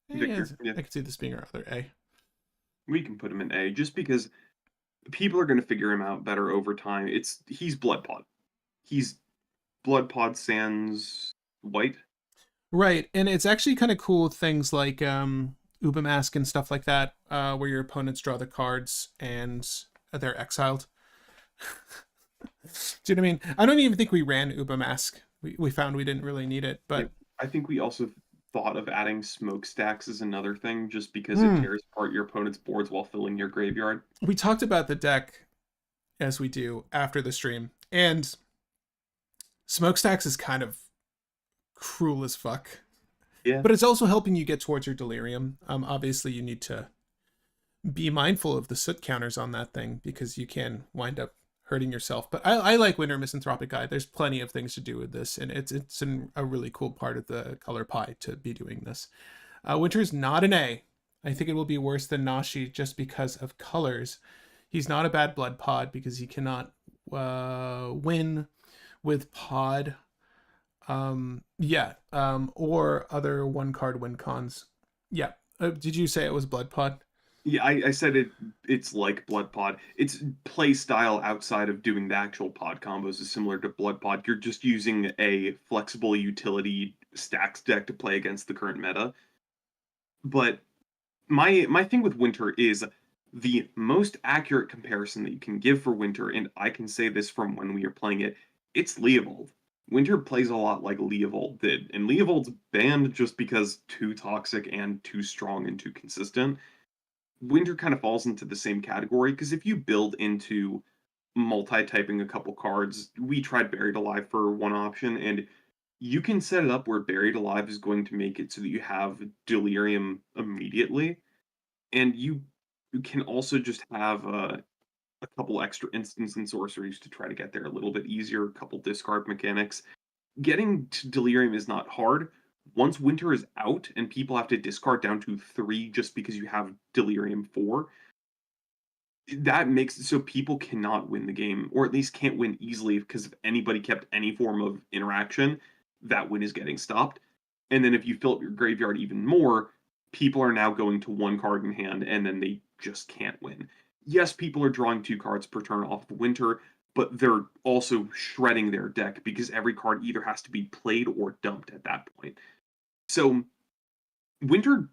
Yeah, Victor. Yeah, I could see this being our other A. we can put him in A just because people are going to figure him out better over time. He's Blood Pod. He's Blood Pod sans white. Right, and it's actually kind of cool things like Ubamask and stuff like that, where your opponents draw the cards and they're exiled. Do you know what I mean? I don't even think we ran Ubamask. We found we didn't really need it, Yeah, but I think we also thought of adding smokestacks as another thing just because it mm, tears apart your opponent's boards while filling your graveyard. we talked about the deck as we do after the stream, and Smokestacks is kind of cruel as fuck. Yeah. But it's also helping you get towards your delirium. Obviously, you need to be mindful of the soot counters on that thing because you can wind up hurting yourself. But I like Winter Misanthropic Guide. There's plenty of things to do with this, and it's a really cool part of the color pie to be doing this. Winter is not an A. I think it will be worse than Nashi just because of colors. He's not a bad blood pod because he cannot win with pod. Yeah. Or other 1 card win cons. Yeah. Did you say it was blood pod? Yeah, I said it's like Blood Pod. Its play style outside of doing the actual pod combos is similar to Blood Pod. You're just using a flexible utility stacks deck to play against the current meta. But my thing with Winter is the most accurate comparison that you can give for Winter, and I can say this from when we were playing it, it's Leovold. Winter plays a lot like Leovold did, and Leovold's banned just because too toxic and too strong and too consistent. Winter kind of falls into the same category because if you build into multi-typing a couple cards, we tried Buried Alive for one option, and you can set it up where Buried Alive is going to make it so that you have Delirium immediately, and you can also just have a couple extra instants and sorceries to try to get there a little bit easier, a couple discard mechanics. Getting to Delirium is not hard. Once Winter is out and people have to discard down to 3 just because you have Delirium 4, that makes it so people cannot win the game, or at least can't win easily because if anybody kept any form of interaction, that win is getting stopped. And then if you fill up your graveyard even more, people are now going to 1 card in hand and then they just can't win. Yes, people are drawing 2 cards per turn off of Winter, but they're also shredding their deck because every card either has to be played or dumped at that point. So Winter,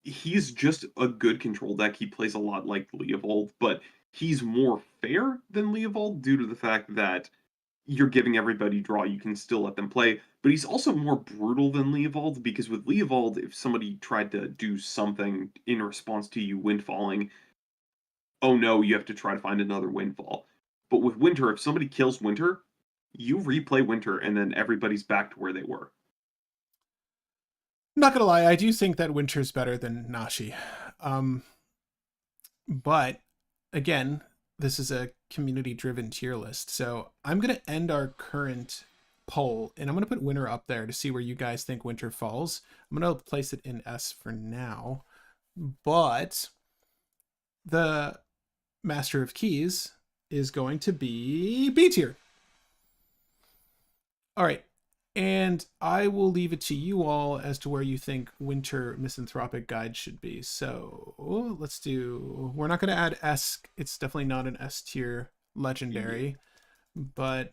he's just a good control deck. He plays a lot like Leovold, but he's more fair than Leovold due to the fact that you're giving everybody draw, you can still let them play. But he's also more brutal than Leovold, because with Leovold, if somebody tried to do something in response to you windfalling, oh no, you have to try to find another windfall. But with Winter, if somebody kills Winter, you replay Winter, and then everybody's back to where they were. I'm not gonna lie, I do think that Winter's better than Nashi. Um, but again, this is a community driven tier list. So I'm going to end our current poll and I'm going to put Winter up there to see where you guys think Winter falls. I'm going to place it in S for now. But the Master of Keys is going to be B tier. All right. And I will leave it to you all as to where you think Winter Misanthropic Guide should be. So let's do. We're not going to add S. It's definitely not an S tier legendary, but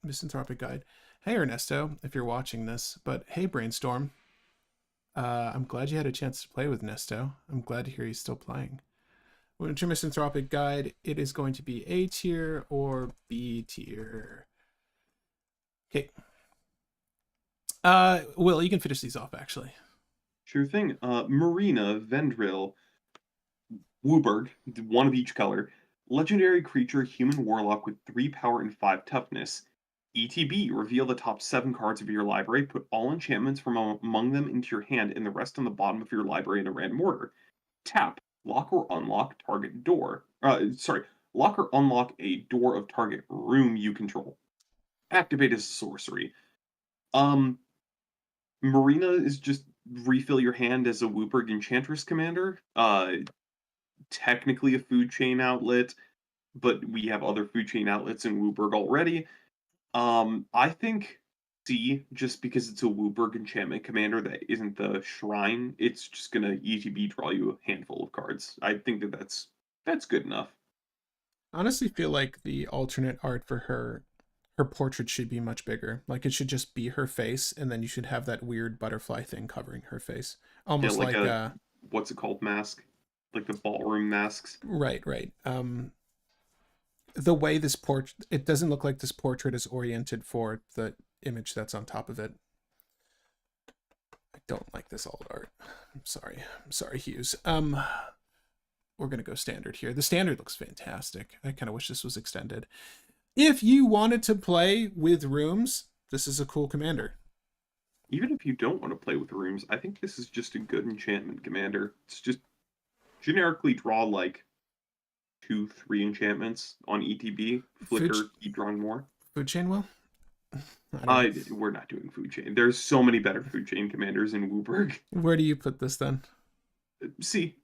Misanthropic Guide. Hey Ernesto, if you're watching this, but hey Brainstorm. I'm glad you had a chance to play with Nesto. I'm glad to hear he's still playing. Winter Misanthropic Guide. It is going to be A tier or B tier. Okay. Will, you can finish these off, actually. Sure thing. Marina, Vendrill, Wooburg, one of each color. Legendary creature, human warlock with 3 power and 5 toughness. ETB, reveal the top 7 cards of your library, put all enchantments from among them into your hand and the rest on the bottom of your library in a random order. Tap, lock or unlock target door. Lock or unlock a door of target room you control. Activate as a sorcery. Um, Marina is just refill your hand as a Wooburg Enchantress commander. Technically a food chain outlet, but we have other food chain outlets in Wooburg already. I think C, just because it's a Wooburg enchantment commander that isn't the shrine, it's just gonna ETB draw you a handful of cards. I think that's good enough. I honestly feel like the alternate art for her portrait should be much bigger. Like it should just be her face, and then you should have that weird butterfly thing covering her face, Yeah, almost like like a what's it called mask, like the ballroom masks. right. The way this portrait, it doesn't look like this portrait is oriented for the image that's on top of it. I don't like this alt art. I'm sorry, Hughes. We're gonna go standard here. The standard looks fantastic. I kind of wish this was extended. If you wanted to play with rooms, this is a cool commander. Even if you don't want to play with rooms, I think this is just a good enchantment commander. It's just generically draw like 2, 3 enchantments on ETB. Food, Flicker, keep drawing more. food chain will? I don't know. We're not doing food chain. There's so many better food chain commanders in Wooburg. Where do you put this then? See,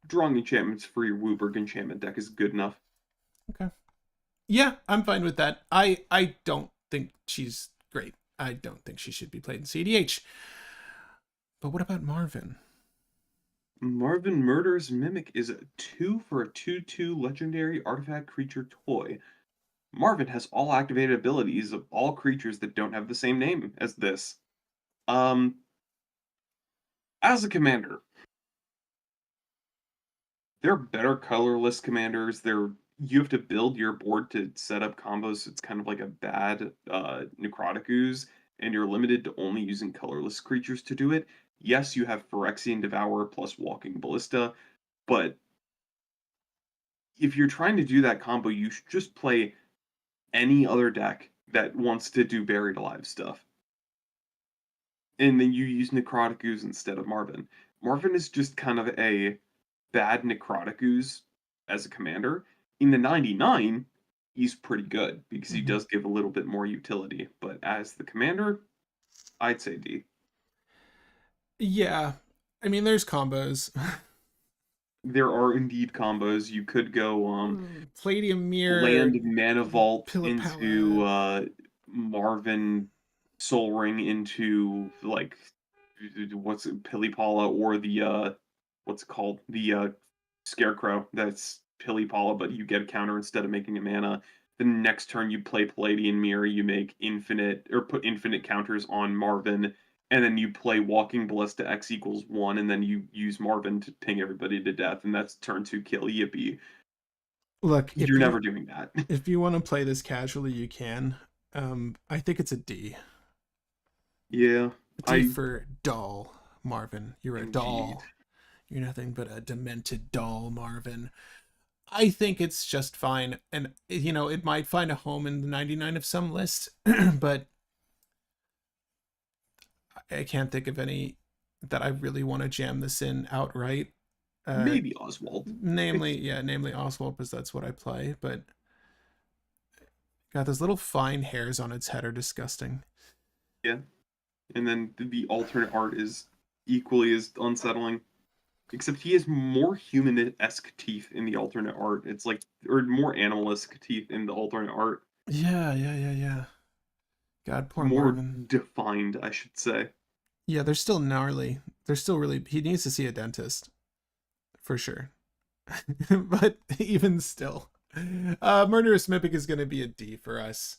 drawing enchantments for your Wooburg enchantment deck is good enough. Okay. Yeah, I'm fine with that. I don't think she's great. I don't think she should be played in cEDH. But what about Marvin? Marvin Murder's Mimic is a 2 for a 2/2 legendary artifact creature toy. Marvin has all activated abilities of all creatures that don't have the same name as this. Um, as a commander, there are better colorless commanders. You have to build your board to set up combos. It's kind of like a bad necrotic ooze, and you're limited to only using colorless creatures to do it. Yes, you have Phyrexian Devourer plus Walking Ballista, but if you're trying to do that combo, you should just play any other deck that wants to do Buried Alive stuff. And then you use Necrotic Ooze instead of Marvin. Marvin is just kind of a bad Necrotic Ooze as a commander. In the 99, he's pretty good because he does give a little bit more utility. But as the commander, I'd say D. Yeah. I mean, there's combos. There are indeed combos. You could go Palladium Mirror, land Mana Vault into Pillipala. Marvin Soul Ring into like what's it, Pillipala or the what's it called? The Scarecrow. That's Pillipala, but you get a counter instead of making a mana. The next turn you play Palladium Mirror, you make infinite or put infinite counters on Marvin, and then you play Walking Ballista X equals 1, and then you use Marvin to ping everybody to death, and that's turn 2 kill. Yippee. Look, You're never doing that. if you want to play this casually, you can. I think it's a D. Yeah, D I for doll, Marvin. You're a indeed. doll. You're nothing but a demented doll, Marvin. I think it's just fine. And, it might find a home in the 99 of some list, but I can't think of any that I really want to jam this in outright. Uh, Maybe Oswald. It's namely Oswald, because that's what I play. But God, those little fine hairs on its head are disgusting. yeah. And then the alternate art is equally as unsettling. Except he has more human-esque teeth in the alternate art. It's like, or more animal-esque teeth in the alternate art. Yeah. God, poor More Marvin. defined, I should say. Yeah, they're still gnarly. They're still really. He needs to see a dentist for sure. But even still, Murderous Mimic is going to be a D for us.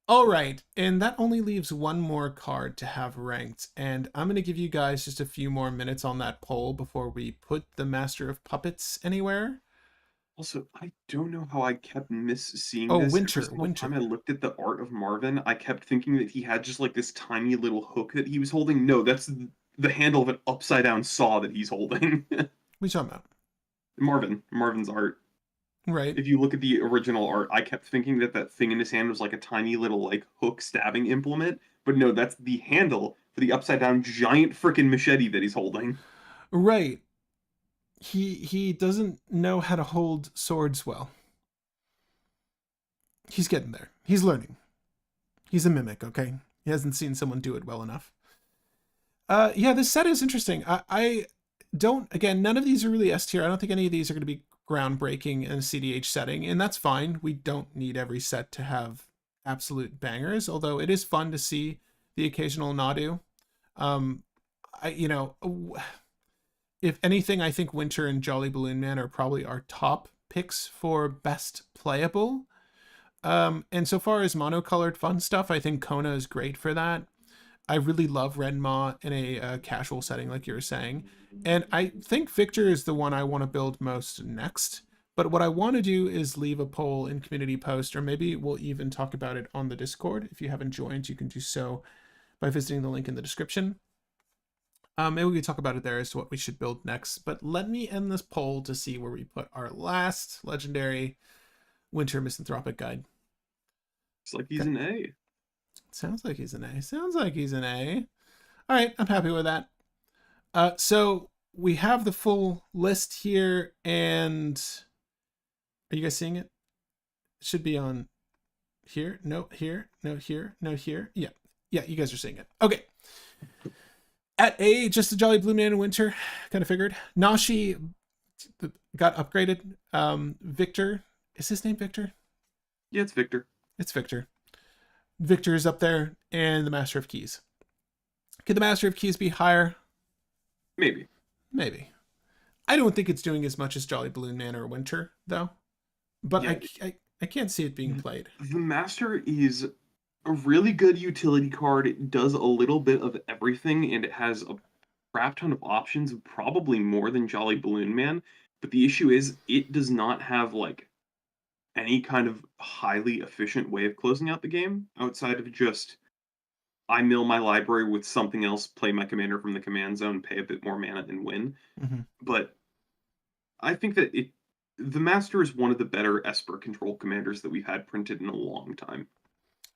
All right, and that only leaves one more card to have ranked, and I'm going to give you guys just a few more minutes on that poll before we put the Master of Puppets anywhere. Also, I don't know how I kept seeing Oh, this. Every Winter, single time I Winter. looked at the art of Marvin, I kept thinking that he had just like this tiny little hook that he was holding. No, that's the handle of an upside down saw that he's holding. What are you talking about? Marvin's art. Right. If you look at the original art, I kept thinking that that thing in his hand was like a tiny little like hook stabbing implement, but no, that's the handle for the upside down giant freaking machete that he's holding. Right. He doesn't know how to hold swords well. He's getting there. He's learning. He's a mimic, okay? He hasn't seen someone do it well enough. Yeah, this set is interesting. I don't, again, none of these are really S tier. I don't think any of these are going to be groundbreaking in a cEDH setting, and that's fine. We don't need every set to have absolute bangers, although it is fun to see the occasional Nadu. Um, if anything, I think Winter and Jolly Balloon Man are probably our top picks for best playable. And so far as monocolored fun stuff, I think Kona is great for that. I really love Renma in a casual setting, like you were saying. And I think Victor is the one I want to build most next. But what I want to do is leave a poll in community post, or maybe we'll even talk about it on the Discord. If you haven't joined, you can do so by visiting the link in the description. Maybe we can talk about it there as to what we should build next. But let me end this poll to see where we put our last legendary winter misanthropic guide. It's like he's Okay. an A. Sounds like he's an A. Sounds like he's an A. All right, I'm happy with that. So we have the full list here, and are you guys seeing it? It should be on here. No, here. No, here. No, here. Yeah. Yeah, you guys are seeing it. Okay. At A, just a Jolly Blue Man in Winter. Kind of figured. Nashi got upgraded. Victor. Is his name Victor? Yeah, it's Victor. It's Victor. Victor is up there, and the Master of Keys. Could the Master of Keys be higher? Maybe. Maybe. I don't think it's doing as much as Jolly Balloon Man or Winter, though. But Yeah, I can't see it being played. the Master is a really good utility card. It does a little bit of everything, and it has a crap ton of options, probably more than Jolly Balloon Man. But the issue is, it does not have like any kind of highly efficient way of closing out the game outside of just I mill my library with something else, play my commander from the command zone, pay a bit more mana, and win. Mm-hmm. But I think that the Master is one of the better Esper control commanders that we've had printed in a long time.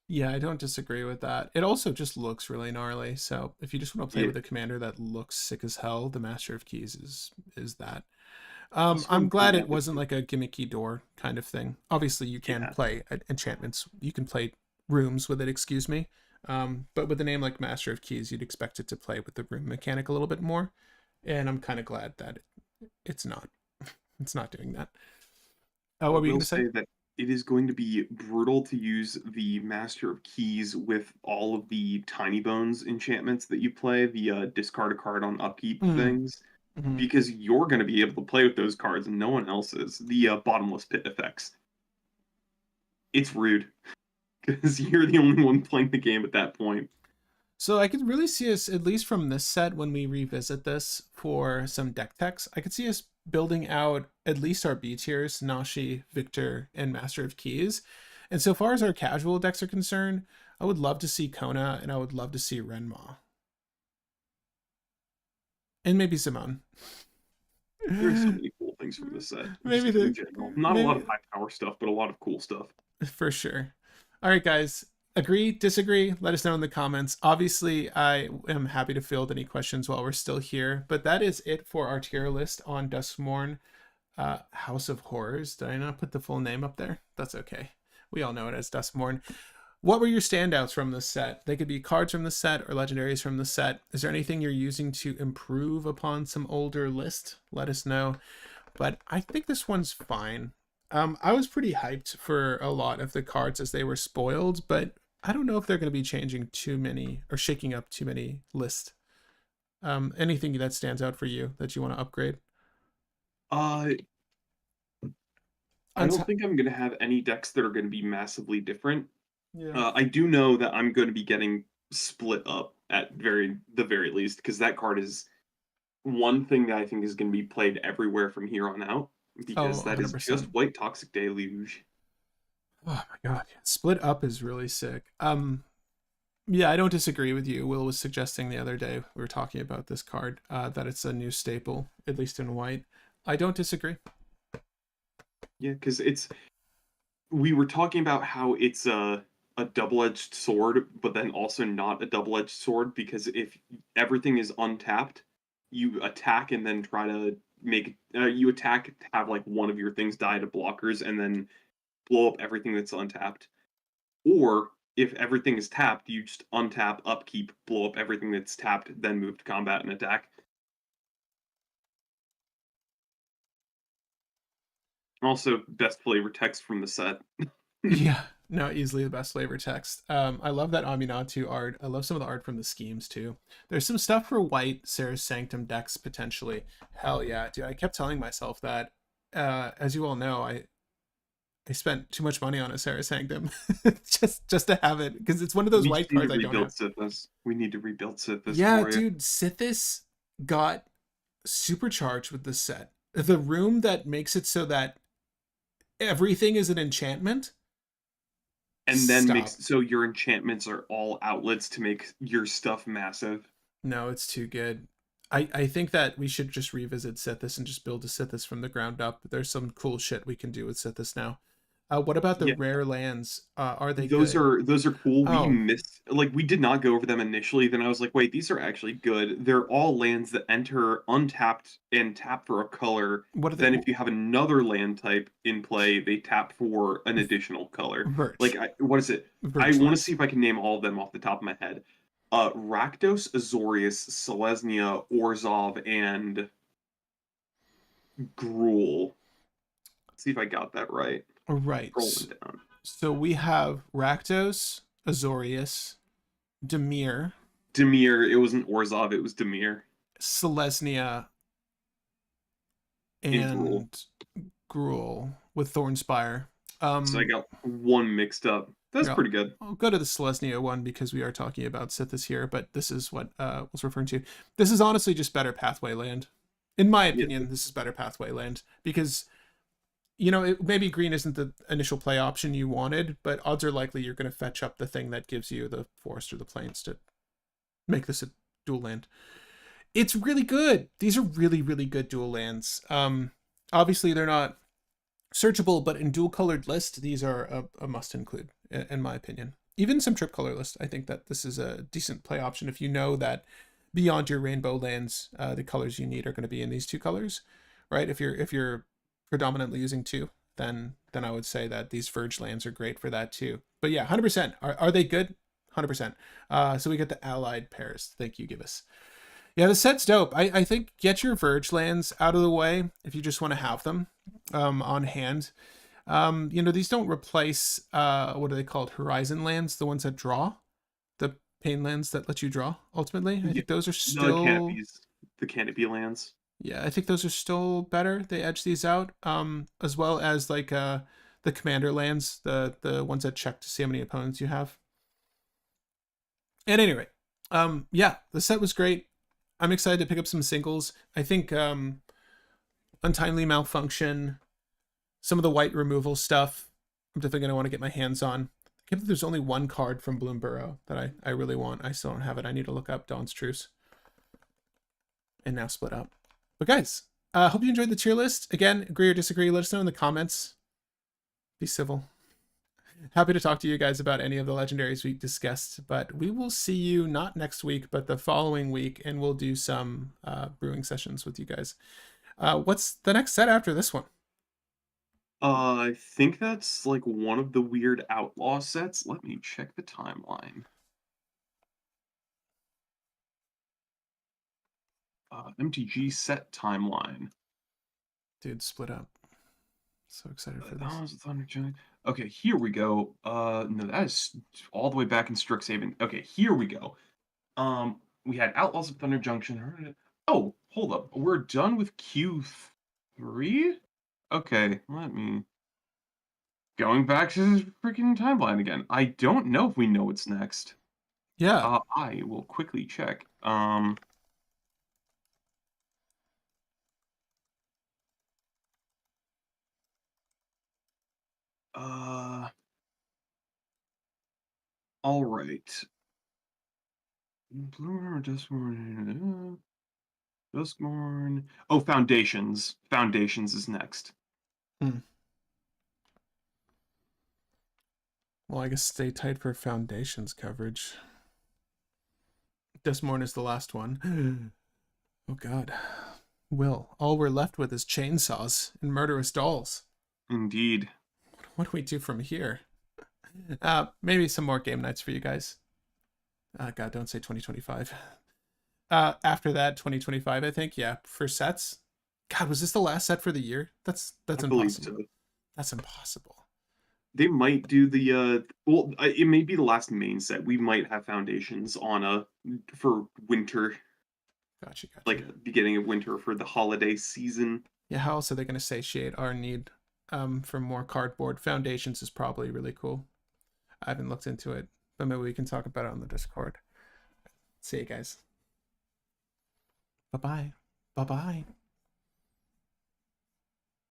Yeah, I don't disagree with that. It also just looks really gnarly. So if you just want to play Yeah. with a commander that looks sick as hell, the Master of Keys is that. Also, I'm I'm glad going it with wasn't like a gimmicky door kind of thing. Obviously, you can yeah. play enchantments. You can play rooms with it. Excuse me. But with a name like Master of Keys, you'd expect it to play with the room mechanic a little bit more. And I'm kind of glad that it's not. It's not doing that. I What were you will going to say? say that it is going to be brutal to use the Master of Keys with all of the Tiny Bones enchantments that you play, the discard a card on upkeep Mm, things, mm-hmm. because you're going to be able to play with those cards and no one else is. The bottomless pit effects. It's rude because you're the only one playing the game at that point. So I could really see us, at least from this set, when we revisit this for some deck techs, I could see us building out at least our B tiers, Nashi, Victor, and Master of Keys. And so far as our casual decks are concerned, I would love to see Kona and I would love to see Renma. And maybe Simone. There are so many cool things from this set, just maybe in the general. Not a lot of maybe high power stuff, but a lot of cool stuff. for sure. All right, guys. Agree, disagree? Let us know in the comments. Obviously, I am happy to field any questions while we're still here. But that is it for our tier list on Duskmourn, House of Horrors. Did I not put the full name up there? That's okay. We all know it as Duskmourn. What were your standouts from this set? They could be cards from the set or legendaries from the set. Is there anything you're using to improve upon some older list? Let us know. But I think this one's fine. I was pretty hyped for a lot of the cards as they were spoiled, but I don't know if they're going to be changing too many or shaking up too many lists. Anything that stands out for you that you want to upgrade? Uh, I Unti- don't think I'm going to have any decks that are going to be massively different. yeah. I do know that I'm going to be getting split up at the very least, because that card is one thing that I think is going to be played everywhere from here on out, Oh, because that is just 100%. white toxic deluge. Oh my god. Split up is really sick. Yeah, I don't disagree with you. Will was suggesting the other day we were talking about this card that it's a new staple, at least in white. I don't disagree. Yeah, because we were talking about how it's a double-edged sword, but then also not a double-edged sword, because if everything is untapped, you attack and then try to make you attack to have like one of your things die to blockers and then blow up everything that's untapped. Or if everything is tapped, you just untap, upkeep, blow up everything that's tapped, then move to combat and attack. Also, best flavor text from the set. Yeah, no, easily the best flavor text. I love that Aminatu art. I love some of the art from the schemes too. There's some stuff for white Sarah's Sanctum decks potentially. Hell yeah, dude. I kept telling myself that. As you all know, I spent too much money on a Sarah Sanctum just to have it because it's one of those We white just need to cards I don't rebuild have. Sithis. We need to rebuild Sithis Yeah, for you. dude, Sithis got supercharged with this set. The room that makes it so that everything is an enchantment. And then Stop. makes so your enchantments are all outlets to make your stuff massive. No, it's too good. I think that we should just revisit Sithis and just build a Sithis from the ground up. There's some cool shit we can do with Sithis now. What about the Yeah, rare lands? Are they those good? are cool. We Oh, missed like we did not go over them initially. Then I was like, wait, these are actually good. They're all lands that enter untapped and tap for a color. what are they? Then if you have another land type in play, they tap for an additional color. Like Birch. what is it? I Birch want to see lands. if I can name all of them off the top of my head. Rakdos, Azorius, Selesnya, Orzhov, and Gruul. Let's see if I got that right. Right. Scrolling down. So we have Rakdos, Azorius, Demir, Demir. It wasn't Orzhov. It was Demir Selesnya, and Gruul. and Gruul with Thornspire. So I got one mixed up. That's Yeah, pretty good. I'll go to the Selesnya one because we are talking about Sithis here, but this is what was referring to. This is honestly just better pathway land. In my Yeah, opinion, this is better pathway land because, maybe green isn't the initial play option you wanted, but odds are likely you're going to fetch up the thing that gives you the forest or the plains to make this a dual land. It's really good. These are really, really good dual lands. Obviously, they're not searchable, but in dual colored list, these are a must include, in my opinion. Even some trip color list, I think that this is a decent play option if you know that beyond your rainbow lands, the colors you need are going to be in these two colors, right? If you're predominantly using two, then I would say that these Verge lands are great for that too. But yeah, 100%. Are they good? 100%. So we get the allied pairs. Thank you, Gibbous. Yeah, the set's dope. I think get your Verge lands out of the way if you just want to have them on hand. These don't replace what are they called? Horizon lands, the ones that draw, the pain lands that let you draw. Ultimately, I yeah. think those are The still canopies, the canopy lands. yeah, I think those are still better. They edge these out, as well as like the commander lands, the ones that check to see how many opponents you have. At any rate, yeah, the set was great. I'm excited to pick up some singles. I think Untimely Malfunction, some of the white removal stuff, I'm definitely gonna want to get my hands on. I can't believe there's only one card from Bloomburrow that I really want. I still don't have it. I need to look up Dawn's Truce. And now Split Up. But guys, hope you enjoyed the tier list. Again, agree or disagree, let us know in the comments. Be civil. Happy to talk to you guys about any of the legendaries we discussed, but we will see you not next week, but the following week, and we'll do some brewing sessions with you guys. What's the next set after this one? I think that's like one of the weird outlaw sets. Let me check the timeline. MTG set timeline. Dude, Split Up. So excited for this. Thunderjack. Okay, here we go. No, that is all the way back in Strixhaven. Okay, here we go. We had Outlaws of Thunder Junction. Oh, hold up. We're done with Q3? Okay, let me... Going back to the freaking timeline again. I don't know if we know what's next. Yeah. I will quickly check. All right. Duskmourn. Duskmourn. Oh, Foundations. Foundations is next. Hmm. Well, I guess stay tight for Foundations coverage. Duskmourn is the last one. Oh god. Will, all we're left with is chainsaws and murderous dolls. Indeed. What do we do from here? Maybe some more game nights for you guys. God, don't say 2025. After that, 2025, I think. Yeah, for sets. God, was this the last set for the year? That's I believe impossible. so. That's impossible. They might do the well, it may be the last main set. We might have Foundations on a for winter, Gotcha. like beginning of winter for the holiday season. Yeah, how else are they going to satiate our need for more cardboard? Foundations is probably really cool. I haven't looked into it, but maybe we can talk about it on the Discord. See you guys. Bye bye. Bye bye.